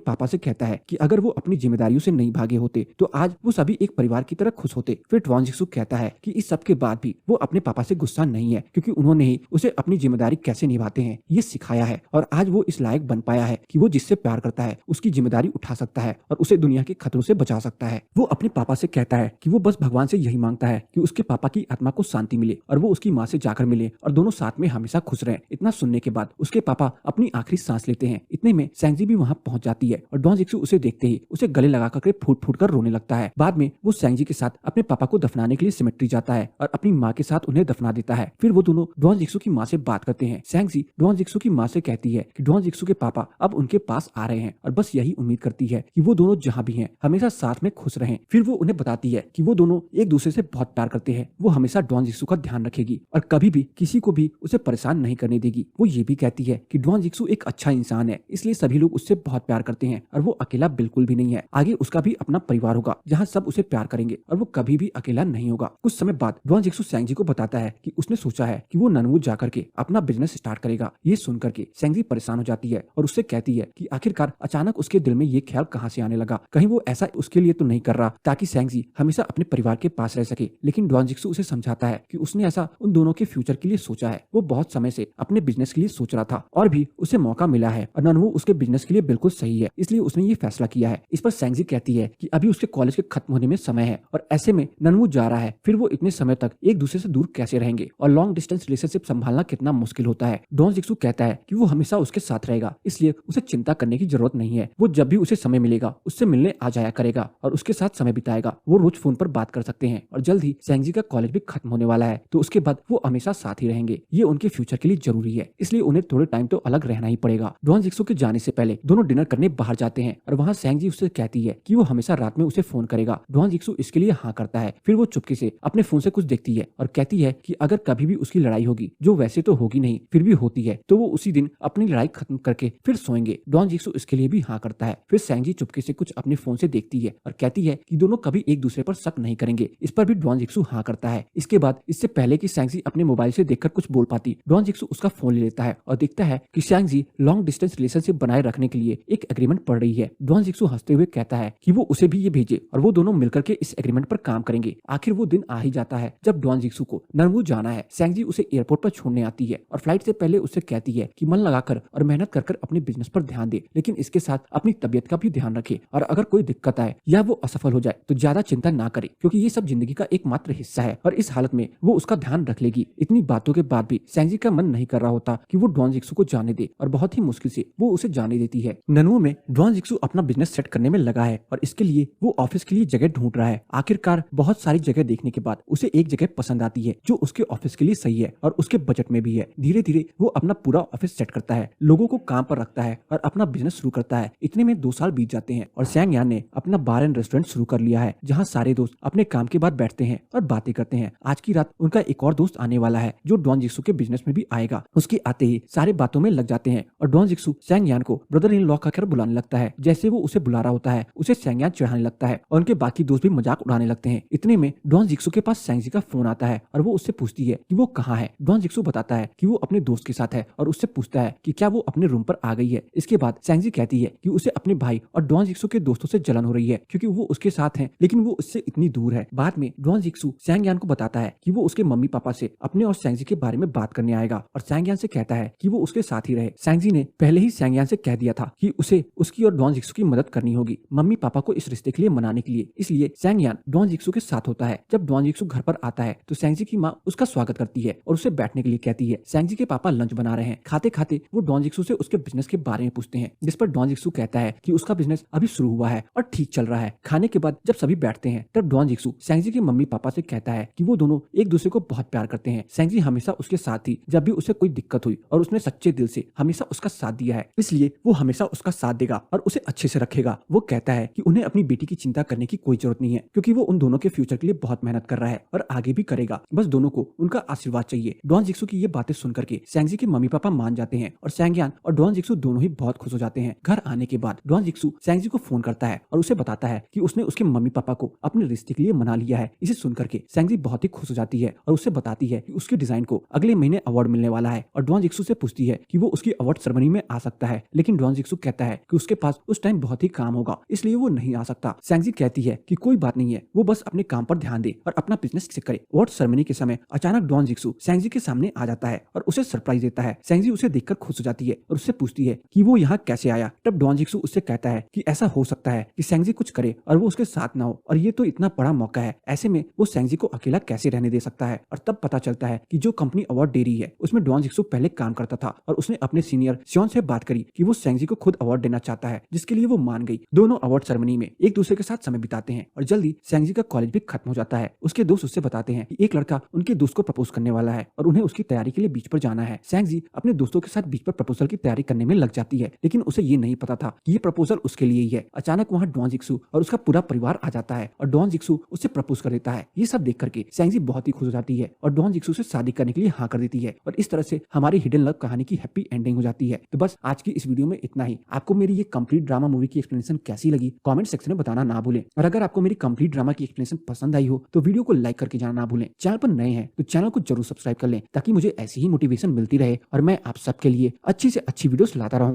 पापा से कहता है कि अगर वो अपनी जिम्मेदारियों से नहीं भागे होते तो आज वो सभी एक परिवार की तरह खुश होते। फिर डॉन जिक्सू कहता है कि इस सब के बाद भी वो अपने पापा से गुस्सा नहीं है क्योंकि उन्होंने ही उसे अपनी जिम्मेदारी कैसे निभाते हैं ये सिखाया है और आज वो इस लायक बन पाया है कि वो जिससे प्यार करता है उसकी जिम्मेदारी उठा सकता है और उसे दुनिया के खतरों से बचा सकता है। वो अपने पापा से कहता है कि वो बस भगवान से यही मांगता है कि उसके पापा की आत्मा को शांति मिले और वो उसकी माँ से जाकर मिले और दोनों साथ में हमेशा खुश रहें। इतना सुनने के बाद उसके पापा अपनी आखिरी सांस लेते हैं। इतने में सेंगजी भी वहाँ पहुंच जाती है और डॉन जिक्सू उसे देखते ही उसे गले लगा कर फूट फूट कर रोने लगता है। बाद में वो सेंगजी के साथ अपने पापा को दफनाने के लिए सिमेट्री जाता है और अपनी माँ के साथ उन्हें दफना देता है। फिर वो दोनों डॉन जिक्सू की माँ से बात करते हैं। सेंगजी डॉन जिक्सू की माँ से कहती है कि डॉन जिक्सू के पापा अब उनके पास आ रहे हैं और बस यही उम्मीद करती है कि वो दोनों जहाँ भी हैं हमेशा साथ में खुश रहें। फिर वो उन्हें बताती है कि वो दोनों एक दूसरे से बहुत प्यार करते हैं। वो हमेशा डॉन जिक्सू का ध्यान रखेगी और कभी भी किसी को भी उसे परेशान नहीं करने देगी। वो ये भी कहती है कि डॉन जिक्सू एक अच्छा इंसान है, इसलिए सभी लोग उससे बहुत प्यार करते हैं और वो अकेला बिल्कुल भी नहीं है। आगे उसका भी अपना परिवार होगा जहाँ सब उसे प्यार करेंगे और वो कभी भी अकेला नहीं होगा। कुछ समय बाद डॉन जिक्सू सेंगजी को बताता है कि उसने सोचा है कि वो ननवू जाकर के अपना बिजनेस स्टार्ट करेगा। ये सुनकर के सेंगजी परेशान हो जाती है और उससे कहती है कि आखिरकार अचानक उसके दिल में ये ख्याल कहाँ से आने लगा, कहीं वो ऐसा उसके लिए तो नहीं कर रहा ताकि सेंगजी हमेशा अपने परिवार के पास रह सके। लेकिन डॉन जिक्सू उसे समझाता है कि उसने ऐसा उन दोनों के फ्यूचर के लिए सोचा है। वो बहुत समय से अपने बिजनेस के लिए सोच रहा था और भी उसे मौका मिला है और ननवू उसके बिजनेस के लिए बिल्कुल सही है, इसलिए उसने ये फैसला किया है। इस पर सेंगजी कहती है कि अभी उसके कॉलेज के खत्म होने में समय है और ऐसे में ननवू जा रहा है, फिर वो इतने समय तक एक दूसरे से दूर कैसे रहेंगे और लॉन्ग डिस्टेंस रिलेशनशिप संभालना कितना मुश्किल होता है। डॉन जिक्सू कहता है कि वो हमेशा उसके साथ रहेगा, इसलिए उसे चिंता करने की जरूरत नहीं है। वो जब भी उसे समय मिलेगा उससे मिलने आ जाया करेगा और उसके साथ समय बिताएगा। वो रोज फोन पर बात कर सकते हैं और जल्द ही सेंगजी का कॉलेज भी खत्म होने वाला है, तो उसके बाद वो हमेशा साथ ही रहेंगे। ये उनके फ्यूचर के लिए जरूरी है, इसलिए उन्हें थोड़े टाइम तो अलग रहना ही पड़ेगा। डॉन जिक्सू के जाने से पहले दोनों डिनर करने बाहर जाते हैं और वहाँ सेंगजी उससे कहती है कि वो हमेशा रात में उसे फोन करेगा। डॉन जिक्सू इसके लिए हाँ करता है। फिर वो चुपके से अपने फोन से कुछ देखती है और कहती है कि अगर कभी भी उसकी लड़ाई होगी, जो वैसे तो होगी नहीं फिर भी होती है, तो वो उसी दिन अपनी लड़ाई खत्म करके फिर सोएंगे। डॉन जिक्सू इसके लिए भी हाँ करता है। फिर सेंगजी चुपके से कुछ अपने फोन से देखती है और कहती है कि दोनों कभी एक दूसरे पर शक नहीं करेंगे। इस पर भी डॉन जिक्सू हाँ करता है। इसके बाद इससे पहले कि सेंगजी अपने मोबाइल से देखकर कुछ बोल पाती, डॉन जिक्सू उसका फोन ले लेता है और देखता है कि सैंगजी लॉन्ग डिस्टेंस रिलेशनशिप बनाए रखने के लिए एक एग्रीमेंट पढ़ रही है। ड्वान जिक्सू हंसते हुए कहता है कि वो उसे भी ये भेजे और वो दोनों मिलकर के इस एग्रीमेंट पर काम करेंगे। आखिर वो दिन आ ही जाता है जब ड्वान जिक्सू को ननवू जाना है। सैंगजी उसे एयरपोर्ट पर छोड़ने आती है और फ्लाइट से पहले उससे कहती है कि मन लगाकर और मेहनत कर अपने बिजनेस पर ध्यान दे, लेकिन इसके साथ अपनी तबियत का भी ध्यान रखे और अगर कोई दिक्कत आए या वो असफल हो जाए तो ज्यादा चिंता ना करे, क्योंकि ये सब जिंदगी का एकमात्र हिस्सा है और इस हालत में वो उसका ध्यान रख लेगी। इतनी बातों के बाद भी सैंगजी का मन नहीं कर रहा होता कि वो ड्वान जिक्सू को जाने दे और बहुत ही मुश्किल से वो उसे जाने देती है। ननवू में ड्वान जिक्सू अपना बिजनेस सेट करने में लगा है और इसके लिए वो ऑफिस के लिए जगह ढूंढ रहा है। आखिरकार बहुत सारी जगह देखने के बाद उसे एक जगह पसंद आती है जो उसके ऑफिस के लिए सही है और उसके बजट में भी है। धीरे धीरे वो अपना पूरा ऑफिस सेट करता है, लोगों को काम पर रखता है और अपना बिजनेस शुरू करता है। इतने में 2 साल बीत जाते हैं और सैंग यान ने अपना बार एंड रेस्टोरेंट शुरू कर लिया है, जहाँ सारे दोस्त अपने काम के बाद बैठते हैं और बातें करते हैं। आज की रात उनका एक और दोस्त आने वाला है जो ड्वान जिक्सू के बिजनेस में भी आएगा। उसके आते ही सारे बातों में लग जाते हैं और ड्वान जिक्सू सैंग यान को ब्रदर इन लॉ कहकर बुलाने लगता है। जैसे वो उसे बुला रहा होता है उसे सैंग यान चढ़ाने लगता है और उनके बाकी दोस्त भी मजाक उड़ाने लगते हैं। इतने में ड्वान जिक्सू के पास सैंगजी का फोन आता है और वो उससे पूछती है कि वो कहाँ है। ड्वान जिक्सू बताता है कि वो अपने दोस्त के साथ है और उससे पूछता है कि क्या वो अपने रूम पर आ गई है। इसके बाद सैंगजी कहती है कि उसे अपने भाई और ड्वान जिक्सू के दोस्तों से जलन हो रही है क्योंकि वो उसके साथ हैं लेकिन वो उससे इतनी दूर है। बाद में ड्वान जिक्सू सैंग यान को बताता है कि वो उसके मम्मी पापा से अपने और सैंगजी के बारे में बात करने आएगा और सैंग यान से कहता है कि वो उसके साथ ही रहे। सैंगजी ने पहले ही सैंग यान से कह दिया था कि उसे उसकी और ड्वान जिक्सू की मदद करनी होगी मम्मी पापा को इस रिश्ते के लिए मनाने के लिए, इसलिए सैंग यान ड्वान जिक्सू के साथ होता है। जब ड्वान जिक्सू घर पर आता है तो सैंगजी की माँ उसका स्वागत करती है और उसे बैठने के लिए कहती है। सैंगजी के पापा लंच बना रहे हैं। खाते खाते वो ड्वान जिक्सू से उसके बिजनेस के बारे में पूछते हैं, जिस पर ड्वान जिक्सू कहता है कि उसका बिजनेस अभी शुरू हुआ है और ठीक चल रहा है। खाने के बाद जब सभी बैठते हैं तब ड्वान जिक्सू सैंगजी के मम्मी पापा से कहता है कि वो दोनों एक दूसरे को बहुत प्यार करते हैं। सैंगजी हमेशा उसके साथ थी जब भी उसे कोई दिक्कत हुई और उसने सच्चे दिल से हमेशा उसका साथ दिया है, इसलिए वो हमेशा उसका साथ देगा और उसे अच्छे से रखेगा। वो कहता है कि उन्हें अपनी बेटी की चिंता करने की कोई जरूरत नहीं है क्योंकि वो उन दोनों के फ्यूचर के लिए बहुत मेहनत कर रहा है और आगे भी करेगा, बस दोनों को उनका आशीर्वाद चाहिए। ड्वान जिक्सू की ये बातें सुनकर के सैंगजी के मम्मी पापा मान जाते हैं और सैंग यान और ड्वान जिक्सू दोनों ही बहुत खुश हो जाते हैं। घर आने के बाद ड्वान जिक्सू सैंगजी को फोन करता है और उसे बताता है कि उसने उसके मम्मी पापा को अपने रिश्ते के लिए मना लिया है। इसे सुनकर के सैंगजी बहुत ही खुश हो जाती है और उससे बताती है कि उसके डिजाइन को अगले महीने अवार्ड मिलने वाला है और ड्वान जिक्सू से पूछती है कि वो उसकी अवार्ड सेरेमनी में आ सकता है, लेकिन ड्वान जिक्सू कहता है कि उसके पास उस टाइम बहुत ही काम होगा इसलिए वो नहीं आ सकता। सैंगजी कहती है कि कोई बात नहीं है, वो बस अपने काम पर ध्यान दे और अपना बिजनेस से करे। अवार्ड सेरेमनी के समय अचानक ड्वान जिक्सू सैंगजी के सामने आ जाता है और उसे सरप्राइज देता है। सैंगजी उसे देखकर खुश हो जाती है और उससे पूछती है कि वो यहाँ कैसे आया। तब ड्वान जिक्सू उससे कहता है कि ऐसा हो सकता है कि सैंगजी कुछ करे और वो उसके साथ ना हो और ये तो इतना बड़ा मौका है, ऐसे में वो सैंगजी को अकेला कैसे रहने दे सकता है। और तब पता चलता है कि जो कंपनी अवार्ड दे रही है उसमें ड्वान जिक्सू पहले काम करता था और उसने अपने सीनियर श्योन से बात करी कि वो सैंगजी को खुद अवार्ड देना चाहता है, जिसके लिए वो मान गई। दोनों अवार्ड सेरेमनी में एक दूसरे के साथ समय बिताते हैं और जल्दी सैंगजी का कॉलेज भी खत्म हो जाता है। उसके दोस्त उससे बताते हैं कि एक लड़का उनके दोस्त को प्रपोज करने वाला है और उन्हें उसकी तैयारी के लिए बीच पर जाना है। सैंगजी अपने दोस्तों के साथ बीच पर प्रपोजल की तैयारी करने में लग जाती है, लेकिन उसे ये नहीं पता था कि ये प्रपोजल उसके लिए ही है। अचानक वहाँ ड्वान जिक्सू और उसका पूरा परिवार आ जाता है और ड्वान जिक्सू उससे प्रपोज कर देता है। ये सब देख करके सैंगजी बहुत ही खुश हो जाती है और ड्वान जिक्सू से शादी करने के लिए हाँ कर देती है और इस तरह से हमारी हिडन लव कहानी की हैप्पी एंडिंग हो जाती है। तो बस आज की इस वीडियो में इतना ही। आपको मेरी ये कंप्लीट ड्रामा मूवी की एक्सप्लेनेशन कैसी लगी कमेंट सेक्शन में बताना ना भूलें और अगर आपको मेरी कंप्लीट ड्रामा की एक्सप्लेनेशन पसंद आई हो तो वीडियो को लाइक करके जाना ना भूलें। चैनल पर नए हैं तो चैनल को जरूर सब्सक्राइब कर लें ताकि मुझे ऐसी ही मोटिवेशन मिलती रहे और मैं आप सबके लिए अच्छी से अच्छी वीडियोस लाता रहूं।